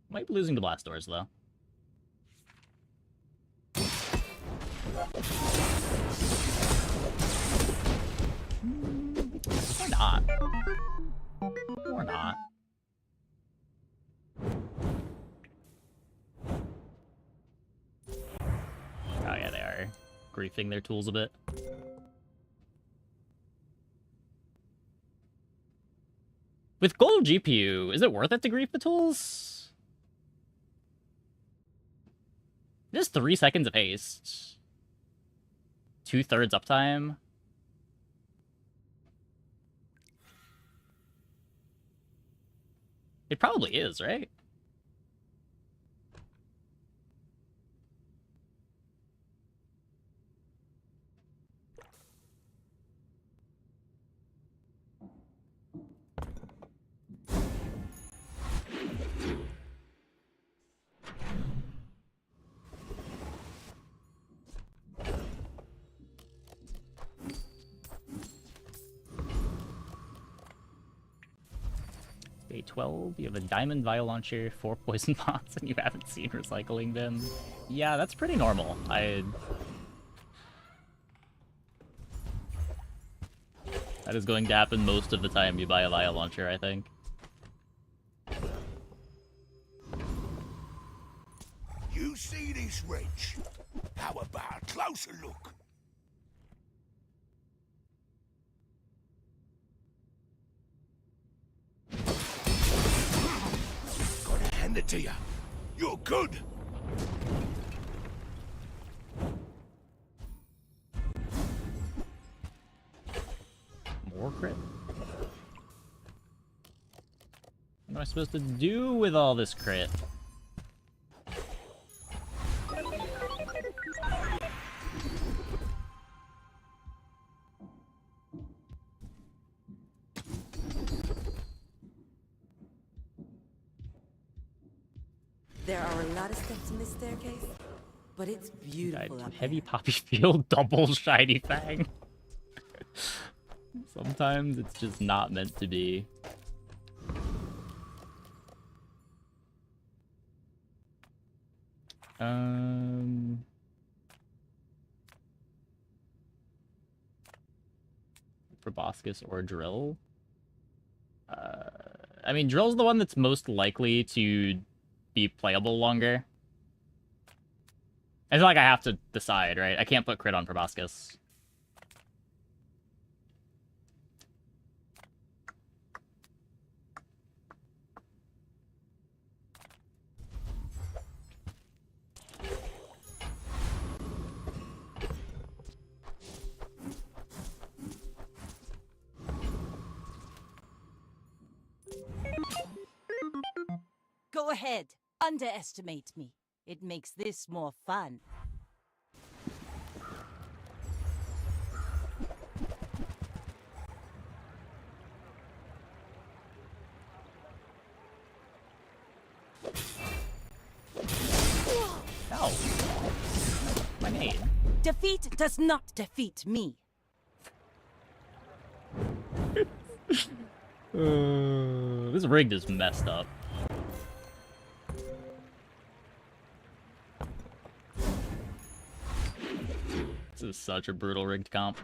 Might be losing to Blast Doors, though. Or not. Or not. Oh yeah, they are griefing their tools a bit. With gold GPU, is it worth it to grief the tools? Just 3 seconds of haste. 2/3 uptime. It probably is, right? Day 12, you have a diamond vial launcher, 4 poison pots, and you haven't seen recycling bin. Yeah, that's pretty normal. That is going to happen most of the time you buy a vial launcher, I think. You see this wrench? How about a closer look? Gotta hand it to you. You're good. More crit? What am I supposed to do with all this crit? There are a lot of steps in this staircase, but it's beautiful up Heavy Poppy Field, double Shiny Fang. Sometimes it's just not meant to be. Proboscis or Drill? I mean, Drill's the one that's most likely to be playable longer. I feel like I have to decide, right? I can't put crit on Proboscis. Go ahead. Underestimate me. It makes this more fun. Ow. My name. Defeat does not defeat me. This rig is messed up. This is such a brutal rigged comp.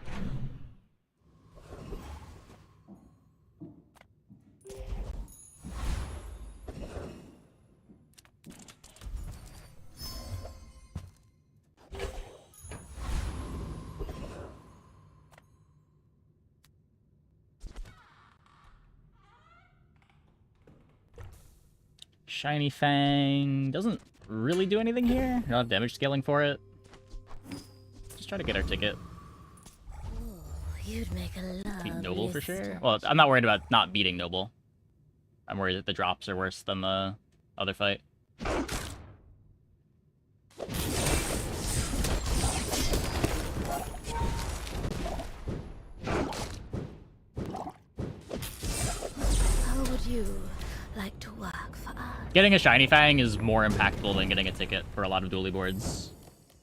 Shiny Fang doesn't really do anything here. Not damage scaling for it. Just try to get our ticket. You'd make a Beat lovely Noble for sure. stretch. Well, I'm not worried about not beating Noble. I'm worried that the drops are worse than the other fight. How would you like to work for us? Getting a Shiny Fang is more impactful than getting a ticket for a lot of Dooley boards.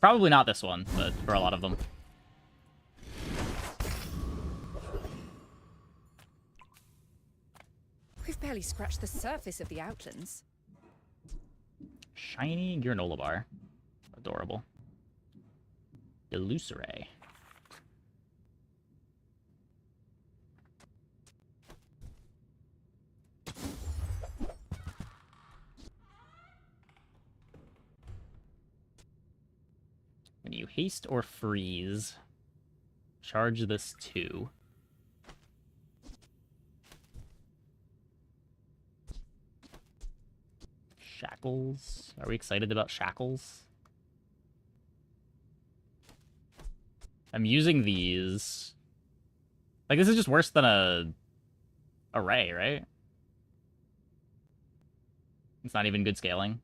Probably not this one, but for a lot of them. We've barely scratched the surface of the Outlands. Shiny granola bar. Adorable. Illusory. When you haste or freeze, charge this 2. Shackles. Are we excited about shackles? I'm using these. Like, this is just worse than a array, right? It's not even good scaling.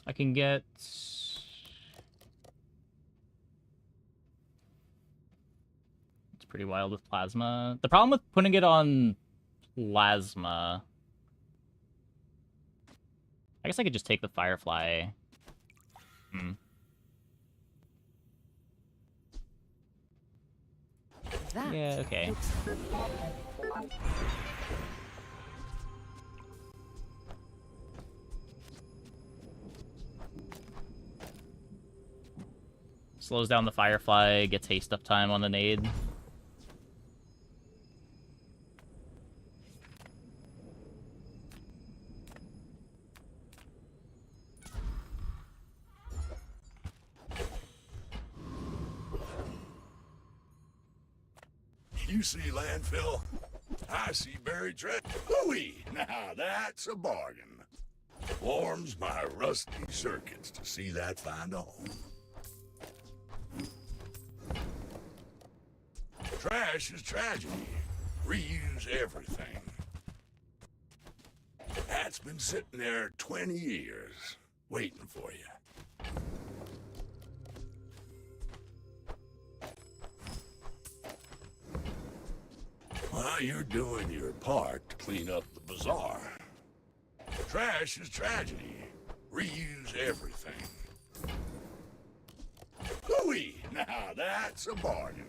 I can get... It's pretty wild with plasma. The problem with putting it on plasma... I guess I could just take the Firefly. Yeah, okay. Slows down the Firefly, gets haste up time on the nade. You see landfill? I see buried treasure. Hooey! Now that's a bargain. Warms my rusty circuits to see that find a home. Trash is tragedy. Reuse everything. That's been sitting there 20 years, waiting for you. Well, you're doing your part to clean up the bazaar. Trash is tragedy. Reuse everything. Hooey! Now that's a bargain.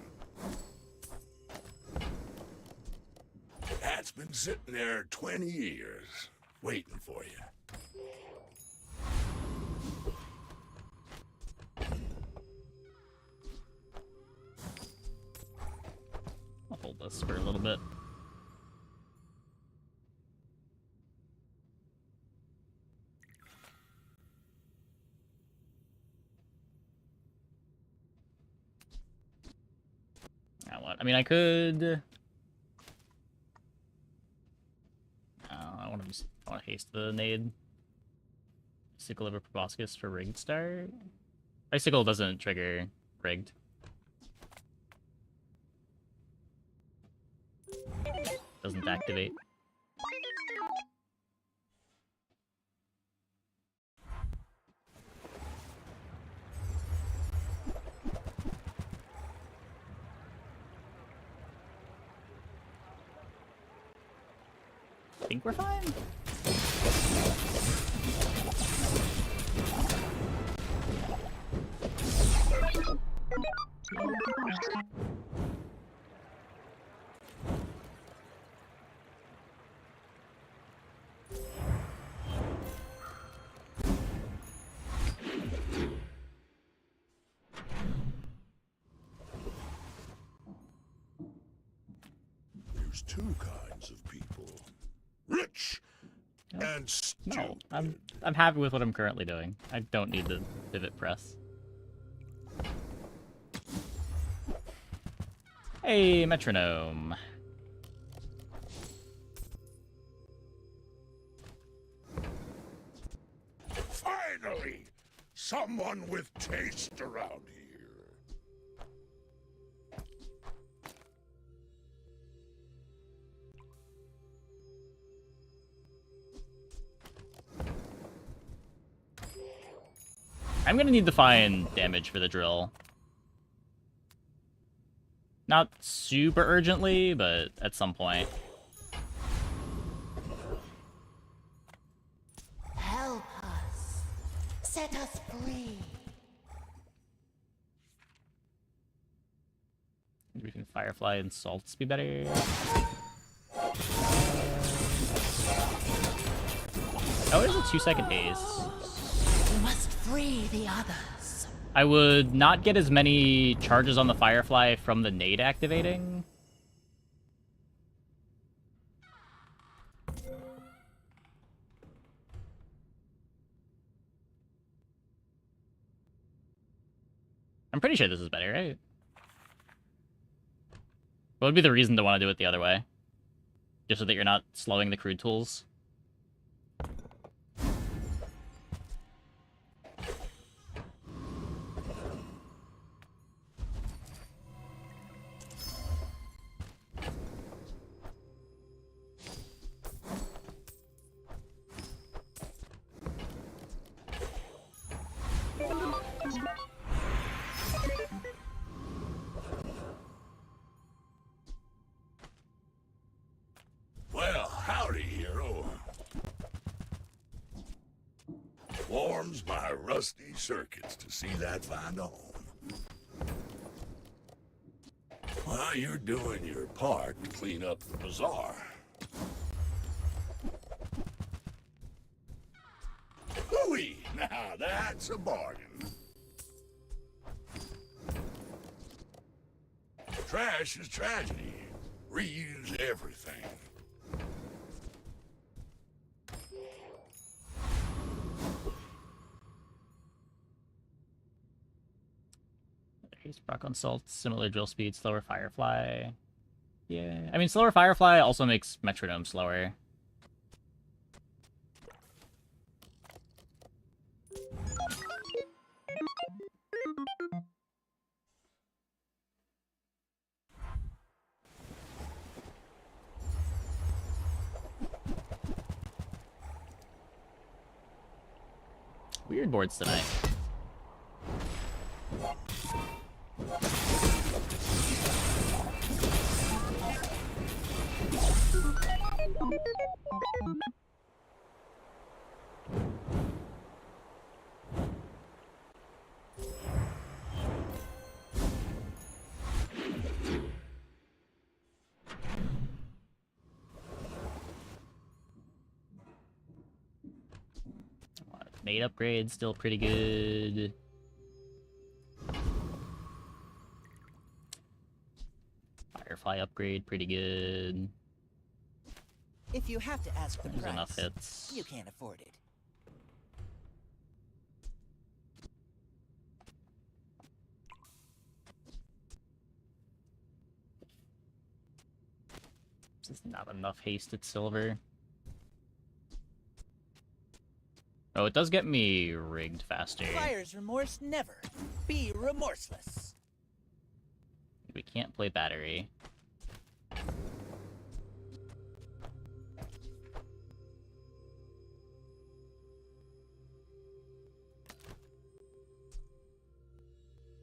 That's been sitting there 20 years, waiting for you. I'll hold this for a little bit. Now what? I mean, I could... I want to haste the nade. Sickle over Proboscis for rigged start. Icicle doesn't trigger rigged. Doesn't activate. I think we're fine. There's two kinds of people. Rich And No, I'm happy with what I'm currently doing. I don't need to pivot press. Hey, metronome. Finally! Someone with taste around here. I'm gonna need to find damage for the drill. Not super urgently, but at some point. Help us. Set us free. Maybe we can Firefly and Salts be better. Oh, it is a 2-second haze. We must free the others. I would not get as many charges on the Firefly from the nade activating. I'm pretty sure this is better, right? What would be the reason to want to do it the other way? Just so that you're not slowing the crude tools? Well, howdy, hero. Warms my rusty circuits to see that find a home. Well, you're doing your part to clean up the bazaar. Hooey! Now that's a bargain. Trash is tragedy. Reuse everything. Haste proc on Salt, similar drill speed, slower Firefly. Yeah, I mean, slower Firefly also makes Metronome slower. Weird boards tonight. Nade upgrade still pretty good. Firefly upgrade pretty good. If you have to ask the There's price, enough hits. you can't afford it. This is not enough hasted silver. Oh, it does get me rigged faster. Buyer's remorse never. Be remorseless. We can't play battery.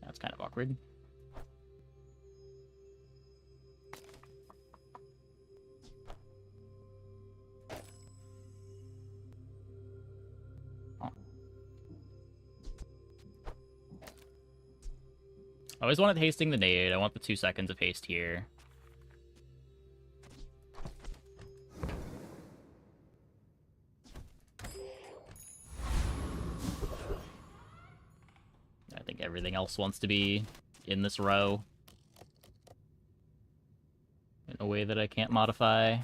That's kind of awkward. I always wanted hasting the nade. I want the 2 seconds of haste here. I think everything else wants to be in this row in a way that I can't modify.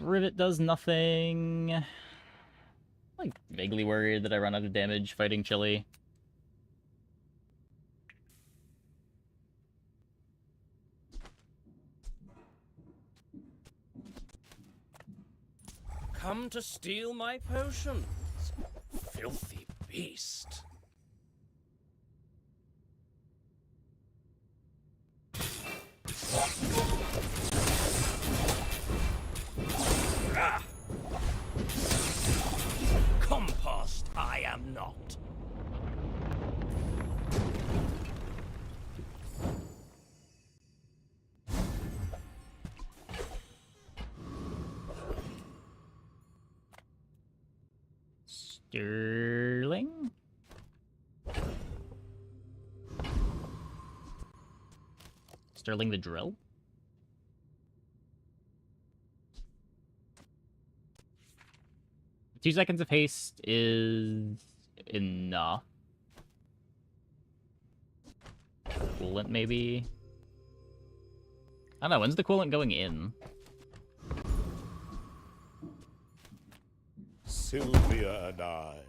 Rivet does nothing. I'm, like, vaguely worried that I run out of damage fighting Chili. Come to steal my potions, filthy beast. Compost I am not. Sterling? Sterling the drill? Two seconds of haste is enough. Coolant, maybe? I don't know, when's the coolant going in? Sylvia and I.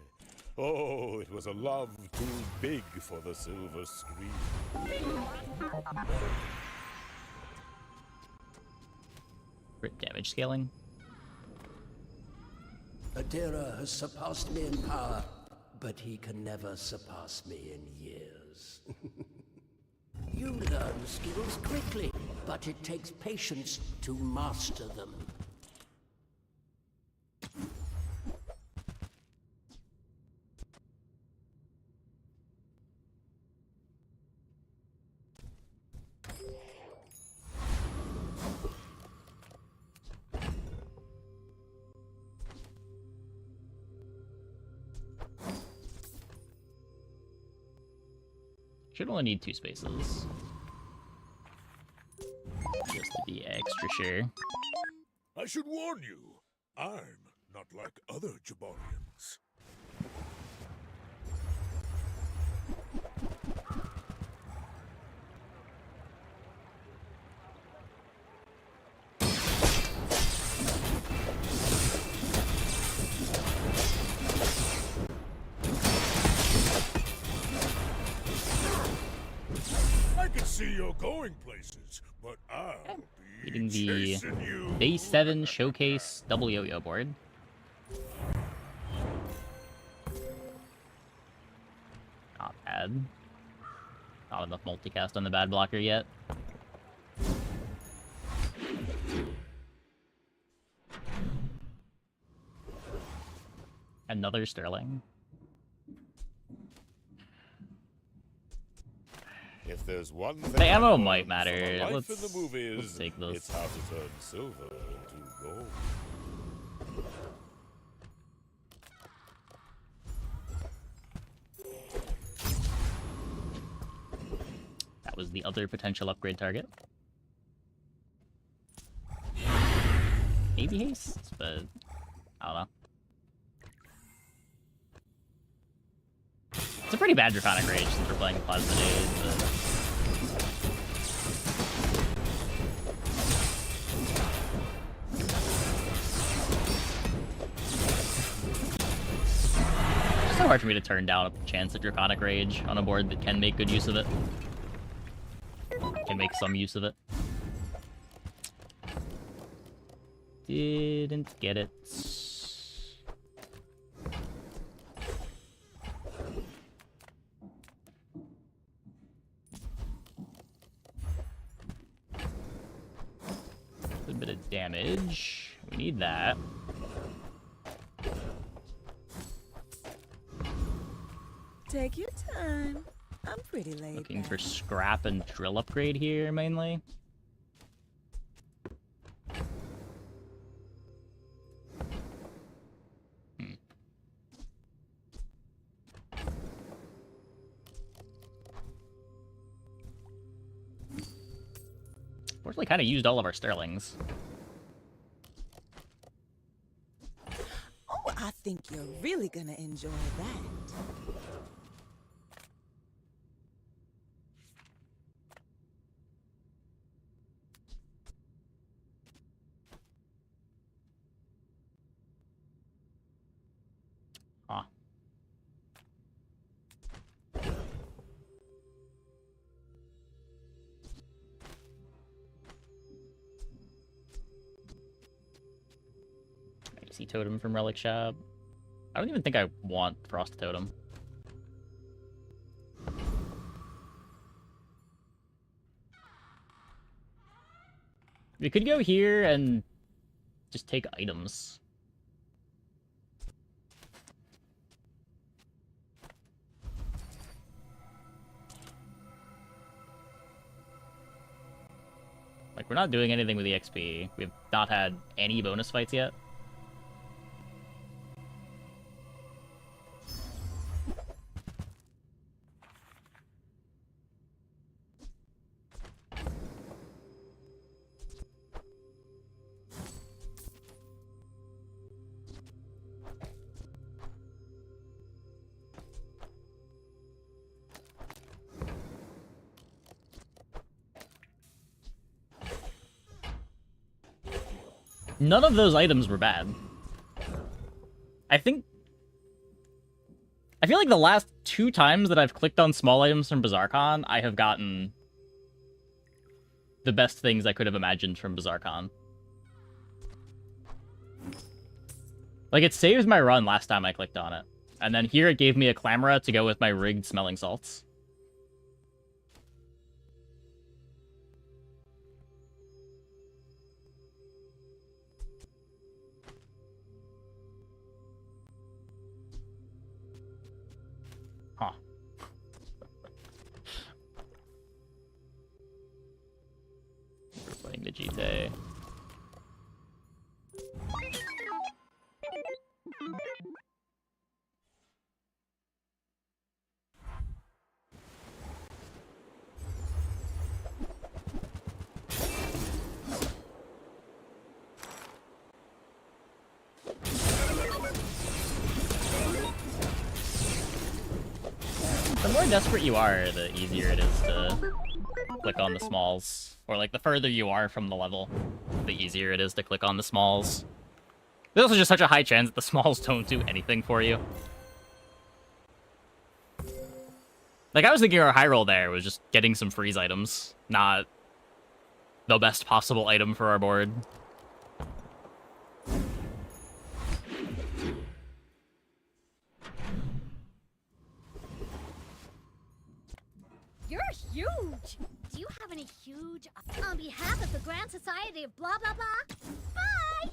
Oh, it was a love too big for the silver screen. Crit damage scaling. Adira has surpassed me in power, but he can never surpass me in years. You learn skills quickly, but it takes patience to master them. Should only need 2 spaces. Just to be extra sure. I should warn you, I'm not like other Jabarians. I can see you're going places, but I'll be Getting the chasing you. Day 7 Showcase double yo-yo board. Not bad. Not enough multicast on the bad blocker yet. Another Sterling. If there's one thing The ammo I learned might from matter. my life Let's in the movies, take this. it's how to turn silver into gold. That was the other potential upgrade target. Maybe haste, but I don't know. It's a pretty bad Draconic Rage since we're playing Plasmidade, but... It's so hard for me to turn down a chance at Draconic Rage on a board that can make good use of it. Can make some use of it. Didn't get it. A bit of damage. We need that. Take your time. I'm pretty laid Looking back. for scrap and drill upgrade here, mainly. Unfortunately, kind of used all of our Sterlings. Oh, I think you're really gonna enjoy that. Pixie Totem from Relic Shop. I don't even think I want Frost Totem. We could go here and just take items. Like, we're not doing anything with the XP. We've not had any bonus fights yet. None of those items were bad. I feel like the last 2 times that I've clicked on small items from BazaarCon, I have gotten the best things I could have imagined from BazaarCon. Like, it saved my run last time I clicked on it. And then here it gave me a Clamora to go with my rigged smelling salts. Huh. We're playing the GTA. The more desperate you are, the easier it is to click on the smalls. Or, like, the further you are from the level, the easier it is to click on the smalls. There's also just such a high chance that the smalls don't do anything for you. Like, I was thinking our high roll there was just getting some freeze items, not the best possible item for our board. You're huge! Do you have any huge... On behalf of the Grand Society of blah blah blah, bye!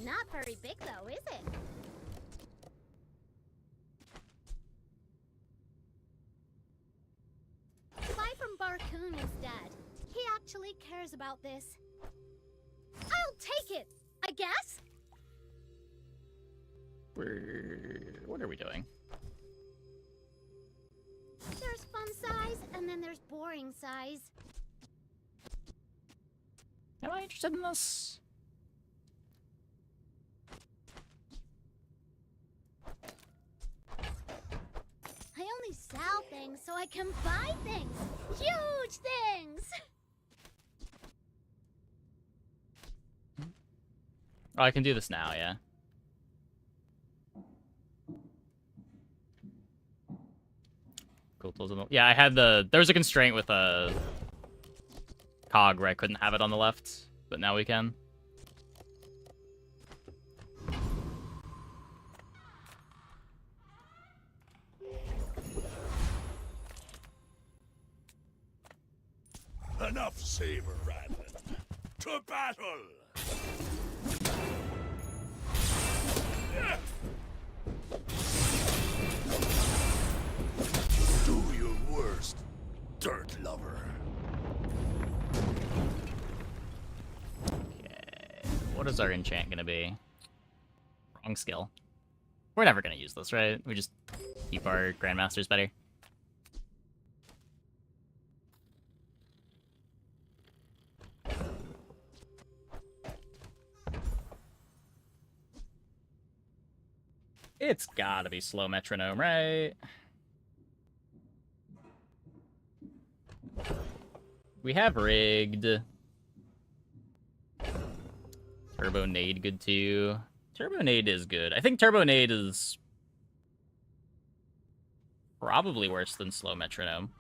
Not very big though, is it? Buy from Barcoon instead. He actually cares about this. I'll take it, I guess? What are we doing? There's fun size, and then there's boring size. Am I interested in this? I only sell things so I can buy things. Huge things! Oh, I can do this now, yeah. Cool tools. Yeah, I had the... There was a constraint with a cog where I couldn't have it on the left, but now we can. Enough saber rattling. To battle! Do your worst, dirt lover. Okay. What is our enchant gonna be? Wrong skill. We're never gonna use this, right? We just keep our Grandmasters better. It's gotta be slow metronome, right? We have rigged. Turbo Nade good too. Turbo Nade is good. I think Turbo Nade is probably worse than slow metronome.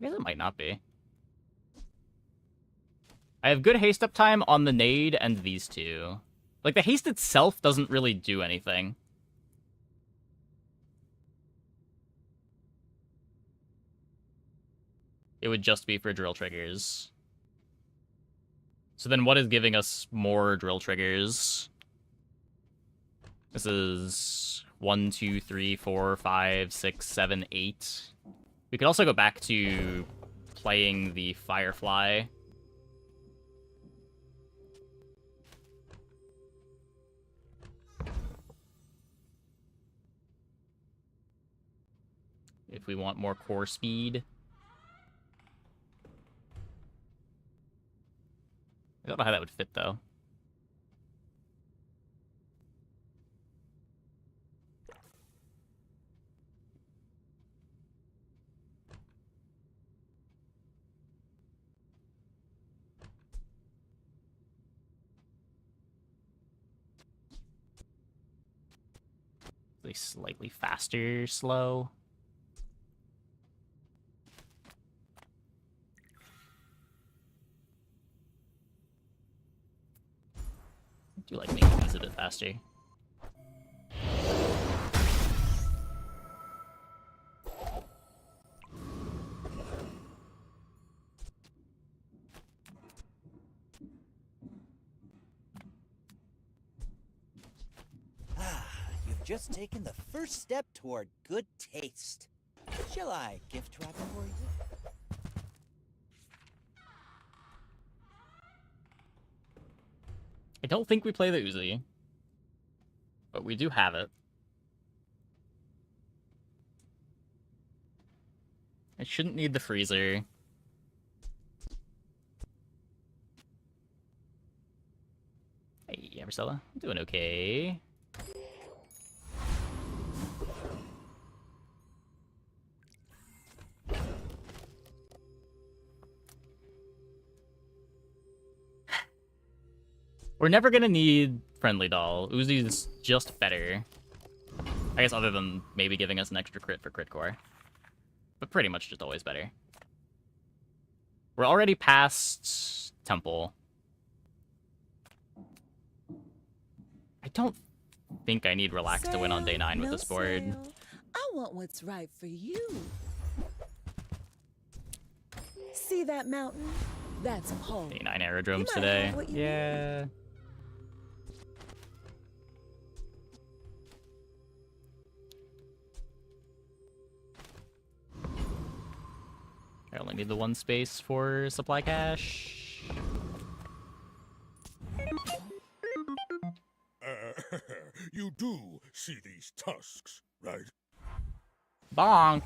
I guess it might not be. I have good haste up time on the nade and these two. Like, the haste itself doesn't really do anything. It would just be for drill triggers. So then what is giving us more drill triggers? This is 1, 2, 3, 4, 5, 6, 7, 8. We could also go back to playing the Firefly. If we want more core speed. I don't know how that would fit, though. Like slightly faster, slow. I do like making these a bit faster. You've just taken the first step toward good taste. Shall I gift wrap it for you? I don't think we play the Uzi, but we do have it. I shouldn't need the freezer. Hey, Ambercella. I'm doing okay. We're never gonna need Friendly Doll. Uzi's just better. I guess other than maybe giving us an extra crit for crit core. But pretty much just always better. We're already past Temple. I don't think I need Relax to win on day 9 with this board. I want what's right for you. See that mountain? That's home. Day 9 aerodromes today. Yeah. I only need the one space for supply cache. You do see these tusks, right? Bonk.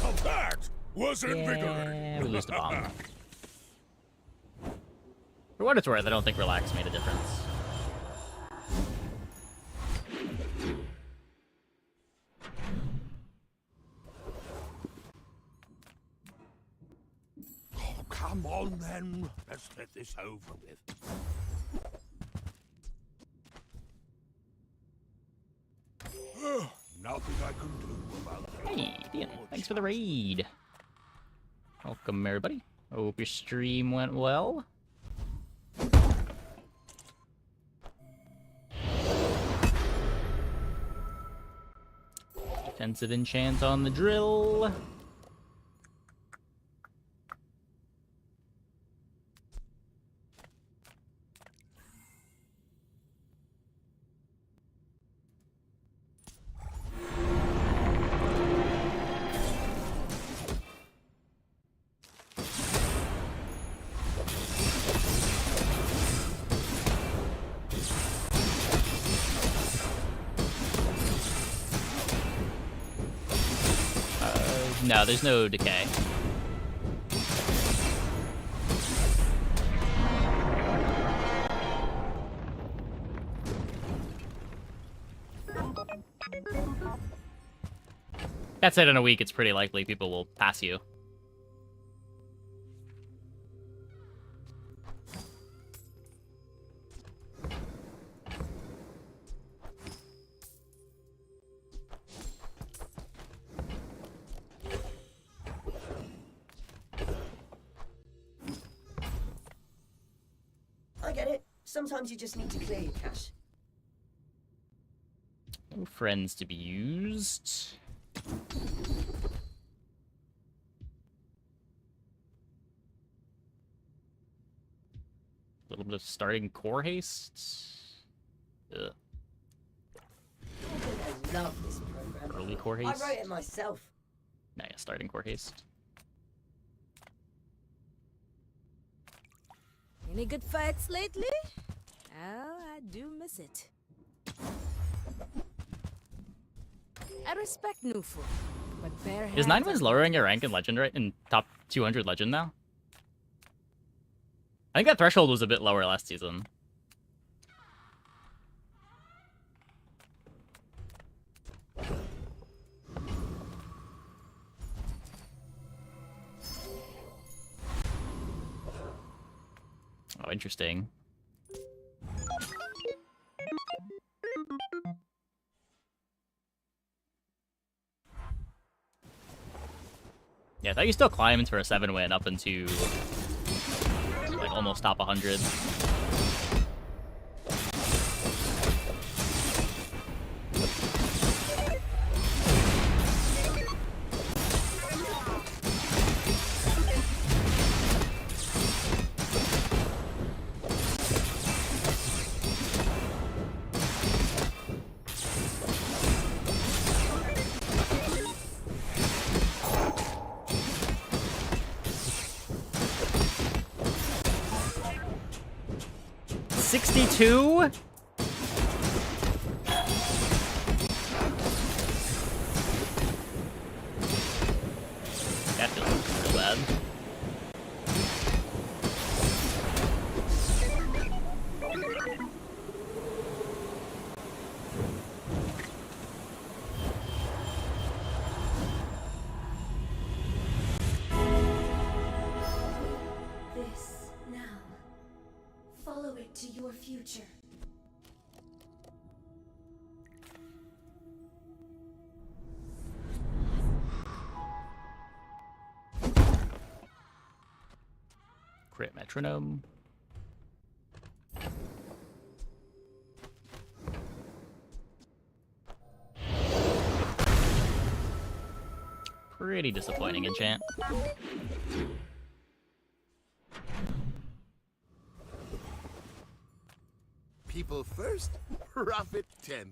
Now that was invigorating. Yeah, we lose the bomb. For what it's worth, I don't think Relax made a difference. Oh, come on then. Let's get this over with. Nothing I can do about that. Hey, Dean, thanks for the raid. Welcome, everybody. Hope your stream went well. Defensive enchant on the drill. No, there's no decay. That said, in a week, it's pretty likely people will pass you. get it. Sometimes you just need to clear your cache. No friends to be used. A little bit of starting core haste. Ugh. I love this program. Early core haste. I wrote it myself. Nah, yeah, starting core haste. Any good fights lately? Oh, I do miss it. I respect new food, but bare Is hands 9 are wins lowering your rank in legend, right? In top 200 legend now? I think that threshold was a bit lower last season. Oh, interesting. Yeah, I thought you still climbed for a 7-win up into like almost top 100. Two? That feels real bad. This now. Follow it to your future. Crit metronome. Pretty disappointing enchant. People first, profit 10th.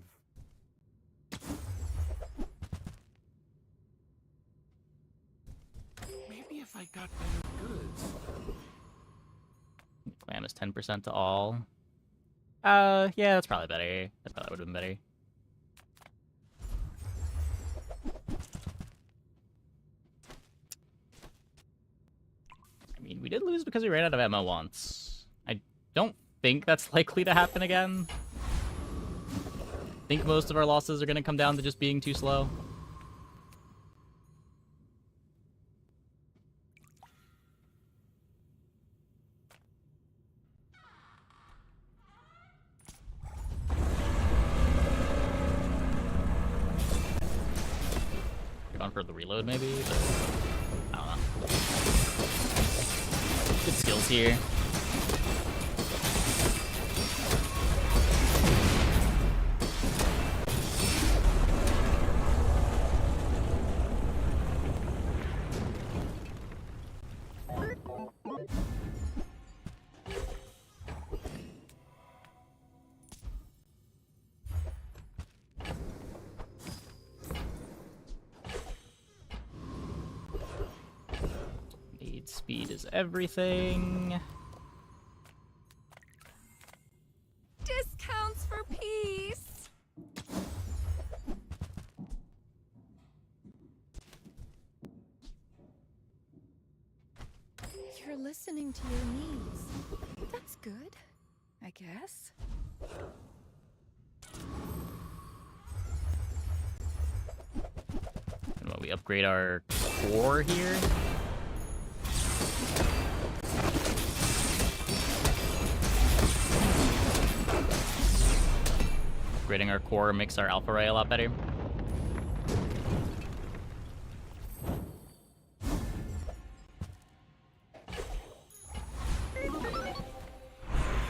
Maybe if I got better goods. Clam is 10% to all. Yeah, that's probably better. That probably would have been better. I mean, we did lose because we ran out of ammo once. I don't think that's likely to happen again. I think most of our losses are going to come down to just being too slow. Gone for the reload maybe, but I don't know. Good skills here. Speed is everything. Discounts for peace. You're listening to your needs. That's good, I guess. And what, we upgrade our core here? Upgrading our core makes our alpha ray a lot better.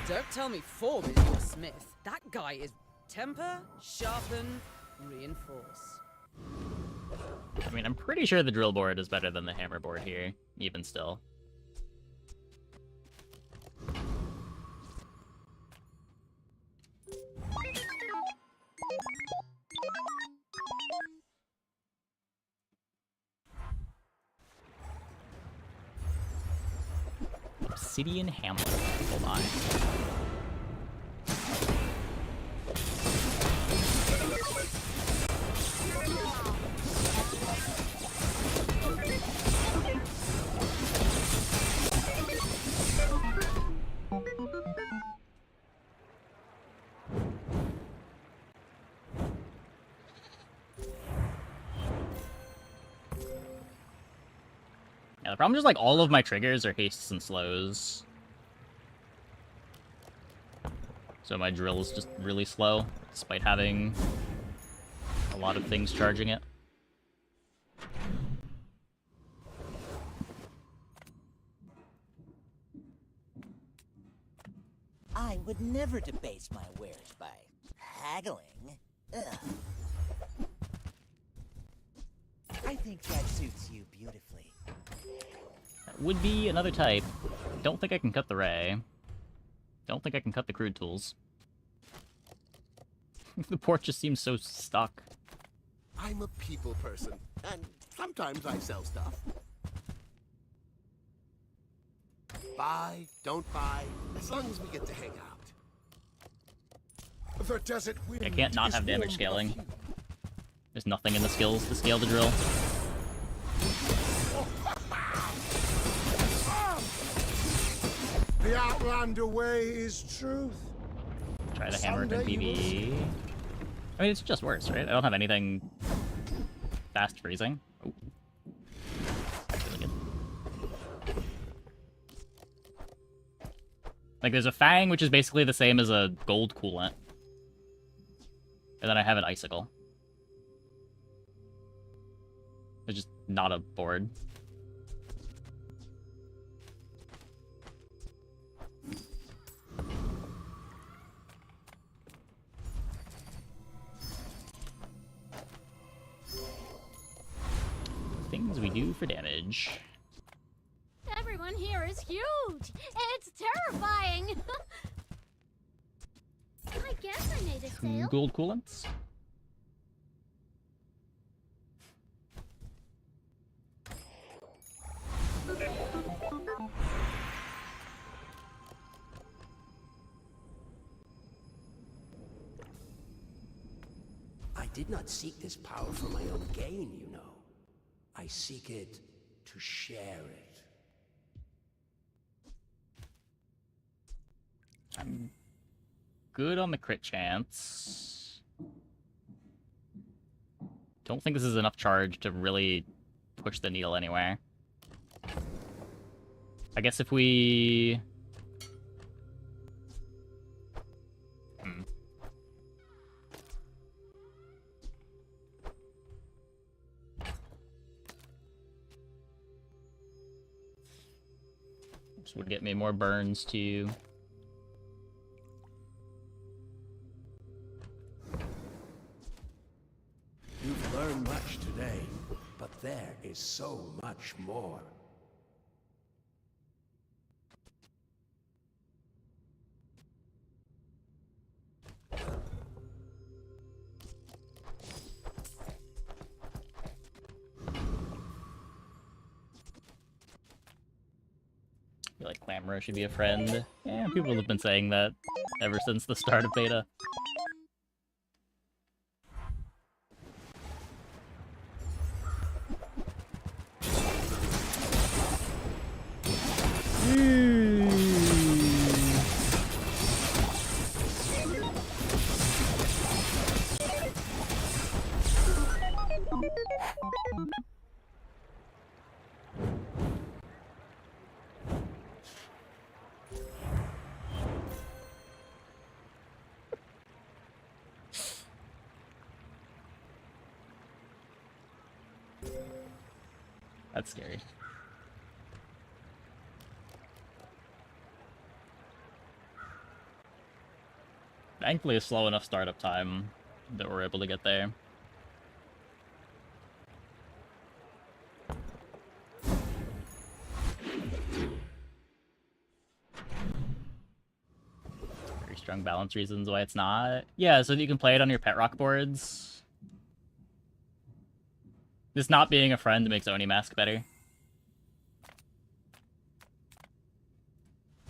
Don't tell me Form is your smith. That guy is temper, sharpen, reinforce. I mean, I'm pretty sure the drill board is better than the hammer board here, even still. Obsidian hammer. Hold on. Yeah, the problem is like all of my triggers are hastes and slows. So my drill is just really slow, despite having a lot of things charging it. I would never debase my wares by haggling. Ugh. I think that suits you beautifully. That would be another type. Don't think I can cut the ray. Don't think I can cut the crude tools. The port just seems so stuck. I'm a people person, and sometimes I sell stuff. Buy, don't buy, as long as we get to hang out. The desert wind I can't not have damage scaling. There's nothing in the skills to scale the drill. The Outlander way is truth. Try the hammer in PvE. I mean, it's just worse, right? I don't have anything fast freezing. Oh. That's really good. Like, there's a Fang, which is basically the same as a gold coolant. And then I have an Icicle. It's just not a board. Things we do for damage. Everyone here is huge. It's terrifying. I guess I made a sale. Gold coolants. I did not seek this power for my own gain, you know. I seek it to share it. I'm good on the crit chance. Don't think this is enough charge to really push the needle anywhere. I guess if we... This would get me more burns too. You've learned much today, but there is so much more. I feel like Clamoro should be a friend. Yeah, people have been saying that ever since the start of beta. That's scary. Thankfully, a slow enough startup time that we're able to get there. Very strong balance reasons why it's not. Yeah, so that you can play it on your pet rock boards. This not being a friend makes Oni Mask better.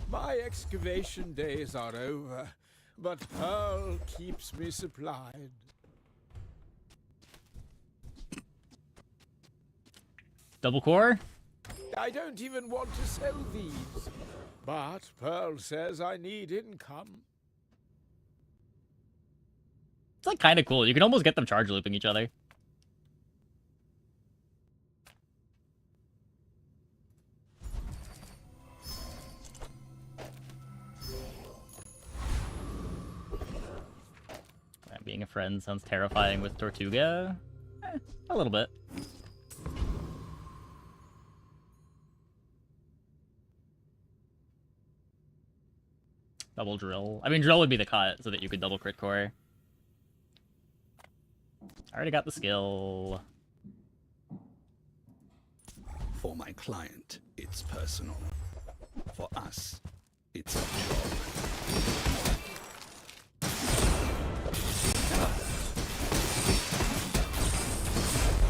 My excavation days are over, but Pearl keeps me supplied. Double core? I don't even want to sell these, but Pearl says I need income. It's like kind of cool. You can almost get them charge looping each other. Being a friend sounds terrifying with Tortuga. A little bit. Double drill. I mean, drill would be the cut so that you could double crit core. I already got the skill. For my client, it's personal. For us, it's a job.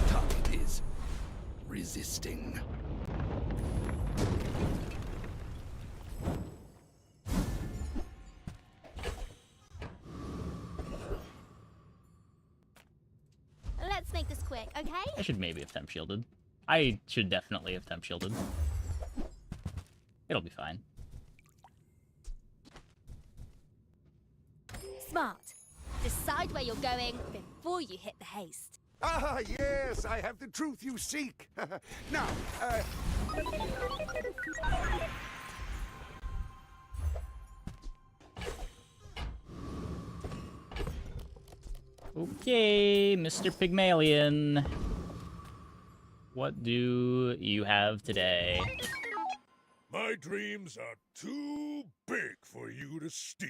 Target is resisting. Let's make this quick, okay? I should maybe have temp shielded. I should definitely have temp shielded. It'll be fine. Smart. Decide where you're going before you hit the haste. Ah, yes, I have the truth you seek. Now, Okay, Mr. Pygmalion. What do you have today? My dreams are too big for you to steal.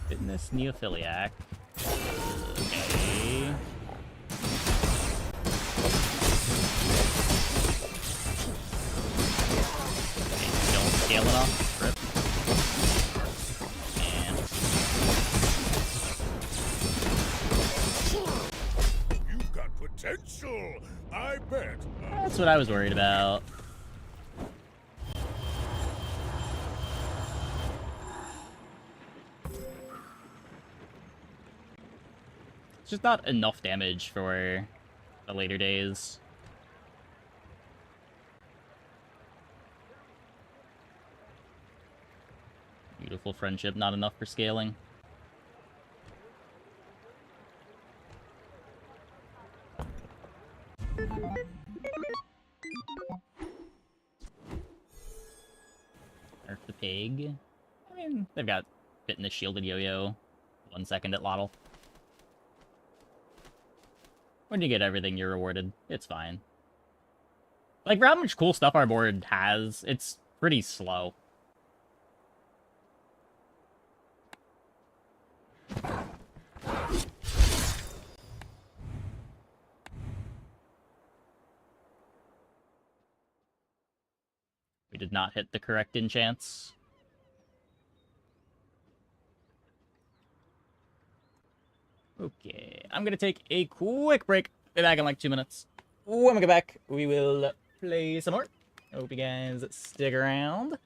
Fitness Neophiliac. Okay. Don't scale enough. Rip. And You've got potential, I bet. that's what I was worried about. It's just not enough damage for the later days. Beautiful friendship, not enough for scaling. Nerf the pig. I mean, they've got fitness shielded yo-yo. 1 second at Lottle. When you get everything, you're rewarded. It's fine. Like, for how much cool stuff our board has, it's pretty slow. We did not hit the correct enchants. Okay, I'm gonna take a quick break. Be back in like 2 minutes. When we get back, we will play some more. Hope you guys stick around.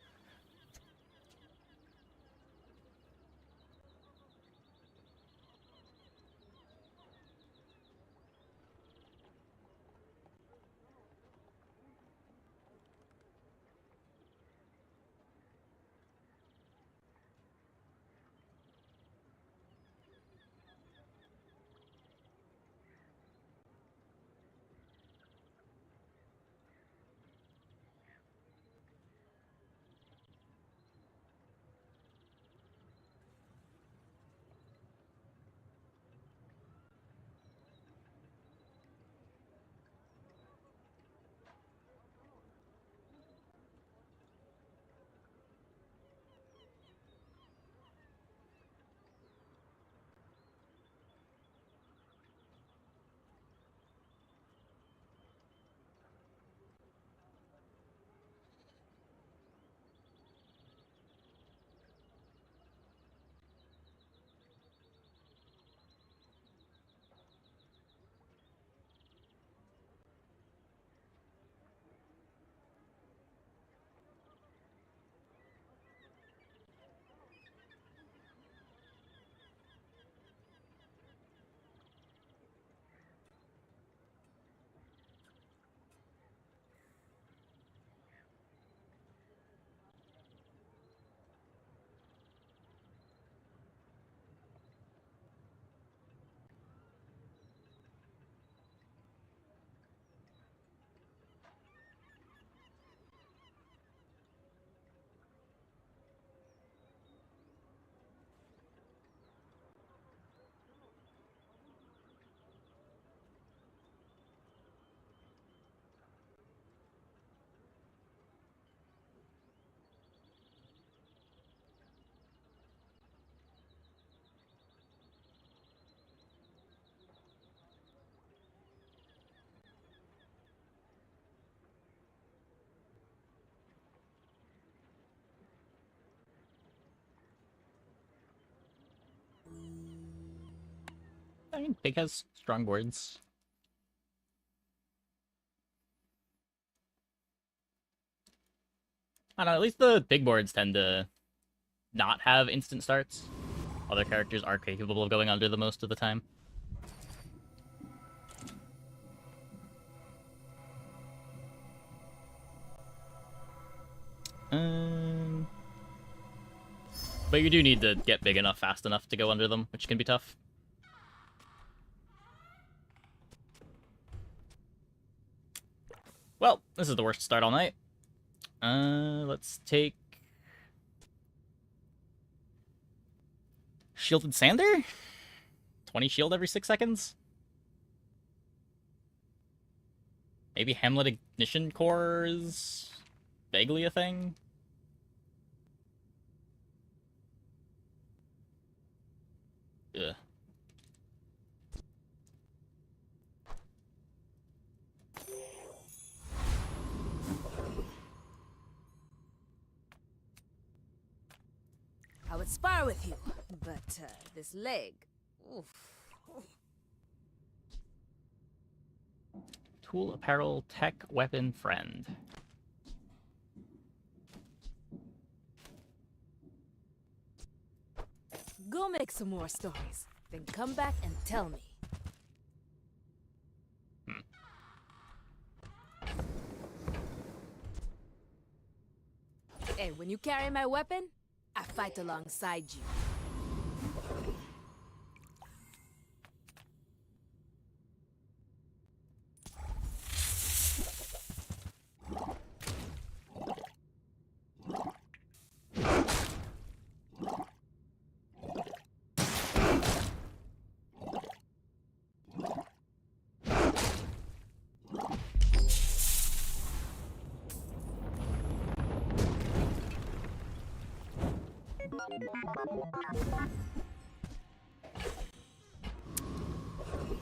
I mean, Pig has strong boards. I don't know, at least the big boards tend to not have instant starts. Other characters are capable of going under the most of the time. But you do need to get big enough fast enough to go under them, which can be tough. Well, this is the worst start all night. Let's take Shielded Sander? 20 shield every 6 seconds? Maybe Hamlet Ignition Core is vaguely a thing? Ugh. I would spar with you, but this leg. Oof. Tool, apparel, tech, weapon, friend. Go make some more stories, then come back and tell me. Hey, when you carry my weapon, I fight alongside you.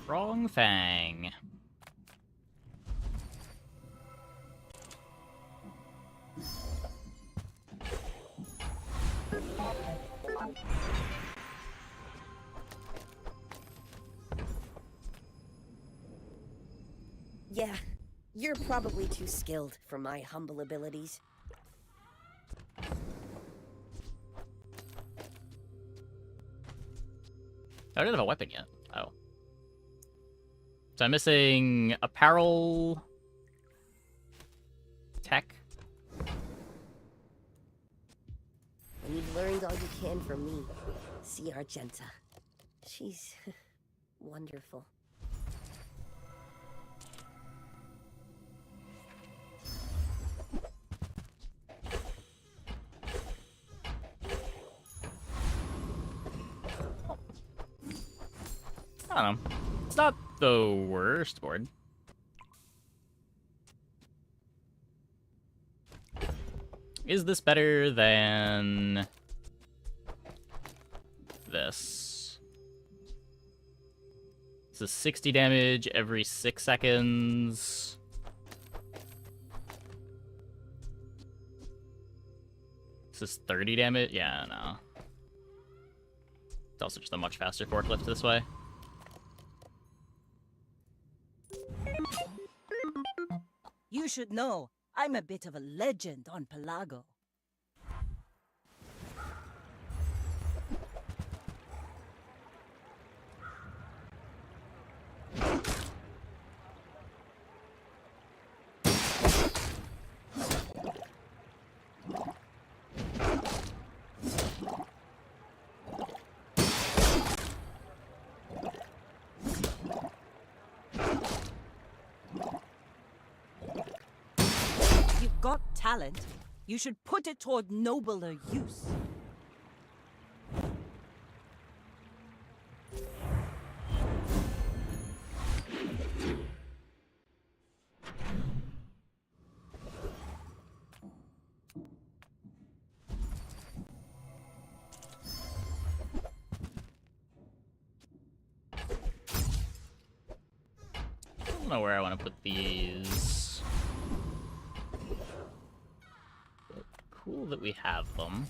Wrong Fang. Yeah, you're probably too skilled for my humble abilities. I don't have a weapon yet. Oh. So I'm missing apparel, tech. When you've learned all you can from me, see Argenta. She's wonderful. I don't know. It's not the worst board. Is this better than this? This is 60 damage every 6 seconds. This is 30 damage? Yeah, no. It's also just a much faster forklift this way. You should know, I'm a bit of a legend on Pelago. You've got talent. You should put it toward nobler use. I don't know where I want to put these. But cool that we have them.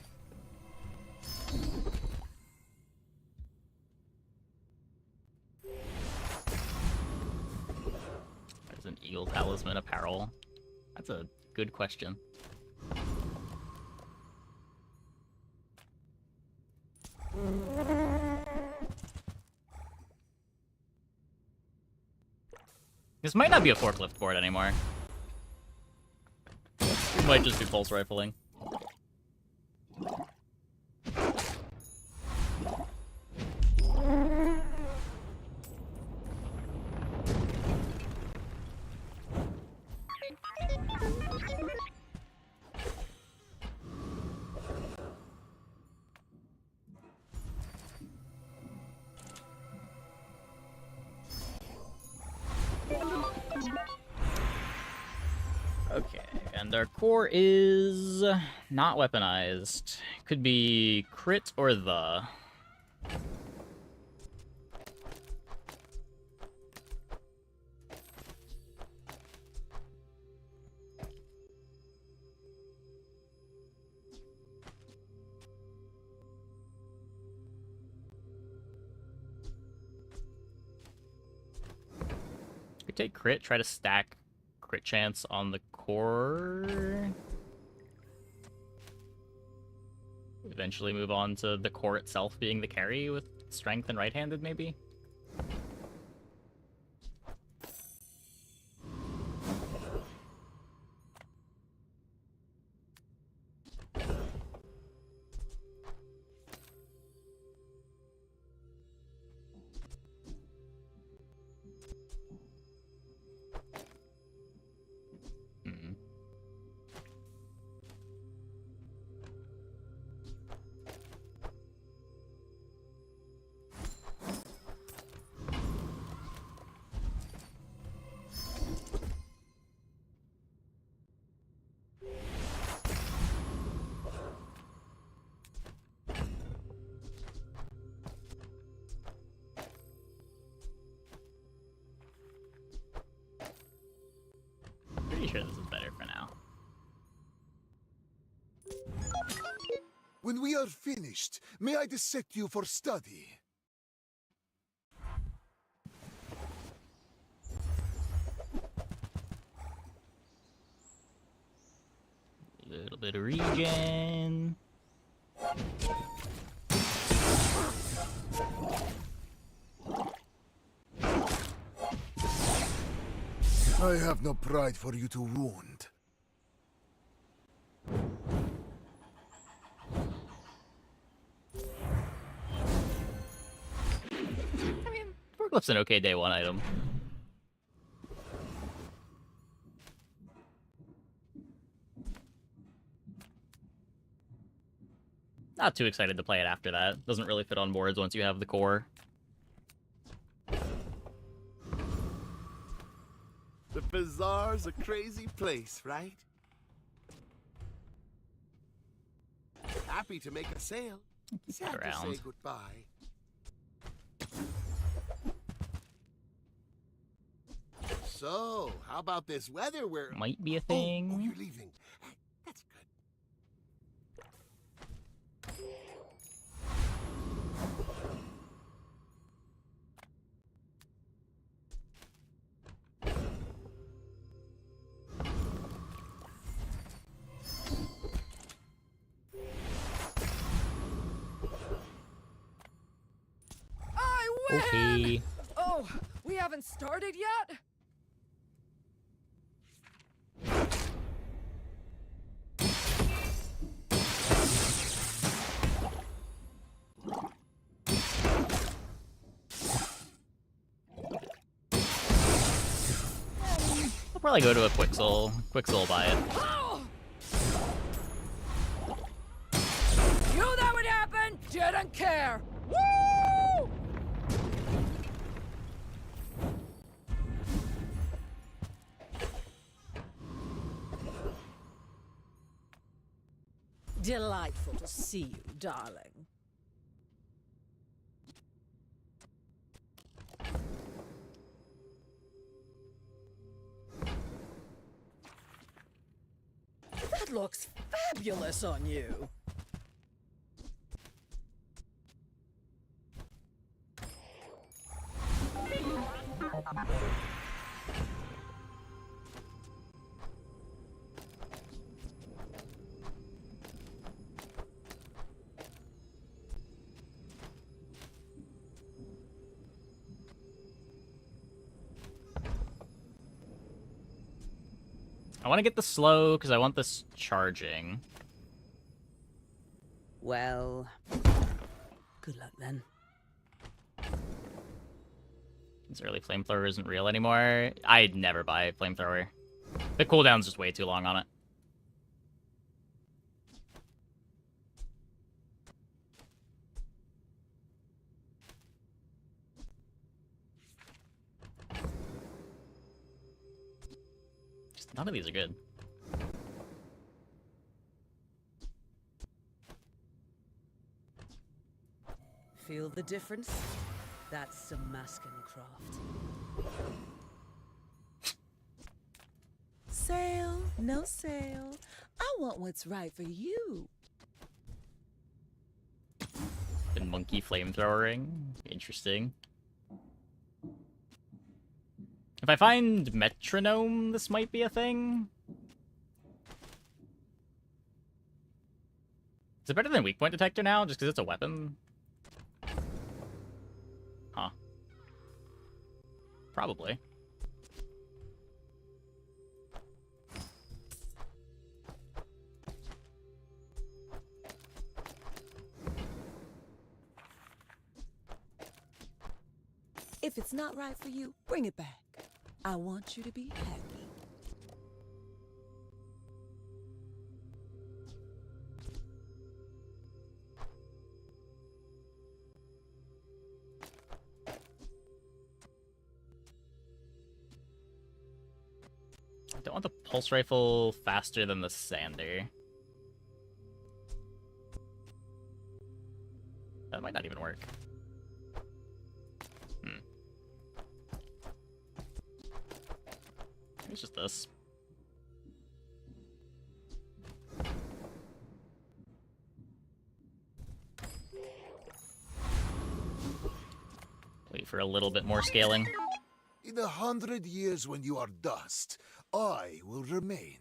talisman apparel? That's a good question. This might not be a forklift board anymore. It might just be pulse rifling. Okay, and our core is not weaponized. Could be crit or the. We take crit, try to stack crit chance on the core. Eventually move on to the core itself being the carry with strength and right-handed, maybe? Pretty sure this is better for now. When we are finished, may I dissect you for study? A little bit of regen. I have no pride for you to wound. I mean, forklift's an okay day one item. Not too excited to play it after that. Doesn't really fit on boards once you have the core. The bazaar's a crazy place, right? Happy to make a sale. Sad to around. say goodbye. So, how about this weather where... Might be a thing. Oh, you're leaving. That's good. I win! Okay. Oh, we haven't started yet? I'll probably go to a Quixel. Quixel buy it. Oh! Knew that would happen! Didn't care! Woo! Delightful to see you, darling. That looks fabulous on you. I want to get the slow because I want this charging. Well, good luck then. This early flamethrower isn't real anymore. I'd never buy a flamethrower. The cooldown's just way too long on it. Just none of these are good. Feel the difference? That's some masking craft. Sale, no sale. I want what's right for you. Been monkey flamethrowering. Interesting. If I find metronome, this might be a thing. Is it better than weak point detector now, just because it's a weapon? Huh. Probably. If it's not right for you, bring it back. I want you to be happy. I don't want the pulse rifle faster than the sander. That might not even work. It's just this. Wait for a little bit more scaling. In 100 years when you are dust, I will remain.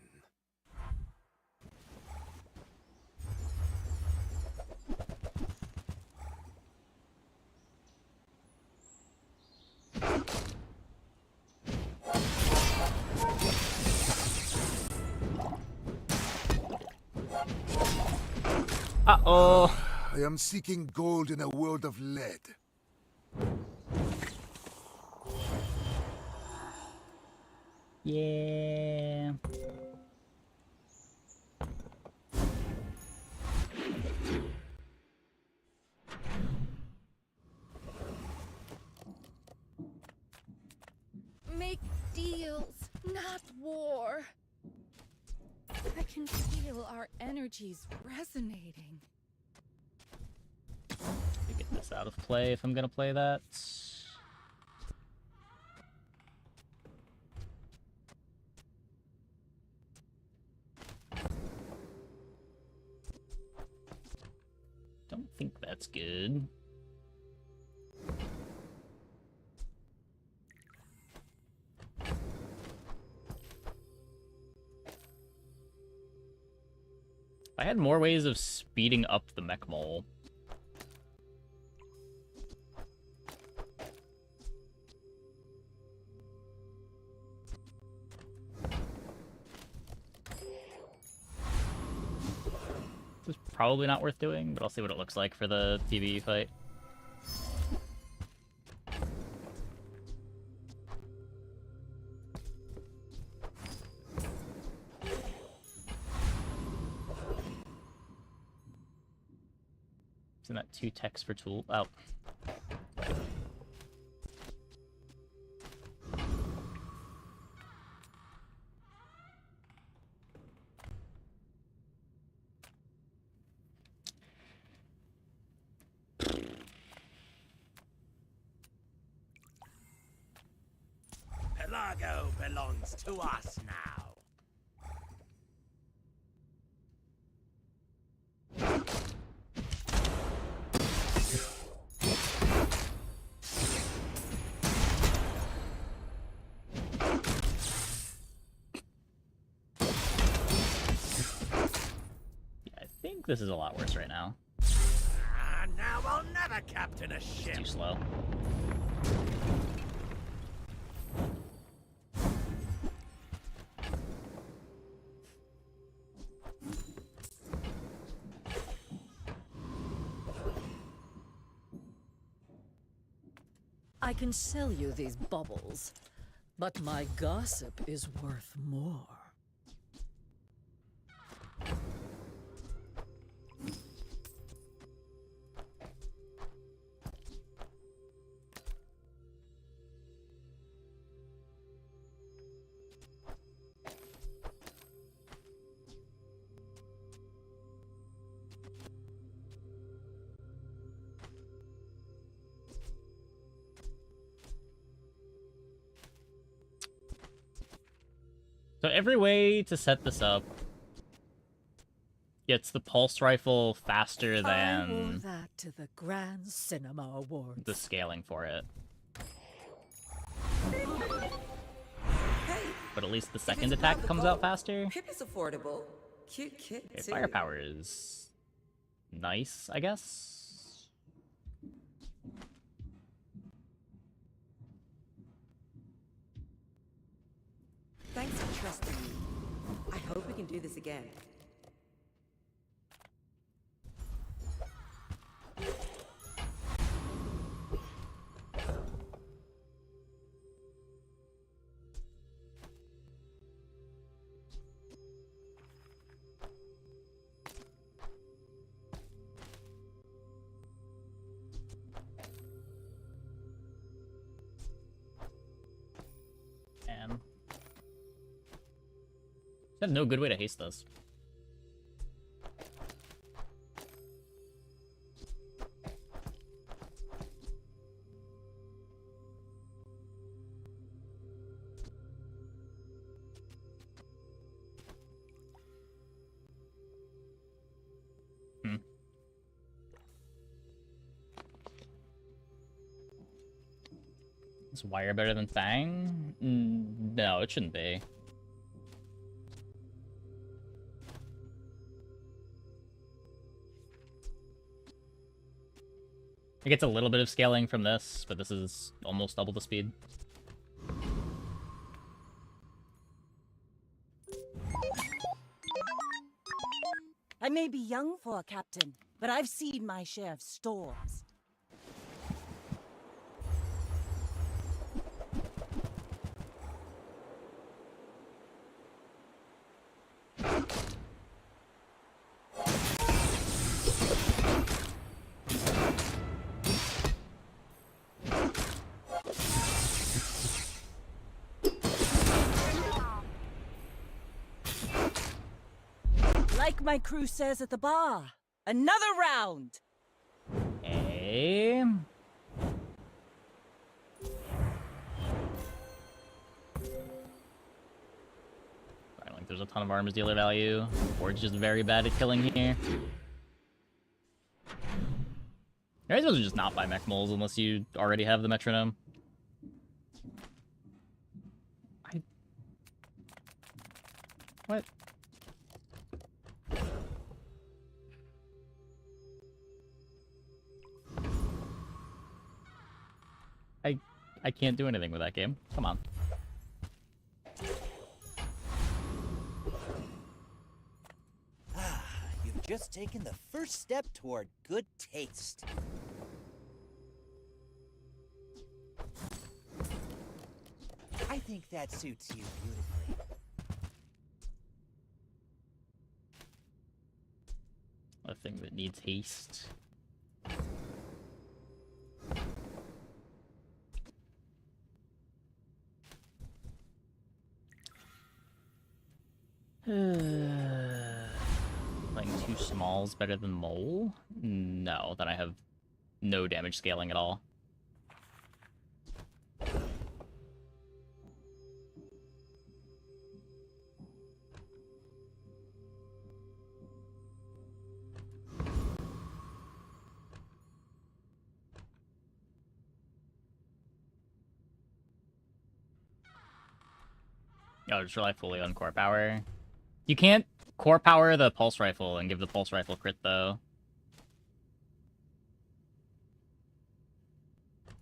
Uh-oh. I am seeking gold in a world of lead. Yeah. Make deals, not war. I can feel our energies resonating. Get this out of play if I'm gonna play that. Don't think that's good. I had more ways of speeding up the mech mole. This is probably not worth doing, but I'll see what it looks like for the PvE fight. Isn't that 2 techs per tool? Oh. Pelago belongs to us now. I think this is a lot worse right now. Now I'll never captain a ship. It's too slow. I can sell you these bubbles, but my gossip is worth more. So every way to set this up gets the pulse rifle faster I wore than that to the Grand Cinema Awards. the scaling for it. But at least the second attack comes out faster. Pip is affordable. Cute kid, Okay, too. firepower is nice, I guess. Thanks for trusting me. I hope we can do this again. And there's no good way to haste this. Is wire better than Fang? No, it shouldn't be. It gets a little bit of scaling from this, but this is almost double the speed. I may be young for a captain, but I've seen my share of storms. Like my crew says at the bar, another round! Okay. I don't think there's a ton of arms dealer value. Or it's just very bad at killing here. You're supposed to just not buy mech moles unless you already have the metronome. What? I can't do anything with that game. Come on. Ah, you've just taken the first step toward good taste. I think that suits you beautifully. A thing that needs haste. Playing two smalls better than mole? No, then I have no damage scaling at all. Oh, just rely fully on core power. You can't core power the pulse rifle and give the pulse rifle crit, though.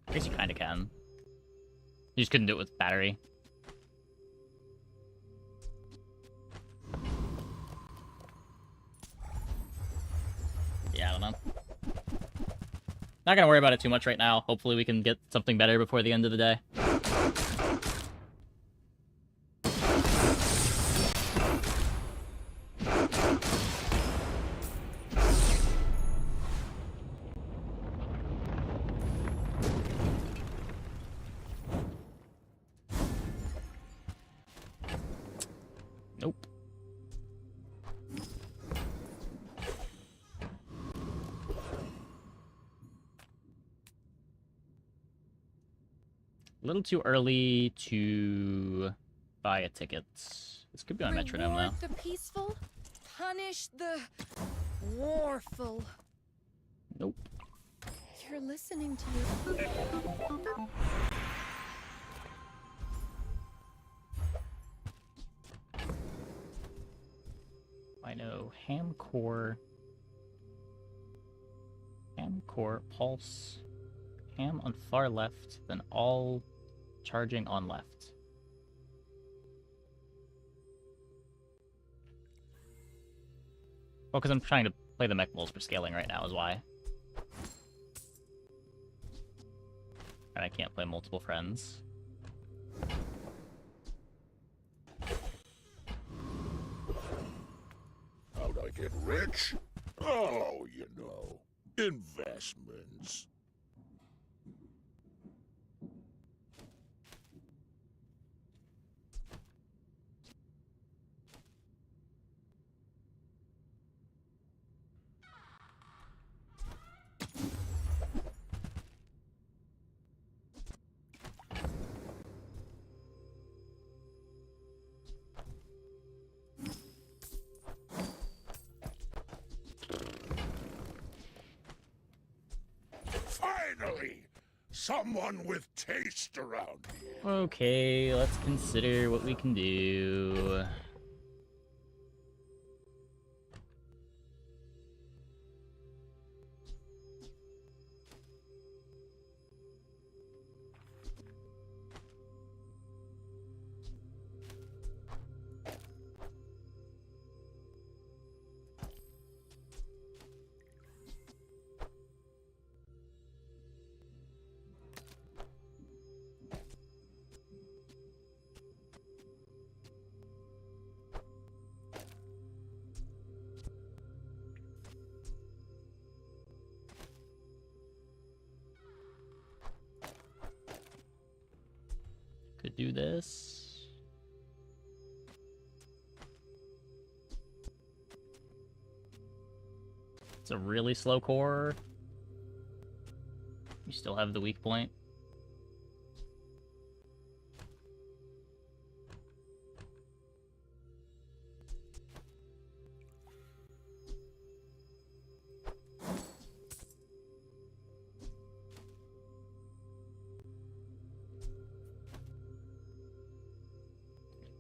I guess you kinda can. You just couldn't do it with battery. Yeah, I don't know. Not gonna worry about it too much right now. Hopefully we can get something better before the end of the day. Nope. A little too early to buy a ticket. This could be my metronome, though. Reward the peaceful, punish the warful. Nope. You're listening to your... I know ham core, pulse, ham on far left, then all charging on left. Well, because I'm trying to play the mech bulls for scaling right now is why. And I can't play multiple friends. How'd I get rich? Oh, you know, investments. Finally! Someone with taste around here. Okay, let's consider what we can do. Could do this. It's a really slow core. You still have the weak point.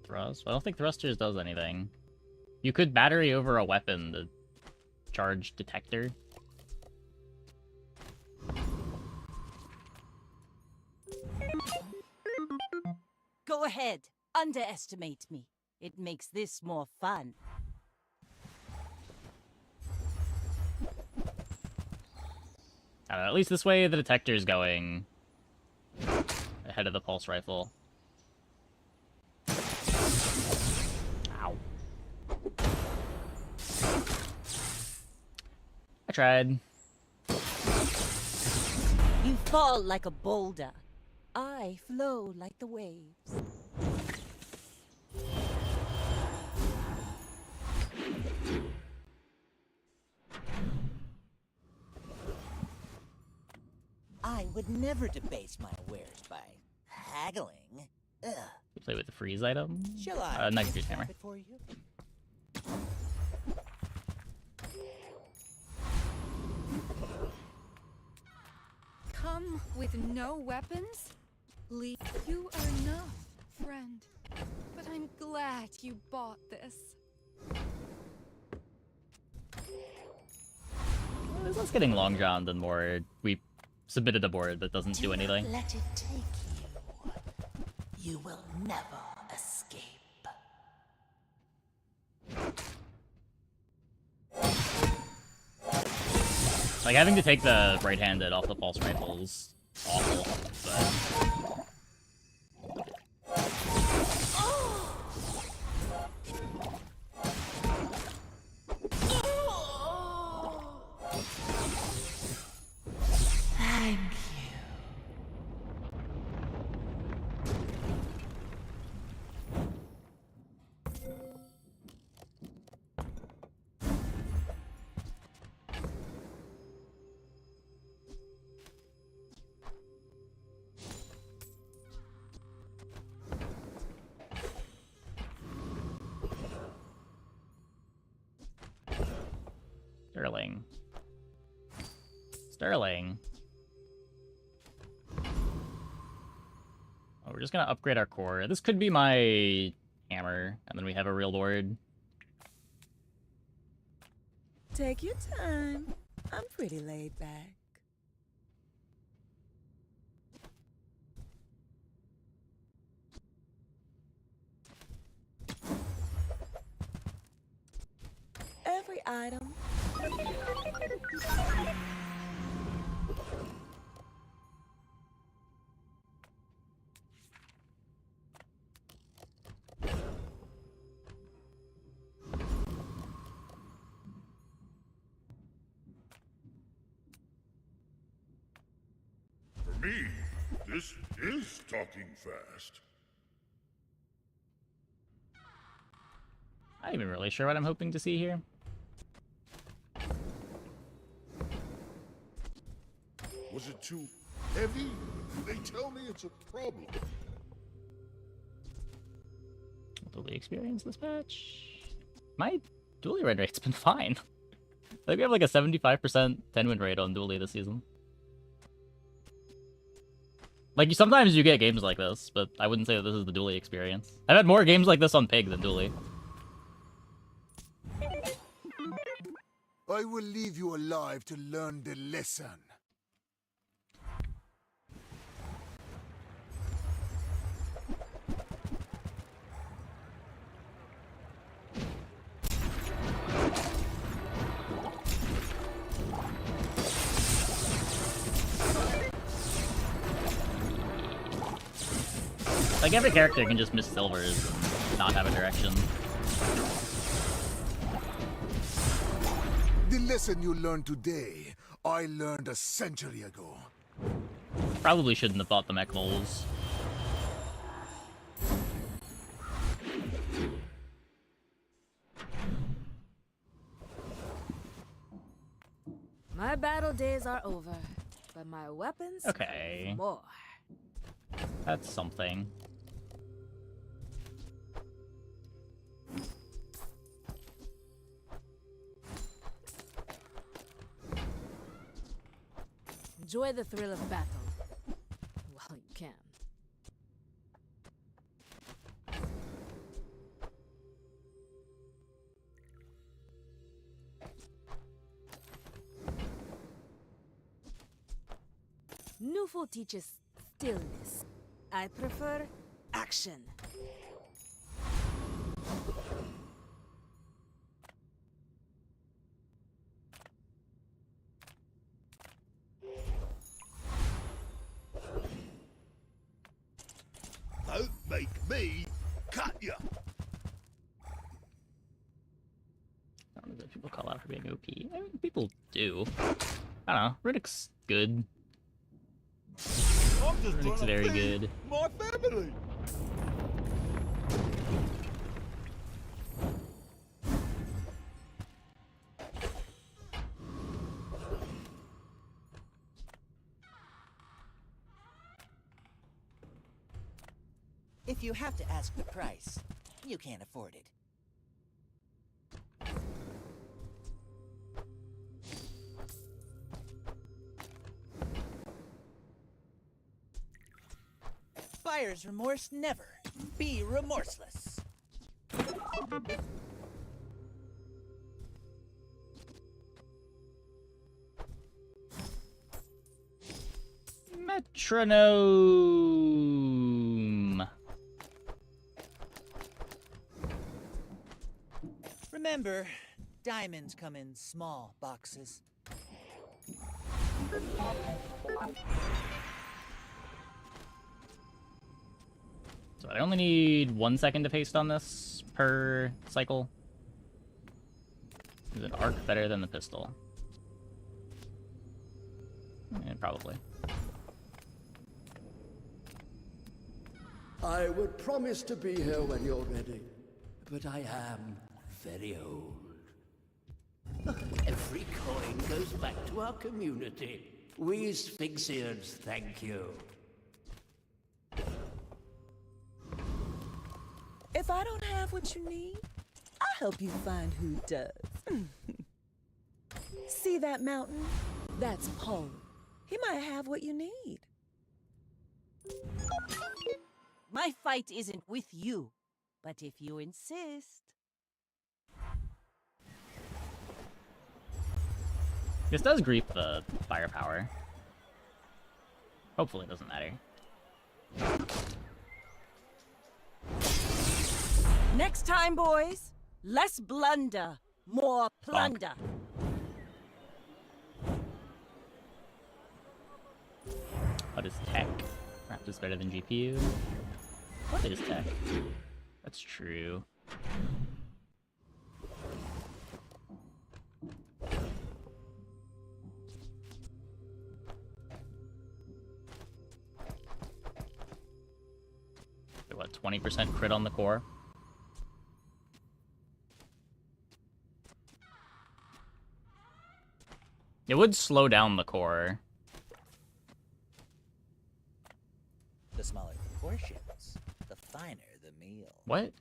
Thrust? I don't think thrusters does anything. You could battery over a weapon to charge detector. Go ahead. Underestimate me. It makes this more fun. I don't know, at least this way the detector's going ahead of the pulse rifle. Ow. I tried. You fall like a boulder. I flow like the waves. I would never debase my wares by haggling. Ugh. You play with the freeze item? Shall I Knife freeze hammer. tap it for you? Come with no weapons? Lee, you are enough, friend. But I'm glad you bought this. Well, this one's getting long drawn than more. We submitted a board that doesn't do anything. Let it take you. You will never escape. Like, having to take the right-handed off the pulse rifle is awful, but... Thank you. Sterling. Sterling. Oh, we're just gonna upgrade our core. This could be my hammer, and then we have a real lord. Take your time. I'm pretty laid back. Every item. For me, this is talking fast. I'm not even really sure what I'm hoping to see here. Was it too heavy? They tell me it's a problem. Will we experience this patch? My Dooley win rate's been fine. I think we have like a 75% 10 win rate on Dooley this season. Like, sometimes you get games like this, but I wouldn't say that this is the Dooley experience. I've had more games like this on Pig than Dooley. I will leave you alive to learn the lesson. Like, every character can just miss silvers and not have a direction. The lesson you learned today, I learned a century ago. Probably shouldn't have bought the mech moles. My battle days are over, but my weapons Okay. crave more. That's something. Enjoy the thrill of battle while you can. Newful teaches stillness. I prefer action. Don't make me cut you. I don't know that people call out for being OP. I mean, people do. I don't know. Riddick's good. Riddick's very good. My family. If you have to ask the price, you can't afford it. Buyer's remorse never. Be remorseless. Metronome. Remember, diamonds come in small boxes. So I only need 1 second to paste on this per cycle. Is an arc better than the pistol? Probably. I would promise to be here when you're ready, but I am very old. Every coin goes back to our community. We Sphinxians thank you. If I don't have what you need, I'll help you find who does. See that mountain? That's Paul. He might have what you need. My fight isn't with you, but if you insist. This does grief the firepower. Hopefully it doesn't matter. Next time, boys, less blunder, more plunder. What is tech? Perhaps it's better than GPU. What is tech? That's true. What, 20% crit on the core? It would slow down the core. The smaller the portions, the finer the meal. What?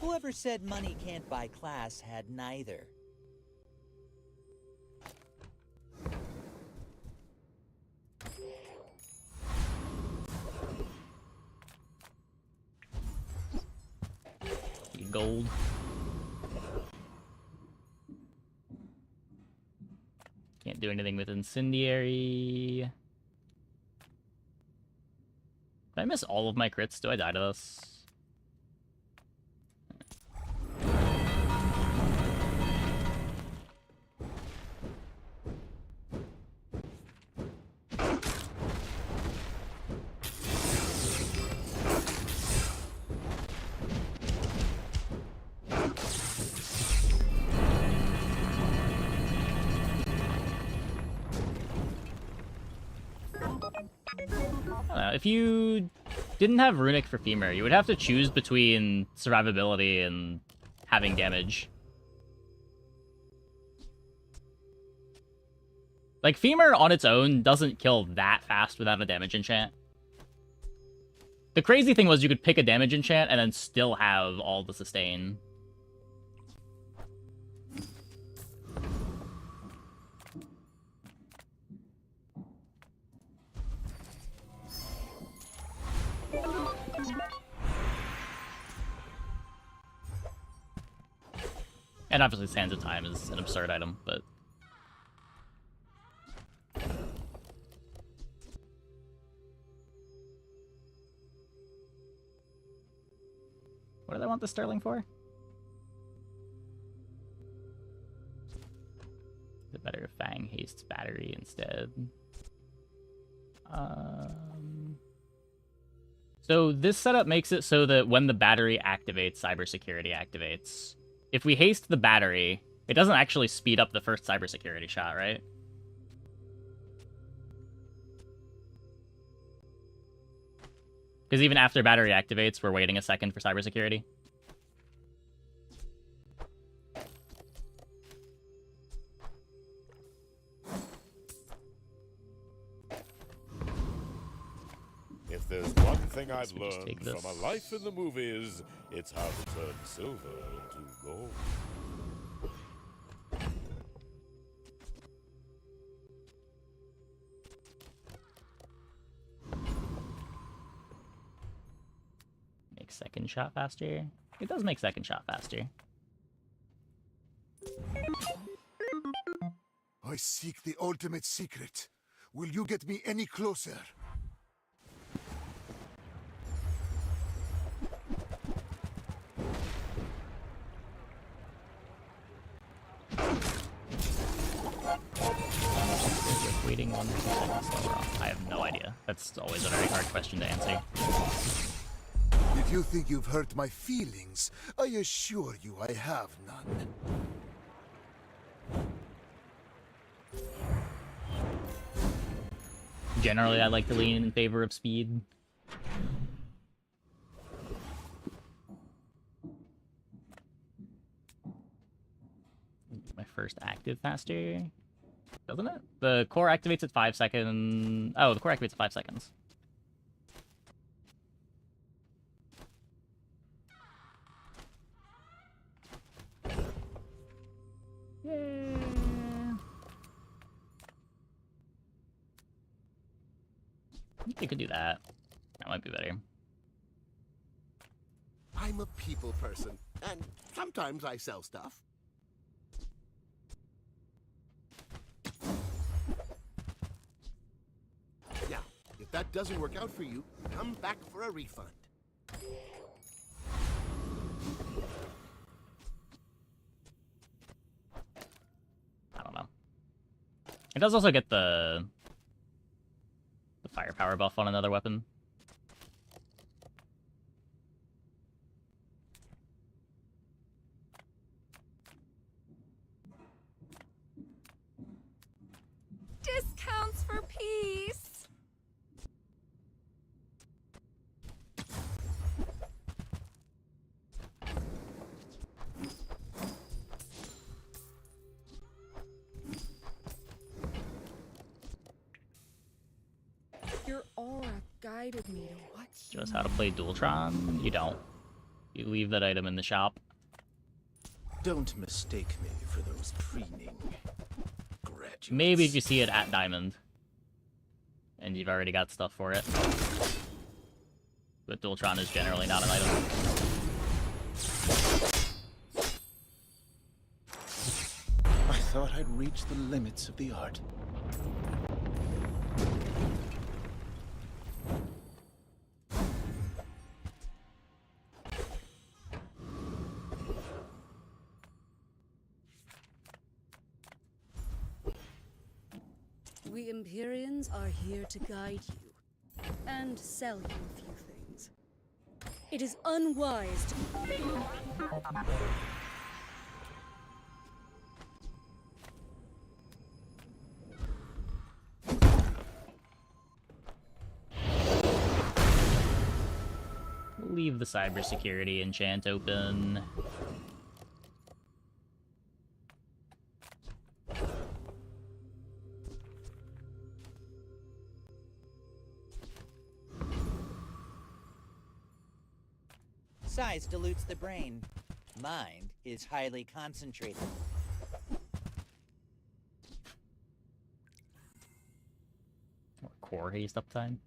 Whoever said money can't buy class had neither. Gold. Can't do anything with incendiary. Did I miss all of my crits? Do I die to this? If you didn't have Runic for Femur, you would have to choose between survivability and having damage. Like, Femur on its own doesn't kill that fast without a damage enchant. The crazy thing was you could pick a damage enchant and then still have all the sustain. And obviously Sands of Time is an absurd item, but... What did I want the Sterling for? Is it better if Fang hastes battery instead? So this setup makes it so that when the battery activates, cybersecurity activates. If we haste the battery, it doesn't actually speed up the first cybersecurity shot, right? Because even after battery activates, we're waiting a second for cybersecurity. If there's one thing I've learned from a life in the movies, it's how to turn silver into gold. Make second shot faster. It does make second shot faster. I seek the ultimate secret. Will you get me any closer? Waiting 1 or 2 seconds slower off. I have no idea. That's always a very hard question to answer. If you think you've hurt my feelings, I assure you I have none. Generally, I like to lean in favor of speed. My first active faster, doesn't it? The core activates at 5 seconds. Oh, the core activates at 5 seconds. Yeah. I think they could do that. That might be better. I'm a people person, and sometimes I sell stuff. Now, if that doesn't work out for you, come back for a refund. I don't know. It does also get the firepower buff on another weapon. Discounts for peace. Your aura guided me to what you Just how to play Dualtron? You don't. You leave that item in the shop. Don't mistake me for those preening graduates. Maybe if you see it at Diamond. And you've already got stuff for it. But Dualtron is generally not an item. I thought I'd reached the limits of the art. We Empyreans are here to guide you and sell you a few things. It is unwise to... Leave the cybersecurity enchant open. Size dilutes the brain. Mind is highly concentrated. Or core haste uptime.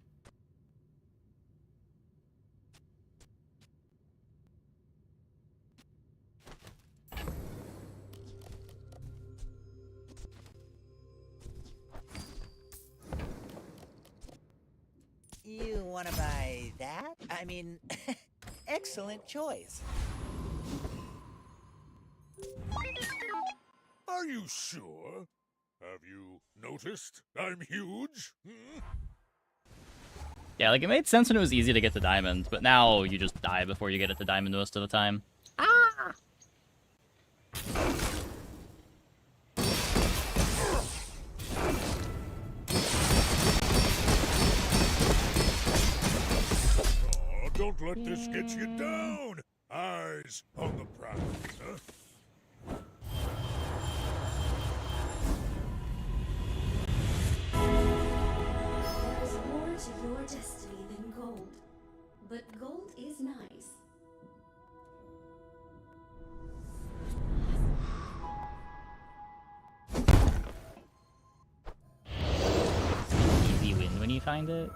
You want to buy that? I mean, excellent choice. Are you sure? Have you noticed I'm huge? Hmm? Yeah, like, it made sense when it was easy to get to Diamond, but now you just die before you get it to Diamond most of the time. Ah! Oh, don't let this get you down! Eyes on the prize, huh? There's more to your destiny than gold. But gold is nice. Easy win when you find it.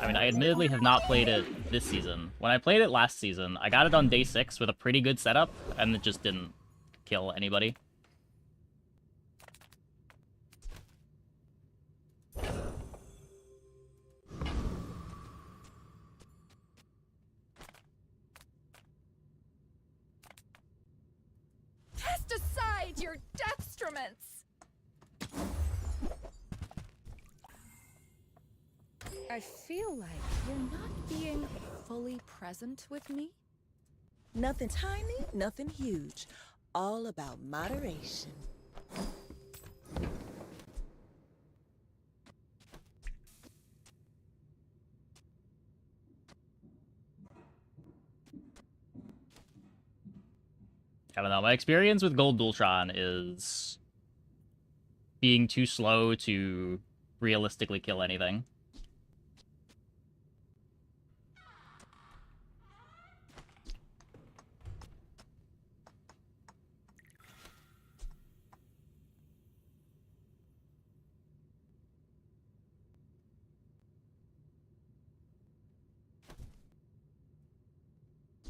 I mean, I admittedly have not played it this season. When I played it last season, I got it on day 6 with a pretty good setup, and it just didn't kill anybody. Cast aside your destruments! I feel like you're not being fully present with me. Nothing tiny, nothing huge. All about moderation. I don't know. My experience with Gold Dultron is being too slow to realistically kill anything.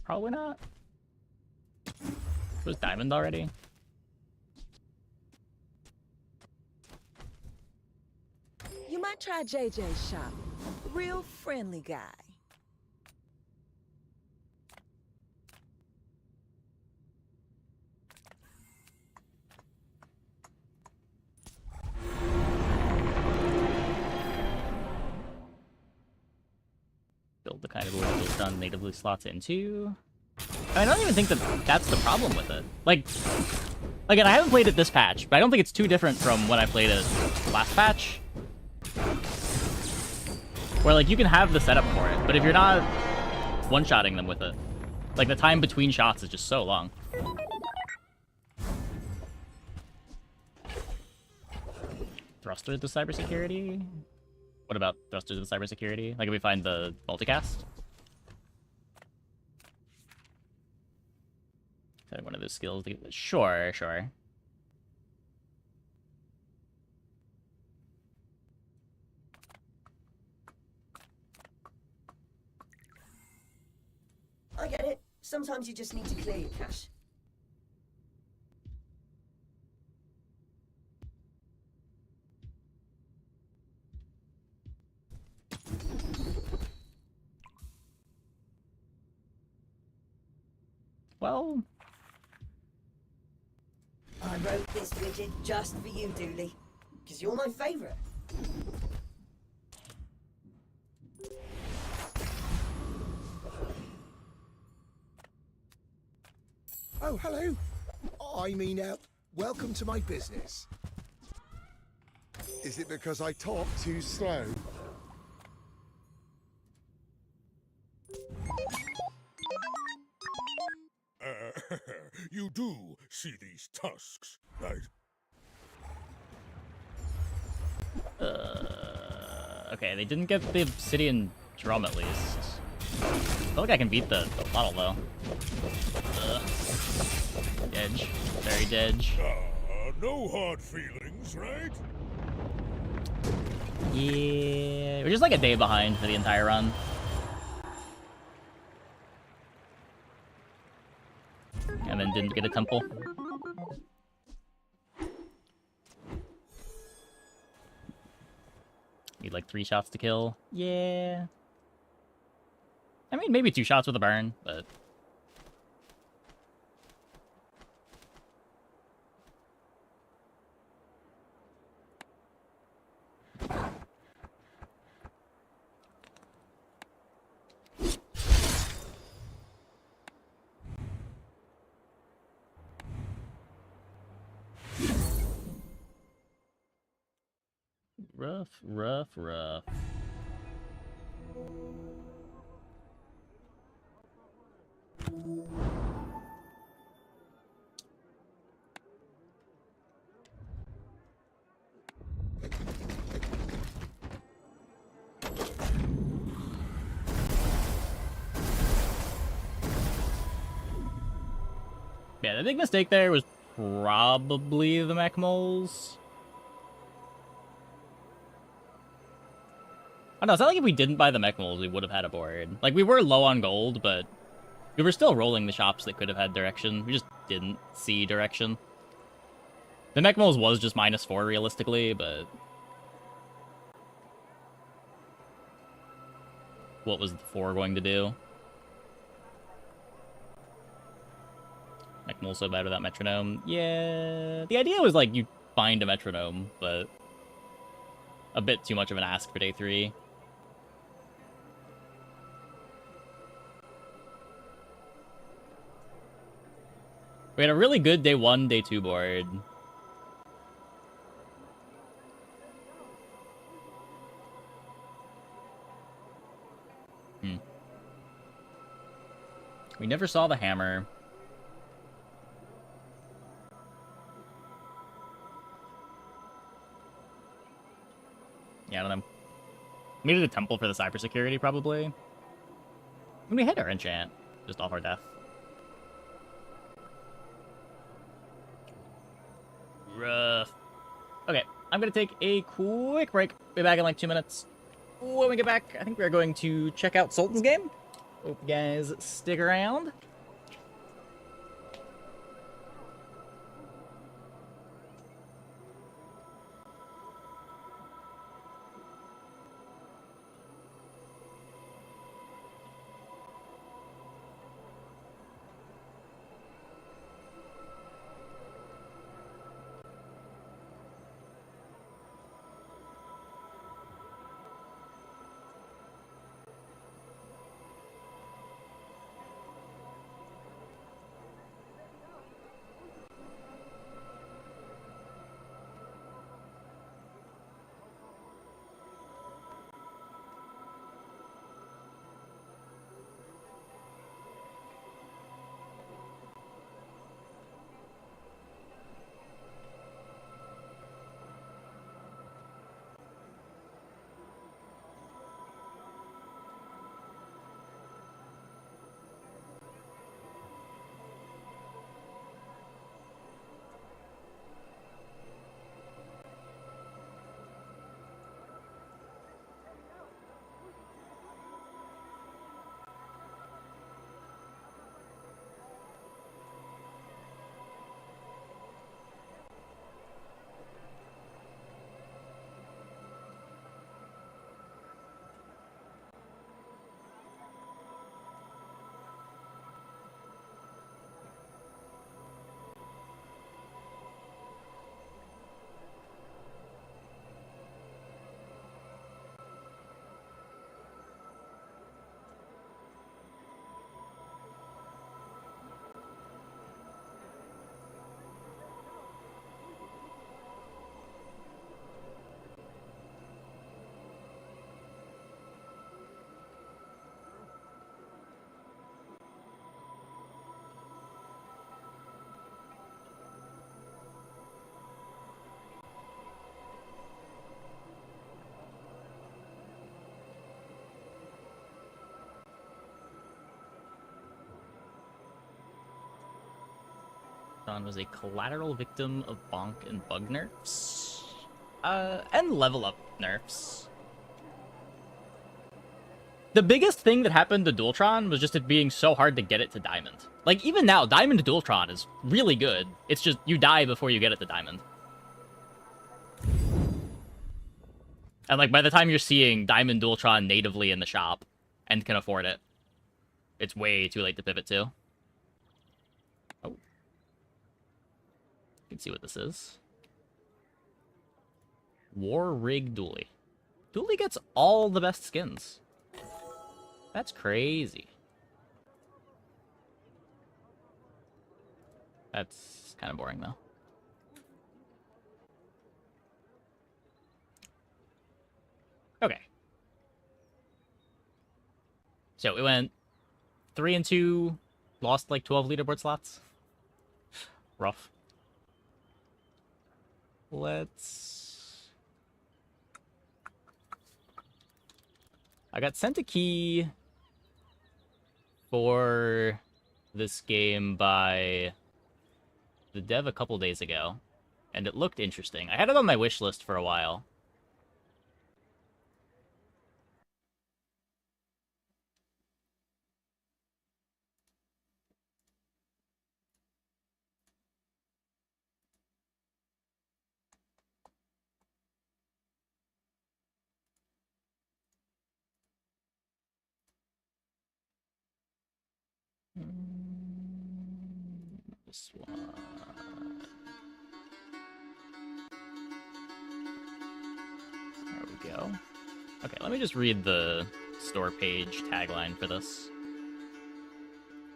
Probably not. It was Diamond already. You might try JJ's shop. Real friendly guy. Build the kind of order Dultron natively slots into. I don't even think that that's the problem with it. Like, again, I haven't played it this patch, but I don't think it's too different from when I played it last patch. Where, like, you can have the setup for it, but if you're not one-shotting them with it, like, the time between shots is just so long. Thruster to cybersecurity? What about thrusters to cybersecurity? Like, if we find the multicast? One of those skills to get... Sure, sure. I get it. Sometimes you just need to clear your cache. Well... I wrote this widget just for you, Dooley. Because you're my favorite. Oh, hello. I mean, welcome to my business. Is it because I talk too slow? You do see these tusks, right? Okay, they didn't get the obsidian drum at least. I feel like I can beat the model though. Dedge. Very dedge. No hard feelings, right? Yeah, we're just like a day behind for the entire run. And then didn't get a temple. Need like 3 shots to kill. Yeah. I mean, maybe 2 shots with a burn, but... Rough. Yeah, the big mistake there was probably the mech moles. I don't know, it's not like if we didn't buy the mech moles, we would have had a board. Like, we were low on gold, but we were still rolling the shops that could have had direction. We just didn't see direction. The mech moles was just -4 realistically, but what was the 4 going to do? Mech mole's so bad without metronome. Yeah, the idea was like you find a metronome, but a bit too much of an ask for day 3. We had a really good day 1, day 2 board. We never saw the hammer. Yeah, I don't know. We needed a temple for the cybersecurity, probably. When we hit our enchant, just off our death. Rough. Okay, I'm gonna take a quick break. Be back in like 2 minutes. When we get back, I think we're going to check out Sultan's game. Hope you guys stick around. Sultan was a collateral victim of bonk and bug nerfs. And level up nerfs. The biggest thing that happened to Dualtron was just it being so hard to get it to Diamond. Like, even now, Diamond Dualtron is really good. It's just, you die before you get it to Diamond. And, like, by the time you're seeing Diamond Dualtron natively in the shop and can afford it, it's way too late to pivot to. Oh. You can see what this is. War Rig Dooley. Dooley gets all the best skins. That's crazy. That's kind of boring, though. Okay. So we went 3-2, lost like 12 leaderboard slots. Rough. I got sent a key for this game by the dev a couple days ago, and it looked interesting. I had it on my wish list for a while. This one. There we go. Okay, let me just read the store page tagline for this.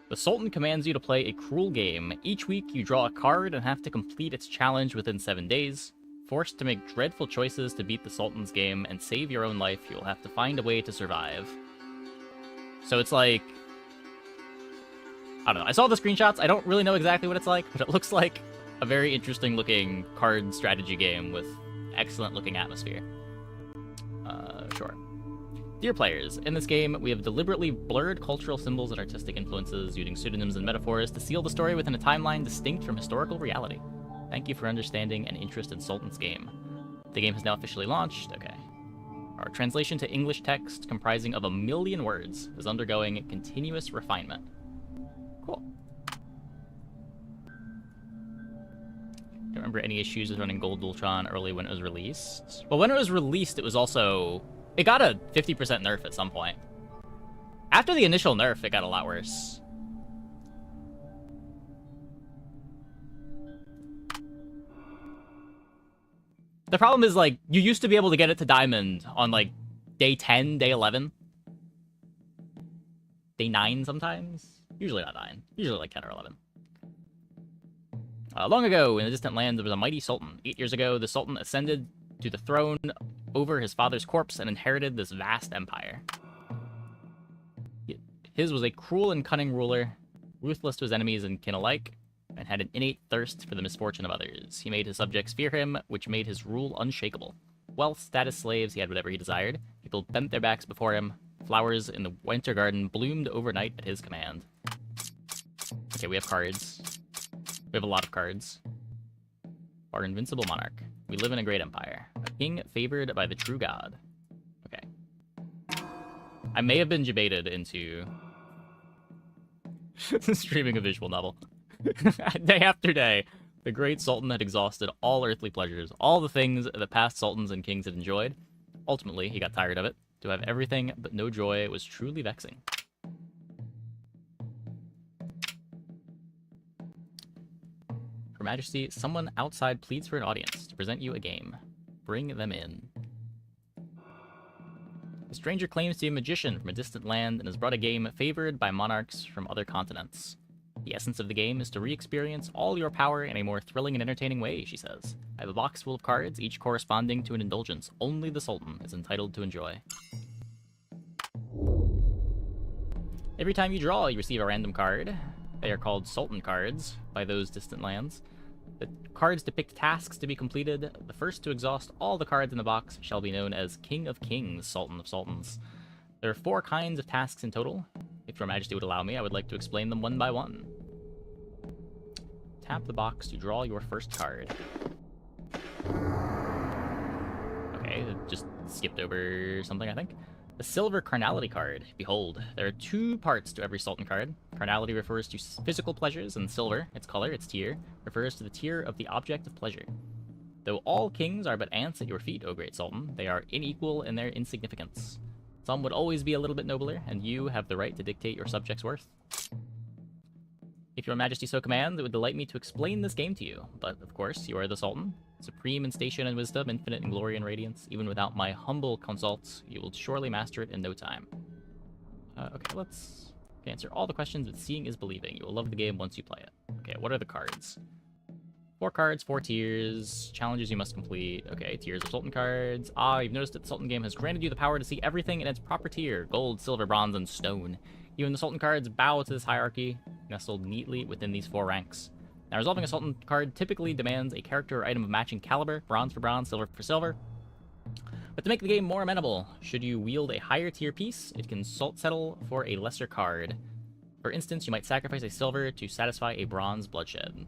The Sultan commands you to play a cruel game. Each week, you draw a card and have to complete its challenge within 7 days. Forced to make dreadful choices to beat the Sultan's game and save your own life, you'll have to find a way to survive. So it's like... I don't know. I saw the screenshots. I don't really know exactly what it's like, but it looks like a very interesting looking card strategy game with excellent looking atmosphere. Sure. Dear players, in this game, we have deliberately blurred cultural symbols and artistic influences, using pseudonyms and metaphors to seal the story within a timeline distinct from historical reality. Thank you for understanding and interest in Sultan's game. The game has now officially launched. Okay. Our translation to English text, comprising of 1 million words, is undergoing continuous refinement. Cool. Don't remember any issues with running Gold Ultron early when it was released. Well, when it was released, it was also... It got a 50% nerf at some point. After the initial nerf, it got a lot worse. The problem is, like, you used to be able to get it to Diamond on, like, day 10, day 11. Day 9 sometimes. Usually not 9. Usually, like, 10 or 11. Long ago, in the distant land, there was a mighty Sultan. 8 years ago, the Sultan ascended to the throne over his father's corpse and inherited this vast empire. His was a cruel and cunning ruler, ruthless to his enemies and kin alike, and had an innate thirst for the misfortune of others. He made his subjects fear him, which made his rule unshakable. Wealth, status, slaves, he had whatever he desired. People bent their backs before him. Flowers in the winter garden bloomed overnight at his command. Okay, we have cards. We have a lot of cards. Our invincible monarch. We live in a great empire. A king favored by the true god. Okay. I may have been debated into streaming a visual novel. Day after day, the great Sultan had exhausted all earthly pleasures, all the things that past sultans and kings had enjoyed. Ultimately, he got tired of it. To have everything but no joy was truly vexing. Her Majesty, someone outside pleads for an audience to present you a game. Bring them in. The stranger claims to be a magician from a distant land and has brought a game favored by monarchs from other continents. The essence of the game is to re-experience all your power in a more thrilling and entertaining way, she says. I have a box full of cards, each corresponding to an indulgence only the Sultan is entitled to enjoy. Every time you draw, you receive a random card. They are called Sultan cards by those distant lands. The cards depict tasks to be completed. The first to exhaust all the cards in the box shall be known as King of Kings, Sultan of Sultans. There are 4 kinds of tasks in total. If Your Majesty would allow me, I would like to explain them one by one. Tap the box to draw your first card. Okay, it just skipped over something, I think. The Silver Carnality card. Behold, there are 2 parts to every Sultan card. Carnality refers to physical pleasures, and silver, its color, its tier, refers to the tier of the object of pleasure. Though all kings are but ants at your feet, O great Sultan, they are unequal in their insignificance. Some would always be a little bit nobler, and you have the right to dictate your subjects' worth. If Your Majesty so commands, it would delight me to explain this game to you. But, of course, you are the Sultan. Supreme in station and wisdom, infinite in glory and radiance. Even without my humble consults, you will surely master it in no time. Okay, let's answer all the questions, but seeing is believing. You will love the game once you play it. Okay, what are the cards? 4 cards, 4 tiers. Challenges you must complete. Okay, tiers of Sultan cards. Ah, you've noticed that the Sultan game has granted you the power to see everything in its proper tier. Gold, silver, bronze, and stone. You and the Sultan cards bow to this hierarchy, nestled neatly within these 4 ranks. Now, resolving a Sultan card typically demands a character or item of matching caliber, bronze for bronze, silver for silver. But to make the game more amenable, should you wield a higher tier piece, it can settle for a lesser card. For instance, you might sacrifice a silver to satisfy a bronze bloodshed.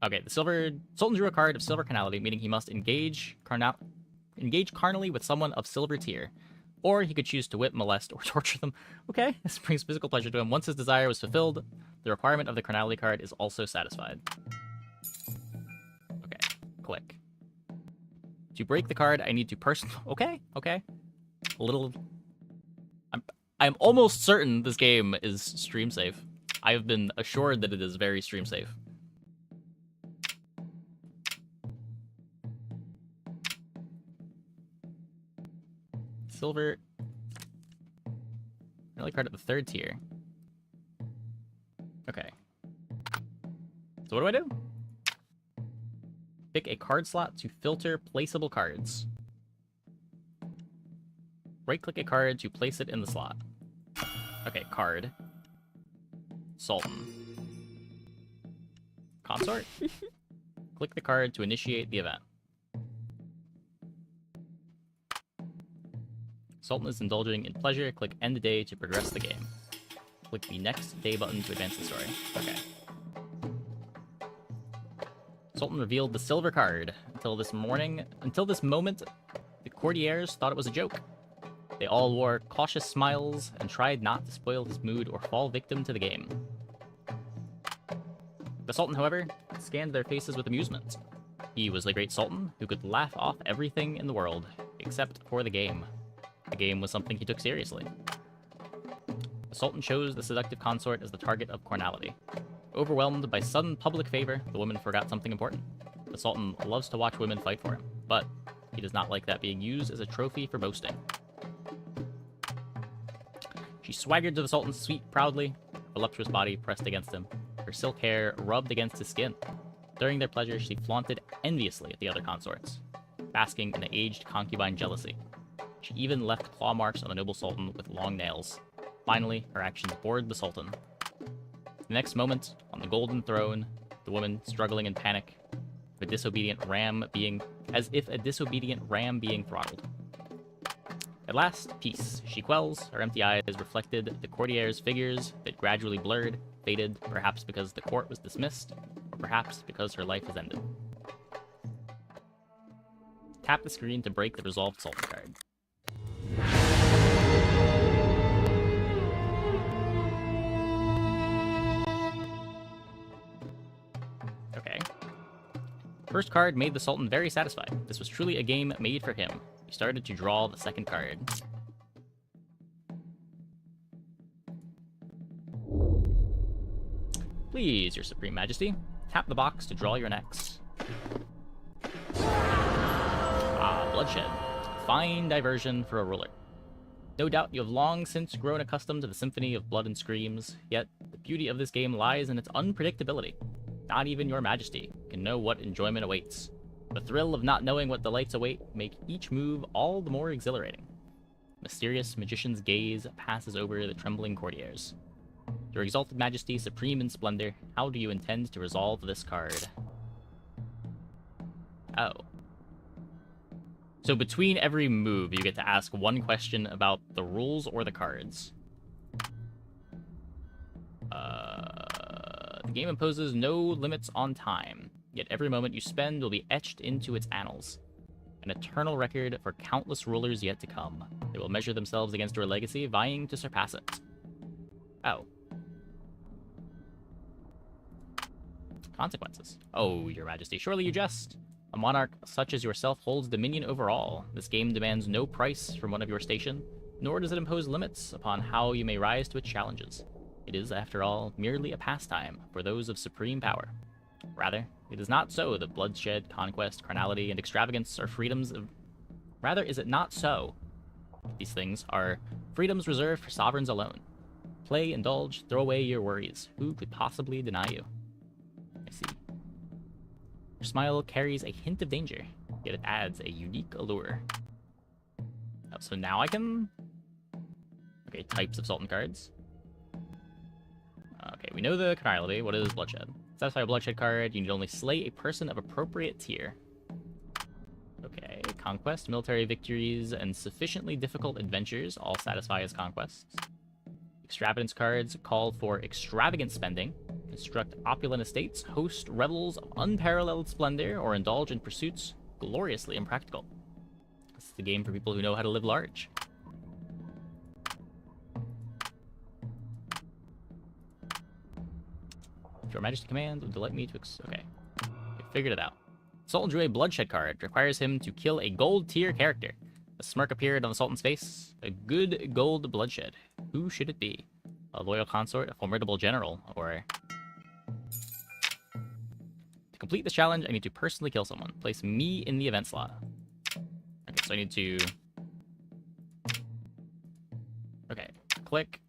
Okay, the Sultan drew a card of silver carnality, meaning he must engage carnally with someone of silver tier. Or he could choose to whip, molest, or torture them. Okay, this brings physical pleasure to him. Once his desire was fulfilled, the requirement of the carnality card is also satisfied. Okay, click. To break the card, I need to Okay. A little... I'm almost certain this game is stream safe. I have been assured that it is very stream safe. Silver. Early card at the 3rd tier. Okay. So what do? Pick a card slot to filter placeable cards. Right-click a card to place it in the slot. Okay, card. Sultan. Consort? Click the card to initiate the event. Sultan is indulging in pleasure. Click End the Day to progress the game. Click the Next Day button to advance the story. Okay. Sultan revealed the silver card. Until this moment, the courtiers thought it was a joke. They all wore cautious smiles and tried not to spoil his mood or fall victim to the game. The Sultan, however, scanned their faces with amusement. He was the great Sultan who could laugh off everything in the world, except for the game. The game was something he took seriously. The Sultan chose the seductive consort as the target of carnality. Overwhelmed by sudden public favor, the woman forgot something important. The Sultan loves to watch women fight for him, but he does not like that being used as a trophy for boasting. She swaggered to the Sultan's suite proudly, her voluptuous body pressed against him, her silk hair rubbed against his skin. During their pleasure, she flaunted enviously at the other consorts, basking in the aged concubine jealousy. She even left claw marks on the noble Sultan with long nails. Finally, her actions bored the Sultan. The next moment, on the golden throne, the woman struggling in panic, as if a disobedient ram being throttled. At last, peace. She quells, her empty eyes reflected the courtiers' figures that gradually blurred, faded, perhaps because the court was dismissed, or perhaps because her life has ended. Tap the screen to break the resolved Sultan card. Okay. First card made the Sultan very satisfied. This was truly a game made for him. He started to draw the second card. Please, your Supreme Majesty, tap the box to draw your next. Ah, bloodshed. Fine diversion for a ruler. No doubt you have long since grown accustomed to the symphony of blood and screams, yet the beauty of this game lies in its unpredictability. Not even your Majesty can know what enjoyment awaits. The thrill of not knowing what delights await make each move all the more exhilarating. Mysterious magician's gaze passes over the trembling courtiers. Your exalted Majesty, supreme in splendor, how do you intend to resolve this card? Oh. So between every move, you get to ask one question about the rules or the cards. The game imposes no limits on time, yet every moment you spend will be etched into its annals. An eternal record for countless rulers yet to come. They will measure themselves against your legacy, vying to surpass it. Oh. Consequences. Oh, your Majesty, surely you jest. A monarch such as yourself holds dominion over all. This game demands no price from one of your station, nor does it impose limits upon how you may rise to its challenges. It is, after all, merely a pastime for those of supreme power. Rather, it is not so that bloodshed, conquest, carnality, and extravagance are freedoms of... Rather, is it not so? These things are freedoms reserved for sovereigns alone. Play, indulge, throw away your worries. Who could possibly deny you? I see. Your smile carries a hint of danger, yet it adds a unique allure. Oh, so now I can... Okay, types of Sultan cards. Okay, we know the carnality. What is bloodshed? Satisfy a bloodshed card, you need only slay a person of appropriate tier. Okay, conquest, military victories, and sufficiently difficult adventures all satisfy as conquests. Extravagance cards call for extravagant spending, construct opulent estates, host revels of unparalleled splendor, or indulge in pursuits gloriously impractical. This is the game for people who know how to live large. Your Majesty command would delight me to okay. Figured it out. Sultan drew a bloodshed card. Requires him to kill a gold tier character. A smirk appeared on the Sultan's face. A good gold bloodshed. Who should it be? A loyal consort, a formidable general, or... To complete this challenge, I need to personally kill someone. Place me in the event slot. Okay, so I need to... Okay, click.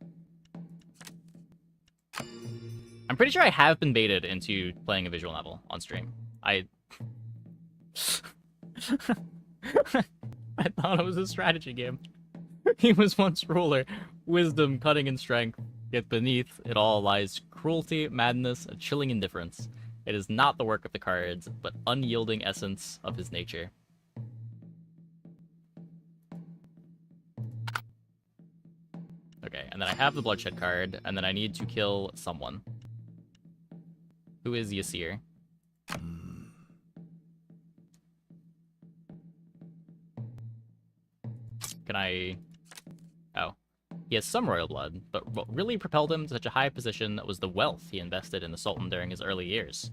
I'm pretty sure I have been baited into playing a visual novel on stream. I thought it was a strategy game. He was once ruler, wisdom, cunning, and strength. Yet beneath it all lies cruelty, madness, a chilling indifference. It is not the work of the cards, but unyielding essence of his nature. Okay, and then I have the bloodshed card, and then I need to kill someone. Who is Yasir? Can I... Oh. He has some royal blood, but what really propelled him to such a high position was the wealth he invested in the Sultan during his early years.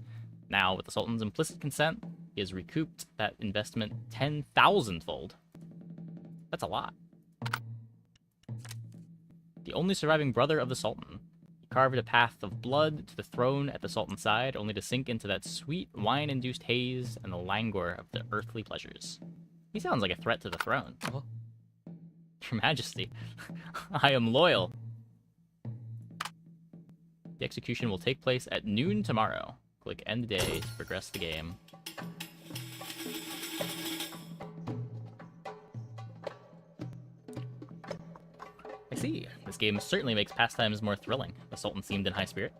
Now, with the Sultan's implicit consent, he has recouped that investment 10,000-fold. That's a lot. The only surviving brother of the Sultan, he carved a path of blood to the throne at the Sultan's side, only to sink into that sweet, wine-induced haze and the languor of the earthly pleasures. He sounds like a threat to the throne. Oh. Your Majesty, I am loyal. The execution will take place at noon tomorrow. Click End Day to progress the game. I see. This game certainly makes pastimes more thrilling. The Sultan seemed in high spirit.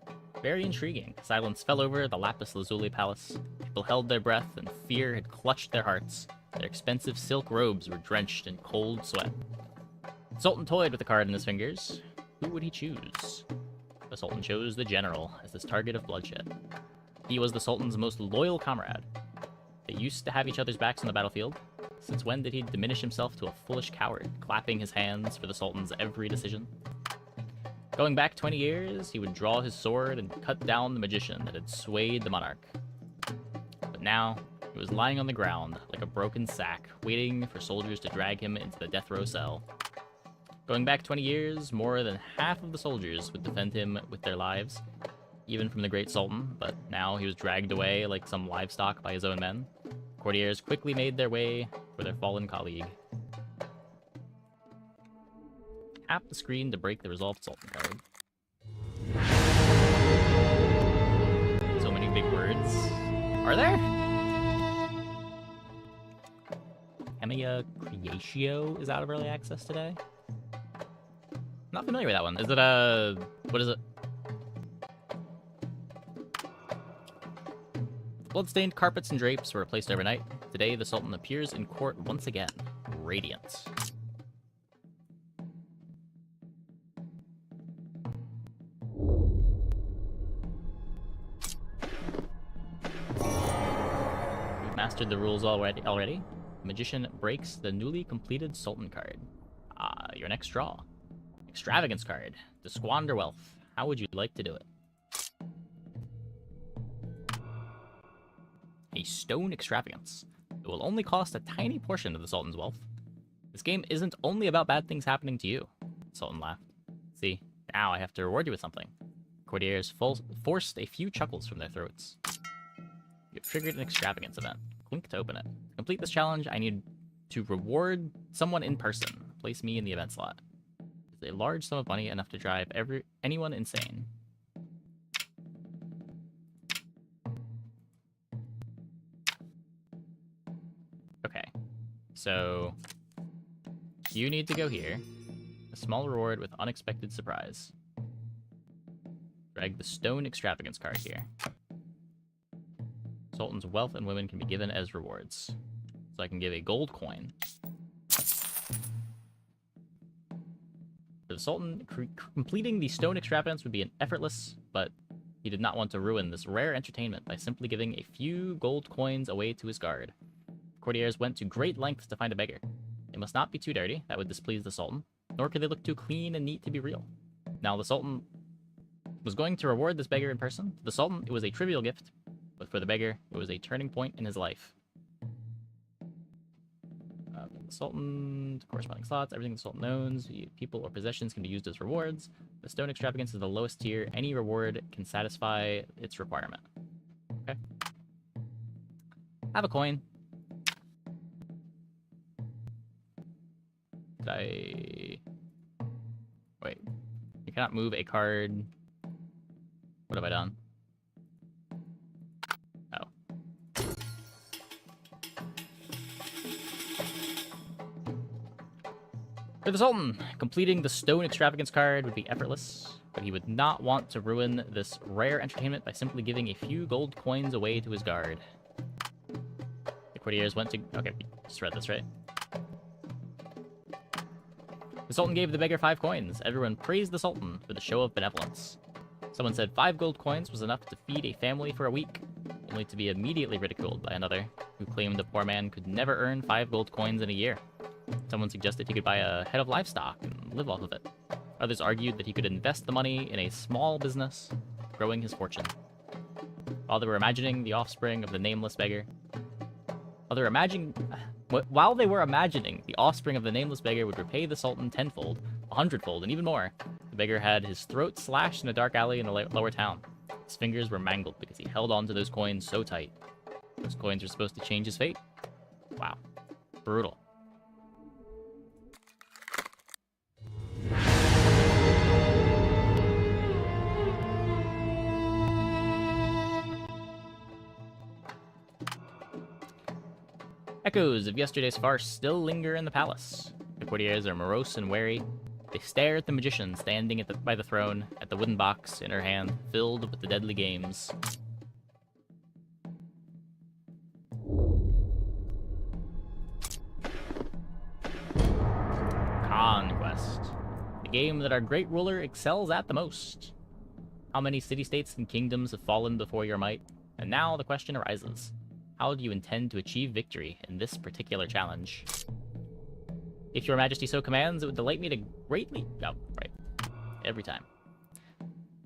Very intriguing. Silence fell over the lapis lazuli palace. People held their breath, and fear had clutched their hearts. Their expensive silk robes were drenched in cold sweat. The Sultan toyed with the card in his fingers. Who would he choose? The Sultan chose the general as his target of bloodshed. He was the Sultan's most loyal comrade. They used to have each other's backs on the battlefield. Since when did he diminish himself to a foolish coward, clapping his hands for the Sultan's every decision? Going back 20 years, he would draw his sword and cut down the magician that had swayed the monarch. But now, he was lying on the ground like a broken sack, waiting for soldiers to drag him into the death row cell. Going back 20 years, more than half of the soldiers would defend him with their lives, even from the great Sultan, but now he was dragged away like some livestock by his own men. Courtiers quickly made their way for their fallen colleague. Tap the screen to break the resolved Sultan card. So many big words. Are there? Hemia Creatio is out of early access today. Not familiar with that one. Is it a... what is it? Bloodstained carpets and drapes were replaced overnight. Today, the Sultan appears in court once again, radiant. We've mastered the rules already. The magician breaks the newly completed Sultan card. Your next draw. Extravagance card. To squander wealth. How would you like to do it? A stone extravagance. It will only cost a tiny portion of the Sultan's wealth. This game isn't only about bad things happening to you. The Sultan laughed. See, now I have to reward you with something. Courtiers forced a few chuckles from their throats. You've triggered an extravagance event. Click to open it. To complete this challenge, I need to reward someone in person. Place me in the event slot. It's a large sum of money, enough to drive anyone insane. Okay, so you need to go here. A small reward with unexpected surprise. Drag the stone extravagance card here. Sultan's wealth and women can be given as rewards. So I can give a gold coin. For the Sultan, completing the stone extravagance would be an effortless, but he did not want to ruin this rare entertainment by simply giving a few gold coins away to his guard. Courtiers went to great lengths to find a beggar. They must not be too dirty, that would displease the Sultan, nor could they look too clean and neat to be real. Now, the Sultan was going to reward this beggar in person. To the Sultan, it was a trivial gift, but for the beggar, it was a turning point in his life. Sultan, corresponding slots, everything the Sultan owns, people or possessions can be used as rewards. The stone extravagance is the lowest tier. Any reward can satisfy its requirement. Okay. Have a coin. Did I... Wait. You cannot move a card. What have I done? Oh. For the Sultan, completing the Stone Extravagance card would be effortless, but he would not want to ruin this rare entertainment by simply giving a few gold coins away to his guard. The courtiers went to... Okay, we just read this, right? The Sultan gave the beggar 5 coins. Everyone praised the Sultan for the show of benevolence. Someone said 5 gold coins was enough to feed a family for a week, only to be immediately ridiculed by another, who claimed the poor man could never earn 5 gold coins in a year. Someone suggested he could buy a head of livestock and live off of it. Others argued that he could invest the money in a small business, growing his fortune. While they were imagining the offspring of the nameless beggar, while they were imagining the offspring of the nameless beggar would repay the Sultan tenfold, 100-fold, and even more, the beggar had his throat slashed in a dark alley in the lower town. His fingers were mangled because he held on to those coins so tight. Those coins were supposed to change his fate. Wow. Brutal. Echoes of yesterday's farce still linger in the palace. The courtiers are morose and wary. They stare at the magician standing by the throne, at the wooden box in her hand, filled with the deadly games. Conquest. The game that our great ruler excels at the most. How many city-states and kingdoms have fallen before your might? And now the question arises. How do you intend to achieve victory in this particular challenge? If your majesty so commands, it would delight me to greatly... Oh, right. Every time.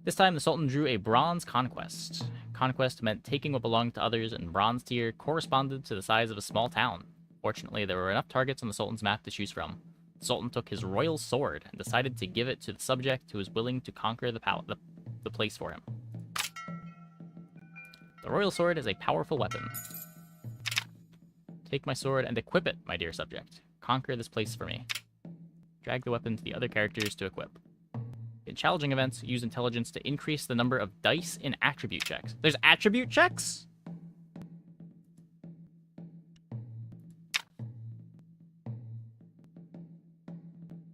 This time, the Sultan drew a bronze conquest. Conquest meant taking what belonged to others, and bronze tier corresponded to the size of a small town. Fortunately, there were enough targets on the Sultan's map to choose from. The Sultan took his royal sword and decided to give it to the subject who was willing to conquer the place for him. The royal sword is a powerful weapon. Take my sword and equip it, my dear subject. Conquer this place for me. Drag the weapon to the other characters to equip. In challenging events, use intelligence to increase the number of dice in attribute checks. There's attribute checks?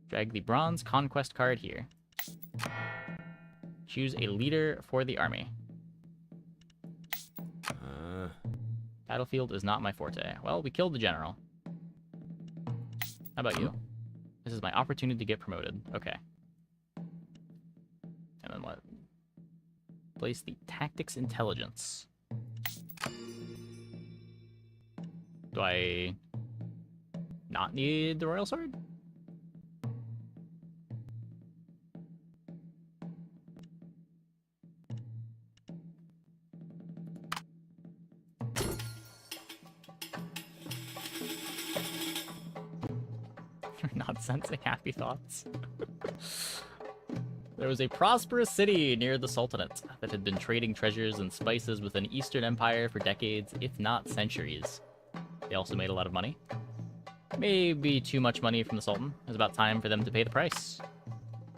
Drag the bronze conquest card here. Choose a leader for the army. Battlefield is not my forte. Well, we killed the general. How about you? This is my opportunity to get promoted. Okay. And then what? Place the tactics intelligence. Do I not need the royal sword? Not sensing happy thoughts. There was a prosperous city near the Sultanate that had been trading treasures and spices with an Eastern Empire for decades, if not centuries. They also made a lot of money. Maybe too much money from the Sultan. It was about time for them to pay the price.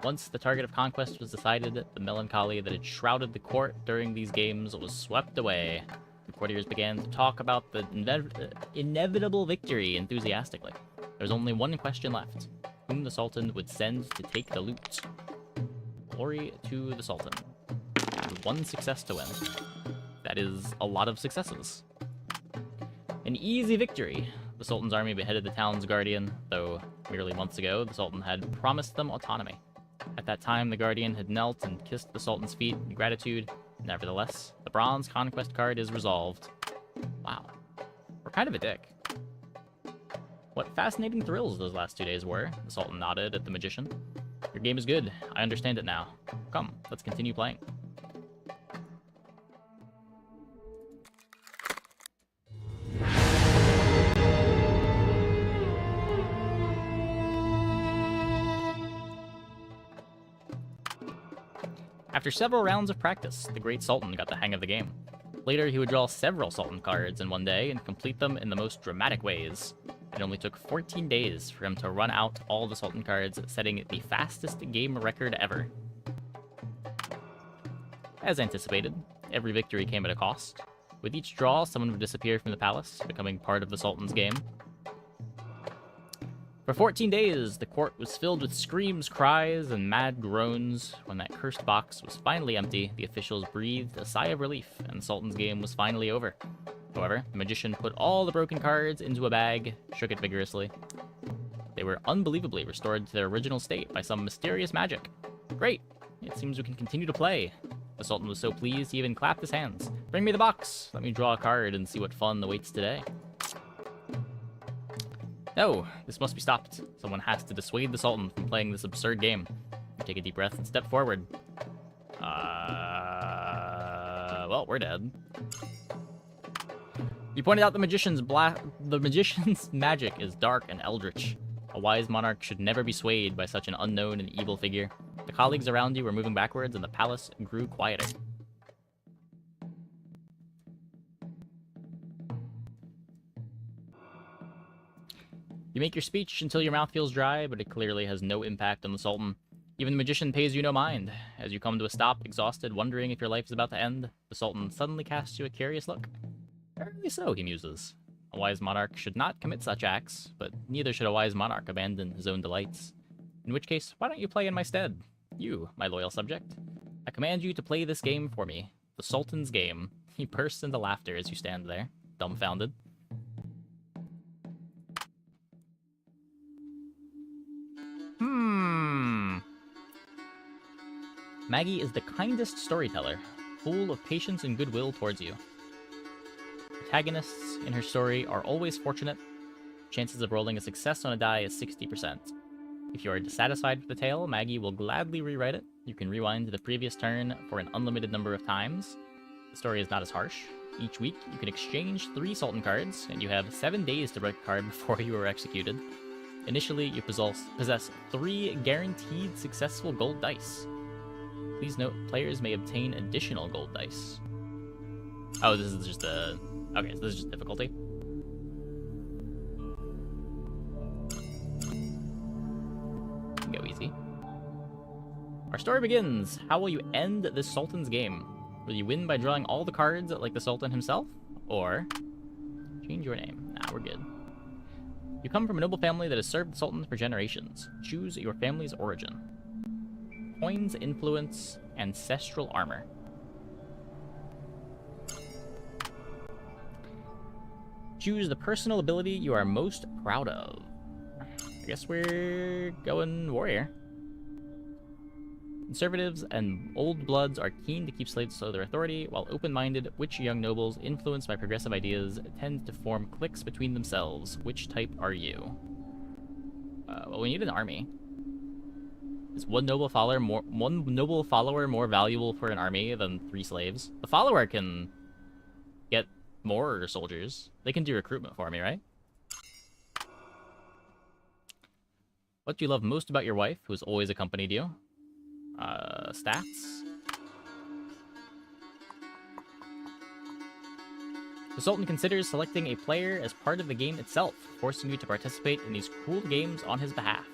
Once the target of conquest was decided, the melancholy that had shrouded the court during these games was swept away. The courtiers began to talk about the inevitable victory enthusiastically. There was only one question left. Whom the Sultan would send to take the loot. Glory to the Sultan. One success to win. That is a lot of successes. An easy victory. The Sultan's army beheaded the town's guardian, though merely months ago, the Sultan had promised them autonomy. At that time, the guardian had knelt and kissed the Sultan's feet in gratitude. Nevertheless, the bronze conquest card is resolved. Wow. We're kind of a dick. What fascinating thrills those last 2 days were, the Sultan nodded at the magician. Your game is good. I understand it now. Come, let's continue playing. After several rounds of practice, the great Sultan got the hang of the game. Later, he would draw several Sultan cards in one day and complete them in the most dramatic ways. It only took 14 days for him to run out all the Sultan cards, setting the fastest game record ever. As anticipated, every victory came at a cost. With each draw, someone would disappear from the palace, becoming part of the Sultan's game. For 14 days, the court was filled with screams, cries, and mad groans. When that cursed box was finally empty, the officials breathed a sigh of relief, and the Sultan's game was finally over. However, the magician put all the broken cards into a bag, shook it vigorously. They were unbelievably restored to their original state by some mysterious magic. Great! It seems we can continue to play. The Sultan was so pleased he even clapped his hands. Bring me the box! Let me draw a card and see what fun awaits today. No, this must be stopped. Someone has to dissuade the Sultan from playing this absurd game. You take a deep breath and step forward. Well, we're dead. You pointed out the magician's magic is dark and eldritch. A wise monarch should never be swayed by such an unknown and evil figure. The colleagues around you were moving backwards, and the palace grew quieter. You make your speech until your mouth feels dry, but it clearly has no impact on the Sultan. Even the magician pays you no mind. As you come to a stop, exhausted, wondering if your life is about to end, the Sultan suddenly casts you a curious look. Apparently so, he muses. A wise monarch should not commit such acts, but neither should a wise monarch abandon his own delights. In which case, why don't you play in my stead? You, my loyal subject. I command you to play this game for me. The Sultan's game. He bursts into laughter as you stand there, dumbfounded. Maggie is the kindest storyteller, full of patience and goodwill towards you. Protagonists in her story are always fortunate. Chances of rolling a success on a die is 60%. If you are dissatisfied with the tale, Maggie will gladly rewrite it. You can rewind to the previous turn for an unlimited number of times. The story is not as harsh. Each week, you can exchange 3 Sultan cards, and you have 7 days to break a card before you are executed. Initially, you possess 3 guaranteed successful gold dice. Please note, players may obtain additional gold dice. Oh, this is just a... Okay, so this is just difficulty. Go easy. Our story begins. How will you end this Sultan's game? Will you win by drawing all the cards like the Sultan himself? Or... change your name. Nah, we're good. You come from a noble family that has served the Sultan for generations. Choose your family's origin. Coins, influence, ancestral armor. Choose the personal ability you are most proud of. I guess we're going warrior. Conservatives and old bloods are keen to keep slaves to their authority, while open-minded, witch young nobles, influenced by progressive ideas, tend to form cliques between themselves. Which type are you? Well, we need an army. Is one noble follower more valuable for an army than 3 slaves? The follower can get more soldiers. They can do recruitment for me, right? What do you love most about your wife, who has always accompanied you? Stats. The Sultan considers selecting a player as part of the game itself, forcing you to participate in these cruel games on his behalf.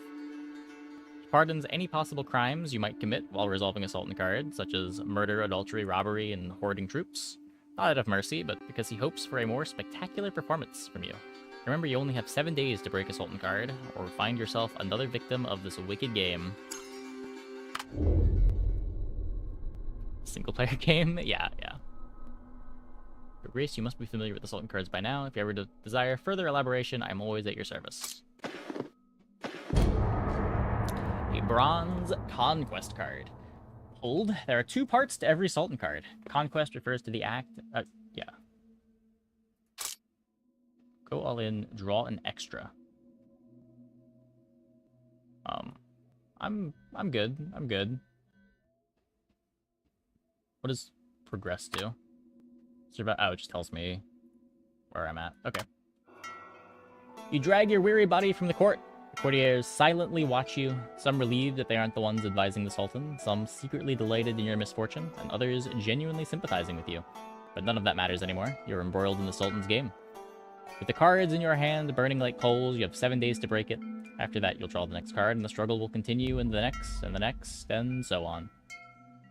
He pardons any possible crimes you might commit while resolving a Sultan card, such as murder, adultery, robbery, and hoarding troops. Not out of mercy, but because he hopes for a more spectacular performance from you. Remember, you only have 7 days to break a Sultan card, or find yourself another victim of this wicked game. Single player game? Yeah. Your Grace, you must be familiar with the Sultan cards by now. If you ever desire further elaboration, I'm always at your service. A bronze conquest card. Hold. There are 2 parts to every Sultan card. Conquest refers to the act... yeah. Go all in, draw an extra. I'm good. I'm good. What does progress do? Oh, it just tells me where I'm at. Okay. You drag your weary body from the court. Courtiers silently watch you, some relieved that they aren't the ones advising the Sultan, some secretly delighted in your misfortune, and others genuinely sympathizing with you. But none of that matters anymore. You're embroiled in the Sultan's game. With the cards in your hand burning like coals, you have 7 days to break it. After that, you'll draw the next card, and the struggle will continue in the next, and the next, and so on.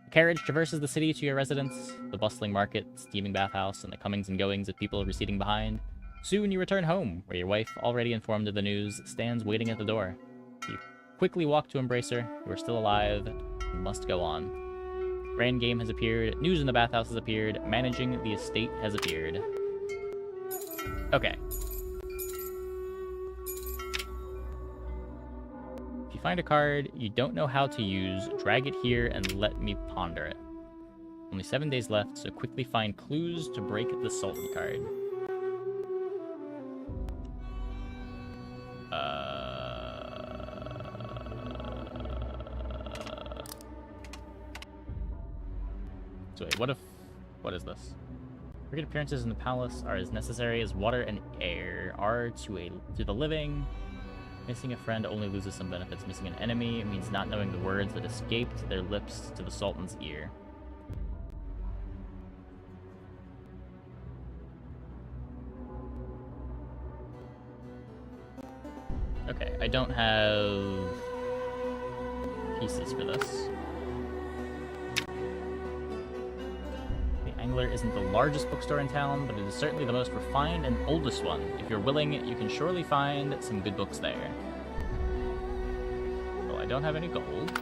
A carriage traverses the city to your residence, the bustling market, steaming bathhouse, and the comings and goings of people receding behind. Soon you return home, where your wife, already informed of the news, stands waiting at the door. You quickly walk to embrace her. You are still alive. You must go on. Grand game has appeared. News in the bathhouse has appeared. Managing the estate has appeared. Okay. If you find a card you don't know how to use, drag it here and let me ponder it. Only 7 days left, so quickly find clues to break the Sultan card. So wait, what is this? Frequent appearances in the palace are as necessary as water and air are to the living. Missing a friend only loses some benefits. Missing an enemy means not knowing the words that escaped their lips to the Sultan's ear. Okay, I don't have pieces for this. Angler isn't the largest bookstore in town, but it is certainly the most refined and oldest one. If you're willing, you can surely find some good books there. Well, I don't have any gold.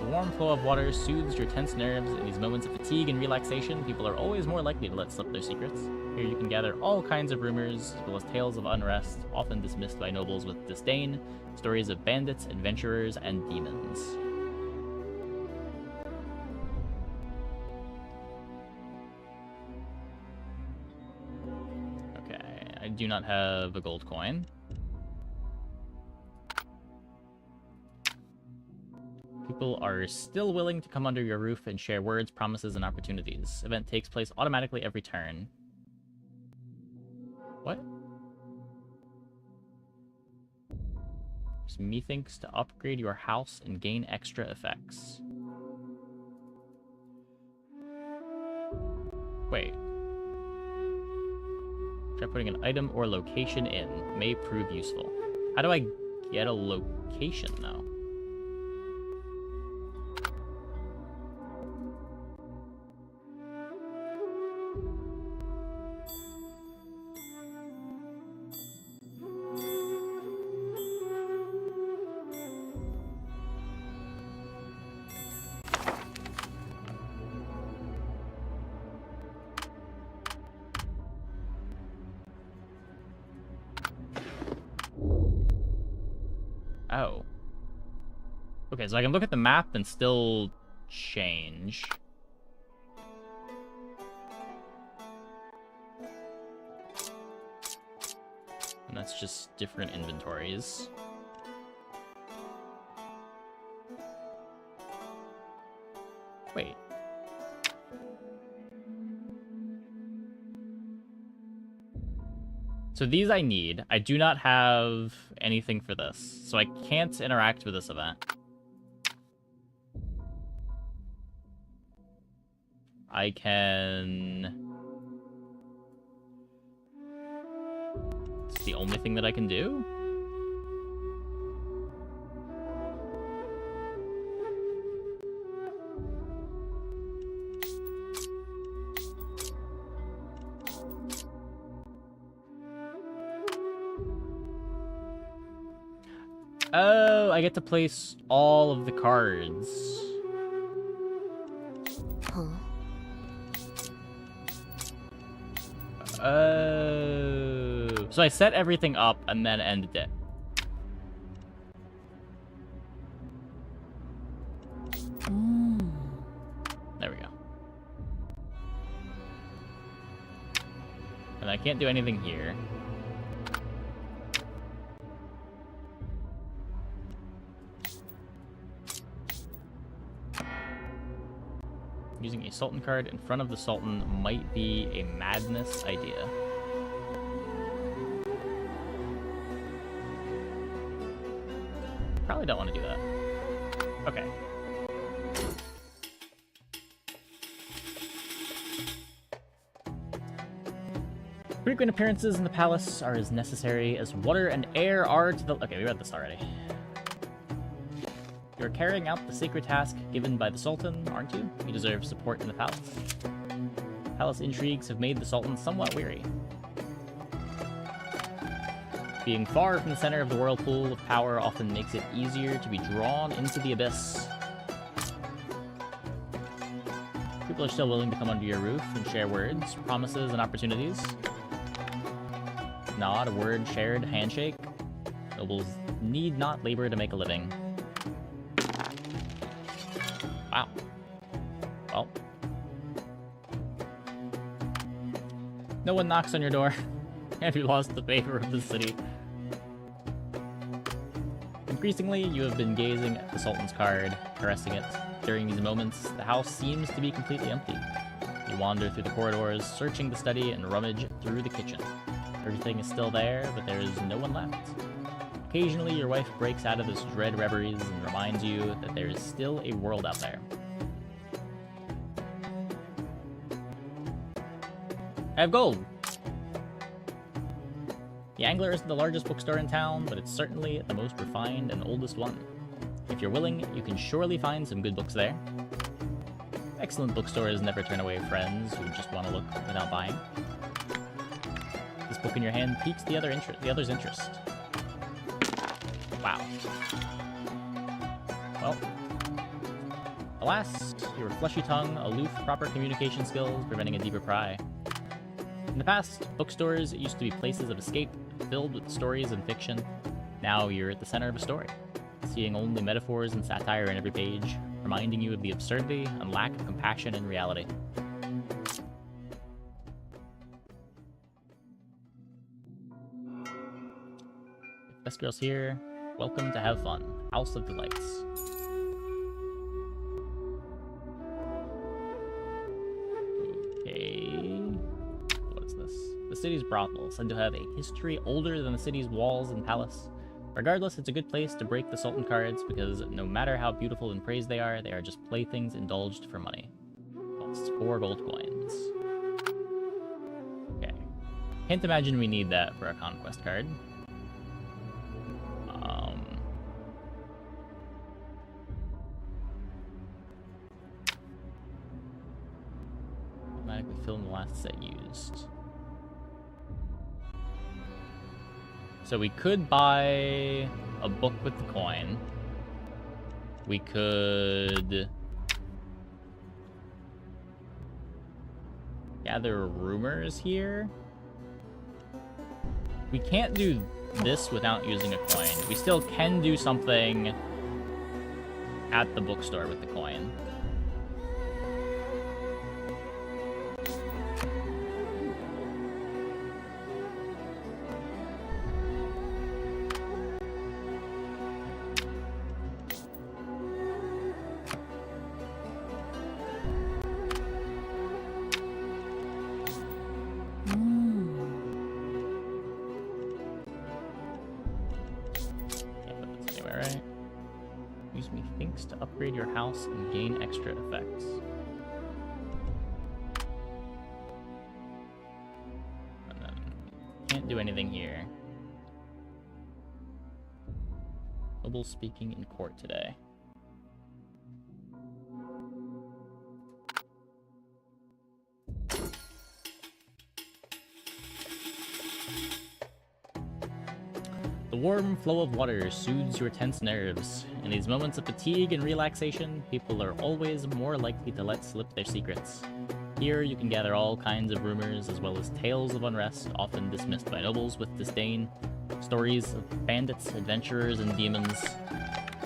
The warm flow of water soothes your tense nerves. In these moments of fatigue and relaxation, people are always more likely to let slip their secrets. Here you can gather all kinds of rumors, as well as tales of unrest, often dismissed by nobles with disdain, stories of bandits, adventurers, and demons. I do not have a gold coin. People are still willing to come under your roof and share words, promises, and opportunities. Event takes place automatically every turn. What? Use methinks to upgrade your house and gain extra effects. Wait. Try putting an item or location in. May prove useful. How do I get a location, though? Oh. Okay, so I can look at the map and still change. And that's just different inventories. Wait. So these I need. I do not have anything for this, so I can't interact with this event. I can... It's the only thing that I can do? Oh, I get to place all of the cards. Huh? Oh. So I set everything up and then ended it. There we go. And I can't do anything here. Using a Sultan card in front of the Sultan might be a madness idea. don't want to do that. Okay. Frequent appearances in the palace are as necessary as water and air are to the... Okay, we read this already. You're carrying out the sacred task given by the Sultan, aren't you? You deserve support in the palace. Palace intrigues have made the Sultan somewhat weary. Being far from the center of the whirlpool of power often makes it easier to be drawn into the abyss. People are still willing to come under your roof and share words, promises, and opportunities. Nod, a word shared, handshake. Nobles need not labor to make a living. Wow. Well. No one knocks on your door. Have you lost the favor of the city? Increasingly, you have been gazing at the Sultan's card, caressing it. During these moments, the house seems to be completely empty. You wander through the corridors, searching the study and rummage through the kitchen. Everything is still there, but there is no one left. Occasionally, your wife breaks out of this dread reveries and reminds you that there is still a world out there. I have gold! The Angler isn't the largest bookstore in town, but it's certainly the most refined and oldest one. If you're willing, you can surely find some good books there. Excellent bookstores never turn away friends who just want to look without buying. This book in your hand piques the other's interest. Wow. Well, alas, your fleshy tongue, aloof, proper communication skills, preventing a deeper pry. In the past, bookstores used to be places of escape, filled with stories and fiction. Now you're at the center of a story, seeing only metaphors and satire in every page, reminding you of the absurdity and lack of compassion in reality. Best girl's here. Welcome to have fun. House of Delights. Okay. What is this? The city's brothel, said to have a history older than the city's walls and palace. Regardless, it's a good place to break the Sultan cards because no matter how beautiful and praised they are just playthings indulged for money. Costs 4 gold coins. Okay. Can't imagine we need that for a conquest card. Automatically fill in the last set used. So we could buy a book with the coin. We could gather rumors here. We can't do this without using a coin. We still can do something at the bookstore with the coin. Upgrade your house and gain extra effects. And then can't do anything here. Noble speaking in court today. The warm flow of water soothes your tense nerves. In these moments of fatigue and relaxation, people are always more likely to let slip their secrets. Here you can gather all kinds of rumors as well as tales of unrest, often dismissed by nobles with disdain. Stories of bandits, adventurers, and demons.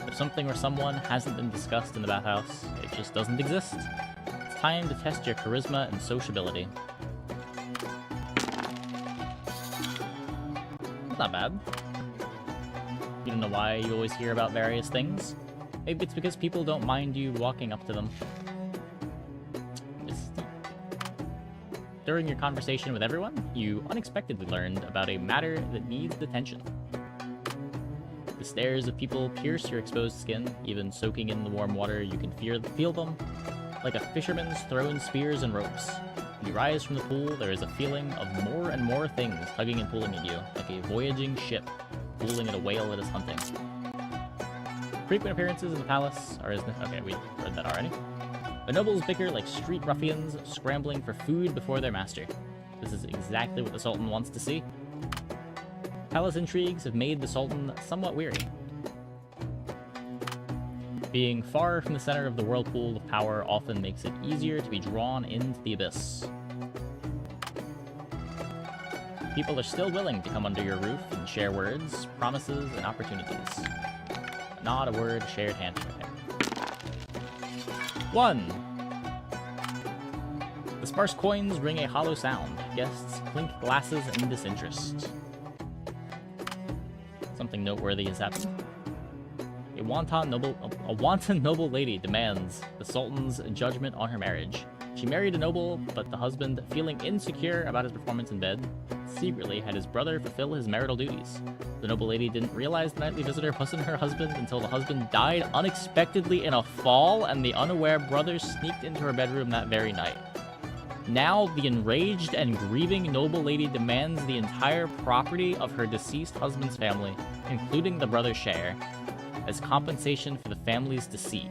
If something or someone hasn't been discussed in the bathhouse, it just doesn't exist. It's time to test your charisma and sociability. That's not bad. You don't know why you always hear about various things? Maybe it's because people don't mind you walking up to them. During your conversation with everyone, you unexpectedly learned about a matter that needs attention. The stares of people pierce your exposed skin. Even soaking in the warm water, you can feel them. Like a fisherman's throwing spears and ropes. When you rise from the pool, there is a feeling of more and more things tugging and pulling at you, like a voyaging ship pulling at a whale it is hunting. Frequent appearances in the palace are as... Okay, we read that already. The nobles bicker like street ruffians, scrambling for food before their master. This is exactly what the Sultan wants to see. Palace intrigues have made the Sultan somewhat weary. Being far from the center of the whirlpool of power often makes it easier to be drawn into the abyss. People are still willing to come under your roof and share words, promises, and opportunities. Not a word shared handshake. 1. The sparse coins ring a hollow sound. Guests clink glasses in disinterest. Something noteworthy has happened. A wanton noble lady demands the Sultan's judgment on her marriage. She married a noble, but the husband, feeling insecure about his performance in bed, secretly had his brother fulfill his marital duties. The noble lady didn't realize the nightly visitor wasn't her husband until the husband died unexpectedly in a fall, and the unaware brother sneaked into her bedroom that very night. Now, the enraged and grieving noble lady demands the entire property of her deceased husband's family, including the brother's share, as compensation for the family's deceit.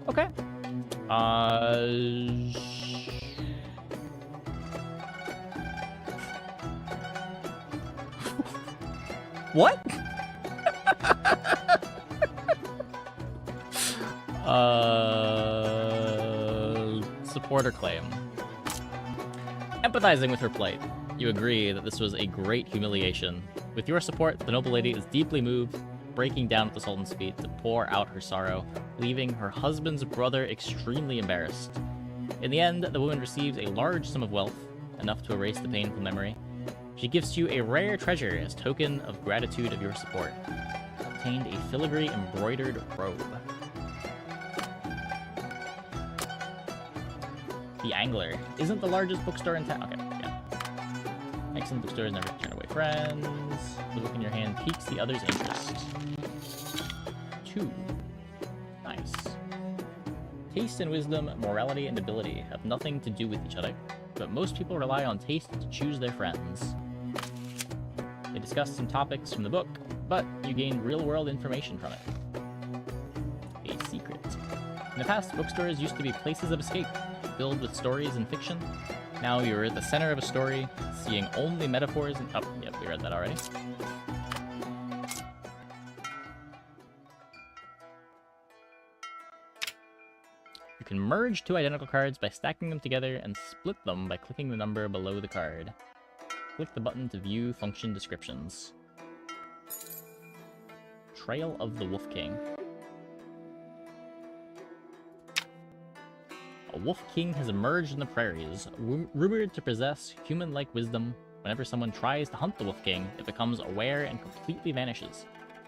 Okay. What? Supporter claim. Empathizing with her plight, you agree that this was a great humiliation. With your support, the noble lady is deeply moved, breaking down at the Sultan's feet to pour out her sorrow, leaving her husband's brother extremely embarrassed. In the end, the woman receives a large sum of wealth, enough to erase the painful memory. She gives you a rare treasure as token of gratitude of your support. Obtained a filigree embroidered robe. The Angler isn't the largest bookstore in town. Okay, yeah. Excellent bookstores never turn away friends. The book in your hand piques the other's interest. 2. Nice. Taste and wisdom, morality and ability have nothing to do with each other, but most people rely on taste to choose their friends. They discuss some topics from the book, but you gain real-world information from it. A secret. In the past, bookstores used to be places of escape, filled with stories and fiction. Now you're at the center of a story, seeing only metaphors and... Oh, yep, we read that already. You can merge 2 identical cards by stacking them together and split them by clicking the number below the card. Click the button to view function descriptions. Trail of the Wolf King. A Wolf King has emerged in the prairies, rumored to possess human-like wisdom. Whenever someone tries to hunt the Wolf King, it becomes aware and completely vanishes.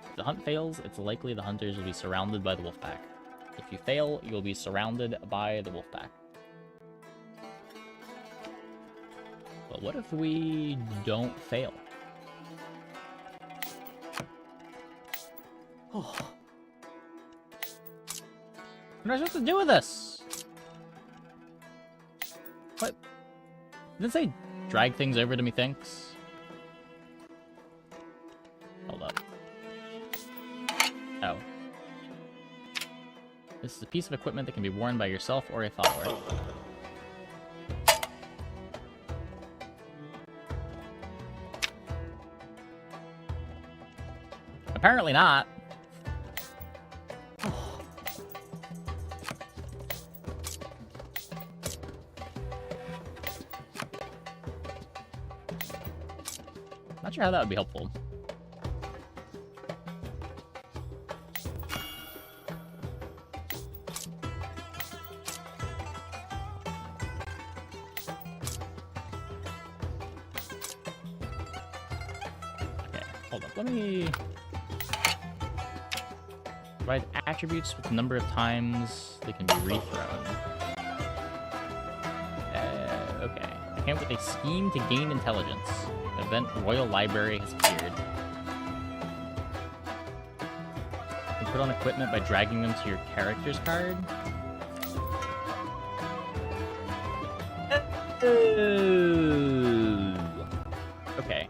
If the hunt fails, it's likely the hunters will be surrounded by the wolf pack. If you fail, you will be surrounded by the wolf pack. But what if we don't fail? Oh. What am I supposed to do with this? What? Did it say drag things over to me, thanks? Hold up. Oh. This is a piece of equipment that can be worn by yourself or a follower. Apparently not. Not sure how that would be helpful. Okay, hold up. Let me... Do Provide attributes with the number of times they can be rethrown. Okay. I came up with a scheme to gain intelligence. Event Royal Library has appeared. You can put on equipment by dragging them to your character's card. Okay.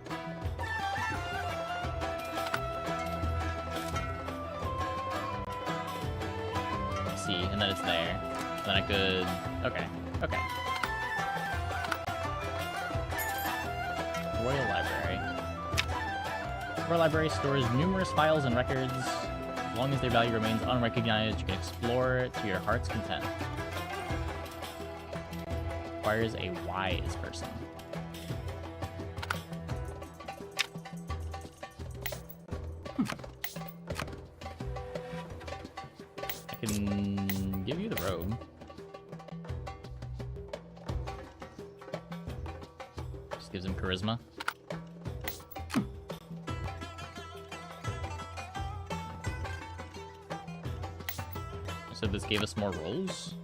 I see, and then it's there. And then I could... Okay. Okay. Royal Library. Royal Library stores numerous files and records. As long as their value remains unrecognized, you can explore to your heart's content. Requires a wise person. I can give you the robe. Just gives him charisma. So this gave us more rolls.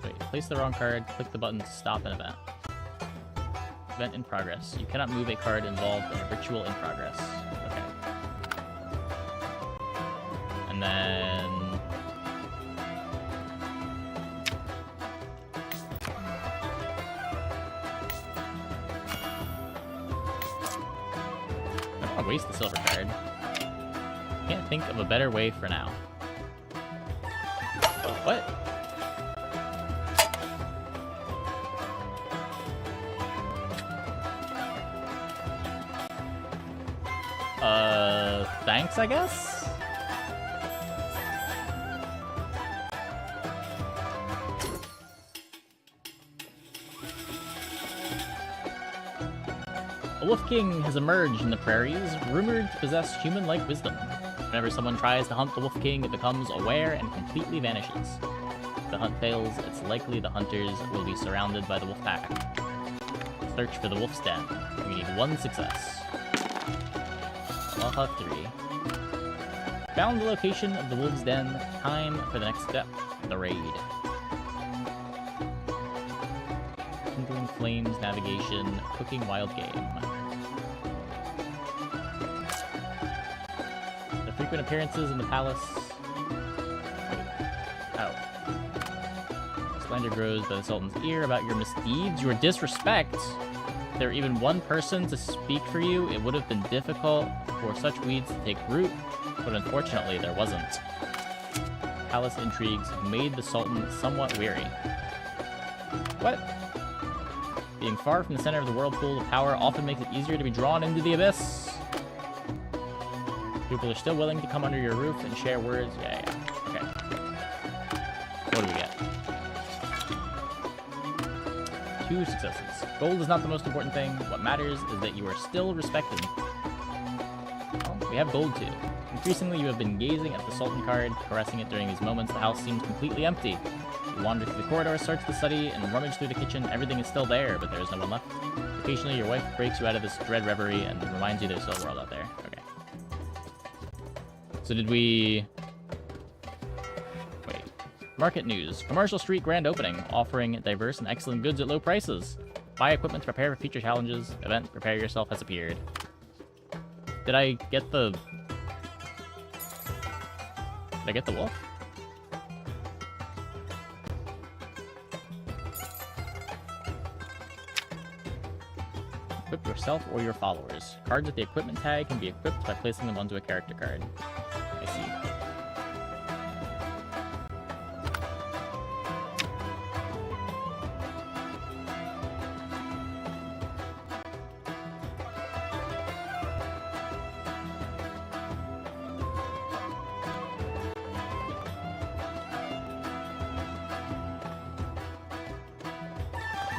Wait, place the wrong card, click the button to stop an event. Event in progress. You cannot move a card involved in a ritual in progress. Okay. And then... I don't want to waste the silver card. Can't think of a better way for now. What? Thanks, I guess? A wolf king has emerged in the prairies, rumored to possess human-like wisdom. Whenever someone tries to hunt the wolf king, it becomes aware and completely vanishes. If the hunt fails, it's likely the hunters will be surrounded by the wolf pack. Search for the wolf's den. You need 1 success. I'll have 3. Found the location of the wolf's den. Time for the next step, the raid. Kindling flames, navigation, cooking wild game. The frequent appearances in the palace. Oh. Slander grows by the Sultan's ear about your misdeeds, your disrespect. If there were even one person to speak for you, it would have been difficult for such weeds to take root, but unfortunately there wasn't. Palace intrigues made the Sultan somewhat weary. What? Being far from the center of the whirlpool of power often makes it easier to be drawn into the abyss. People are still willing to come under your roof and share words. Yeah. Okay. What do we get? 2 successes. Gold is not the most important thing. What matters is that you are still respected. Well, we have gold too. Increasingly, you have been gazing at the Sultan card, caressing it during these moments. The house seems completely empty. You wander through the corridor, search the study, and rummage through the kitchen. Everything is still there, but there is no one left. Occasionally, your wife breaks you out of this dread reverie and reminds you there's still a world out there. Okay. So did we... Wait. Market news. Commercial Street grand opening, offering diverse and excellent goods at low prices. Buy equipment to prepare for future challenges. Event Prepare Yourself has appeared. Did I get the... Did I get the wolf? Equip yourself or your followers. Cards with the equipment tag can be equipped by placing them onto a character card. I see.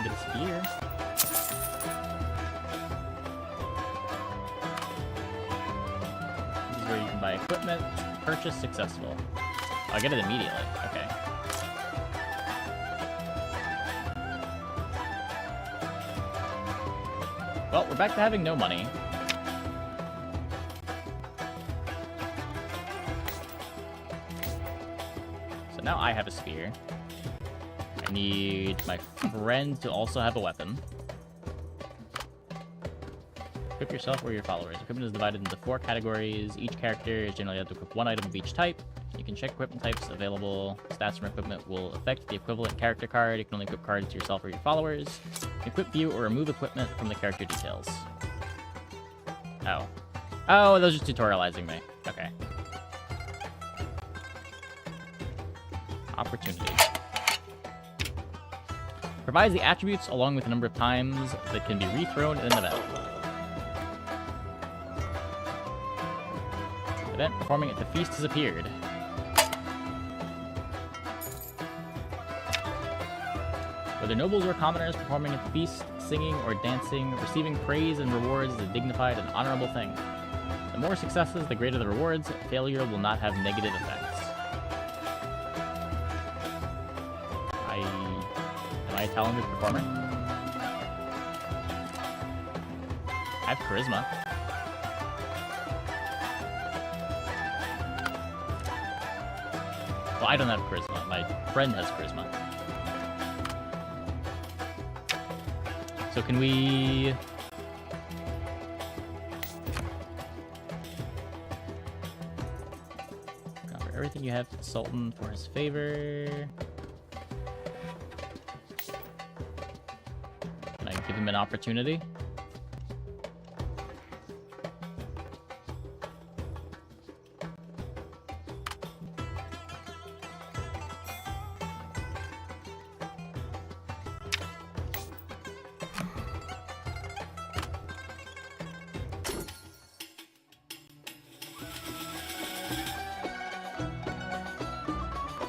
Get a spear. This is where you can buy equipment. Purchase successful. Oh, I get it immediately. Okay. Well, we're back to having no money. But now I have a spear. I need my friend to also have a weapon. Equip yourself or your followers. Equipment is divided into 4 categories. Each character is generally able to equip 1 item of each type. You can check equipment types available. Stats from equipment will affect the equivalent character card. You can only equip cards to yourself or your followers. Equip, view, or remove equipment from the character details. Oh. Oh, those are tutorializing me. Okay. Opportunity. Provides the attributes along with the number of times that can be rethrown in an event. Event performing at the feast has appeared. Whether nobles or commoners performing at the feast, singing or dancing, receiving praise and rewards is a dignified and honorable thing. The more successes, the greater the rewards. Failure will not have negative effects. Am I a talented performer? I have charisma. Well, I don't have charisma. My friend has charisma. So can we... Offer everything you have to the Sultan for his favor. Can I give him an opportunity?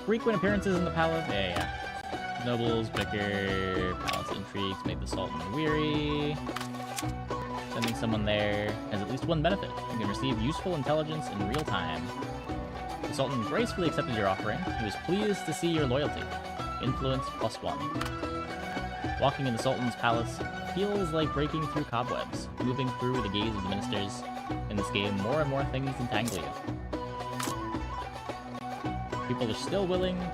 Frequent appearances in the palace. Yeah. Nobles, bicker, palace intrigues make the Sultan weary. Sending someone there has at least one benefit. You can receive useful intelligence in real time. The Sultan gracefully accepted your offering. He was pleased to see your loyalty. Influence +1. Walking in the Sultan's palace feels like breaking through cobwebs, moving through the gaze of the ministers. In this game, more and more things entangle you. People are still willing. Yeah.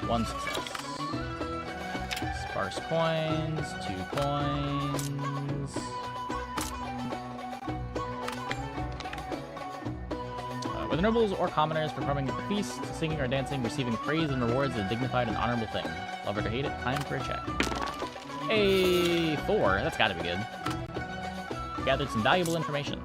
Okay. 1 success. Sparse coins, 2 coins. Whether nobles or commoners performing at the feast, singing or dancing, receiving praise and rewards is a dignified and honorable thing. Love it or hate it, time for a check. Hey, 4. That's gotta be good. Gathered some valuable information.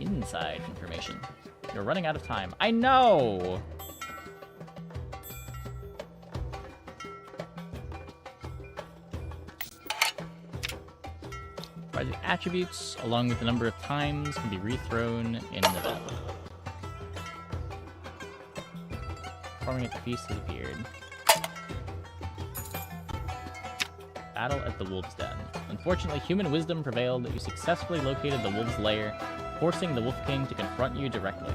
Inside information. You're running out of time. I know! The attributes, along with the number of times, can be rethrown in an event. Performing at the feast has appeared. Battle at the Wolf's Den. Unfortunately, human wisdom prevailed that you successfully located the wolf's lair, forcing the Wolf King to confront you directly.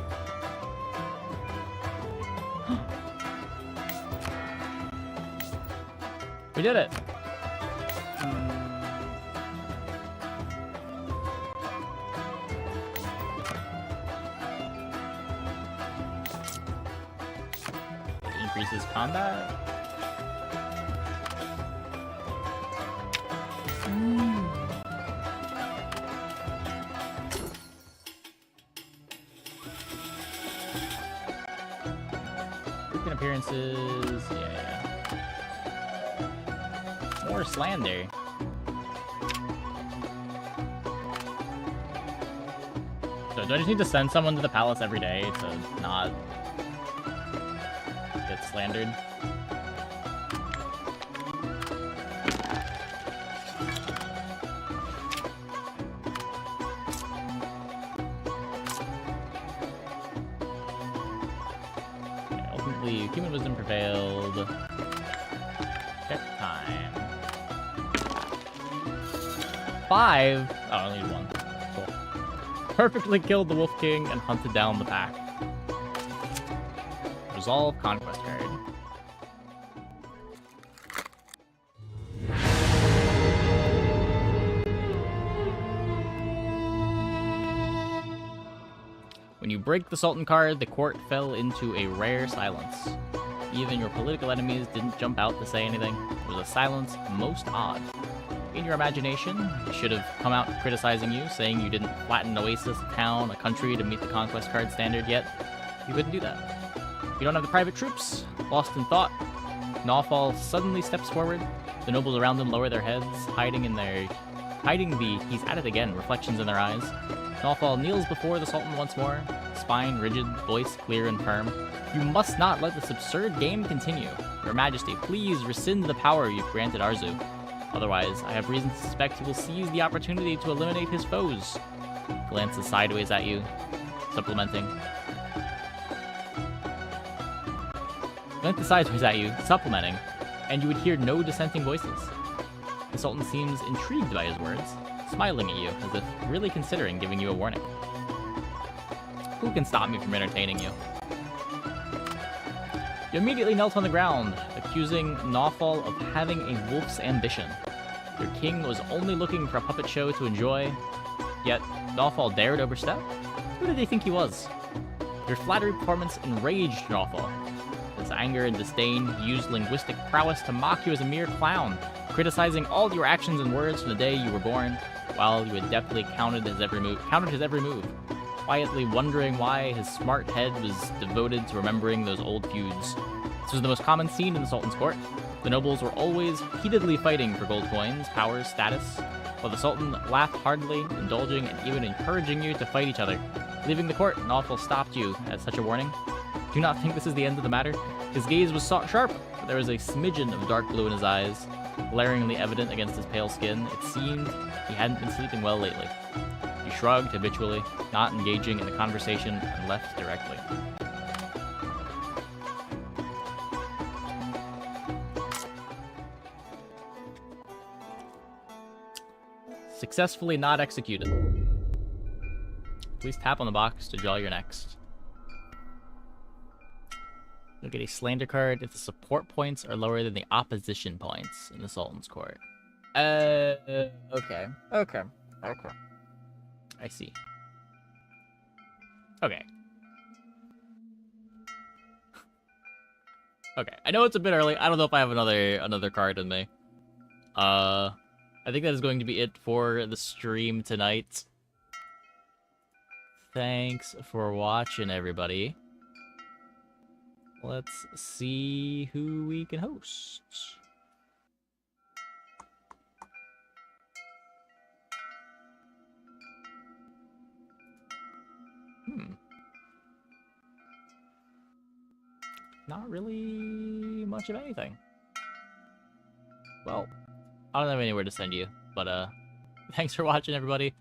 We did it! It increases combat. Appearances, yeah. More slander. So do I just need to send someone to the palace every day to not get slandered? Human wisdom prevailed. Check time. 5? Oh, I only need 1. Cool. Perfectly killed the Wolf King and hunted down the pack. Resolve conquest card. When you break the Sultan card, the court fell into a rare silence. Even your political enemies didn't jump out to say anything. It was a silence most odd. In your imagination, they should have come out criticizing you, saying you didn't flatten an oasis, a town, a country to meet the conquest card standard yet. You couldn't do that. You don't have the private troops. Lost in thought, Nawfal suddenly steps forward. The nobles around him lower their heads, hiding the he's at it again reflections in their eyes. Nawfal kneels before the Sultan once more, spine rigid, voice clear and firm. You must not let this absurd game continue. Your Majesty, please rescind the power you've granted Arzu. Otherwise, I have reason to suspect he will seize the opportunity to eliminate his foes. Glances sideways at you, supplementing. Glances sideways at you, supplementing, and you would hear no dissenting voices. The Sultan seems intrigued by his words, smiling at you as if really considering giving you a warning. Who can stop me from entertaining you? You immediately knelt on the ground, accusing Nawfal of having a wolf's ambition. Your king was only looking for a puppet show to enjoy, yet Nawfal dared overstep? Who did he think he was? Your flattery performance enraged Nawfal. His anger and disdain, he used linguistic prowess to mock you as a mere clown, criticizing all your actions and words from the day you were born, while you had deftly counted his every move, quietly wondering why his smart head was devoted to remembering those old feuds. This was the most common scene in the Sultan's court. The nobles were always heatedly fighting for gold coins, powers, status, while the Sultan laughed heartily, indulging and even encouraging you to fight each other. Leaving the court, Nawfal stopped you at such a warning. Do not think this is the end of the matter. His gaze was sharp, but there was a smidgen of dark blue in his eyes, glaringly evident against his pale skin. It seemed he hadn't been sleeping well lately. He shrugged habitually, not engaging in the conversation, and left directly. Successfully not executed. Please tap on the box to draw your next. You'll get a slander card if the support points are lower than the opposition points in the Sultan's court. Okay. I see. Okay. Okay. I know it's a bit early. I don't know if I have another card in me. I think that is going to be it for the stream tonight. Thanks for watching, everybody. Let's see who we can host. Not really much of anything. Well, I don't have anywhere to send you, but thanks for watching, everybody.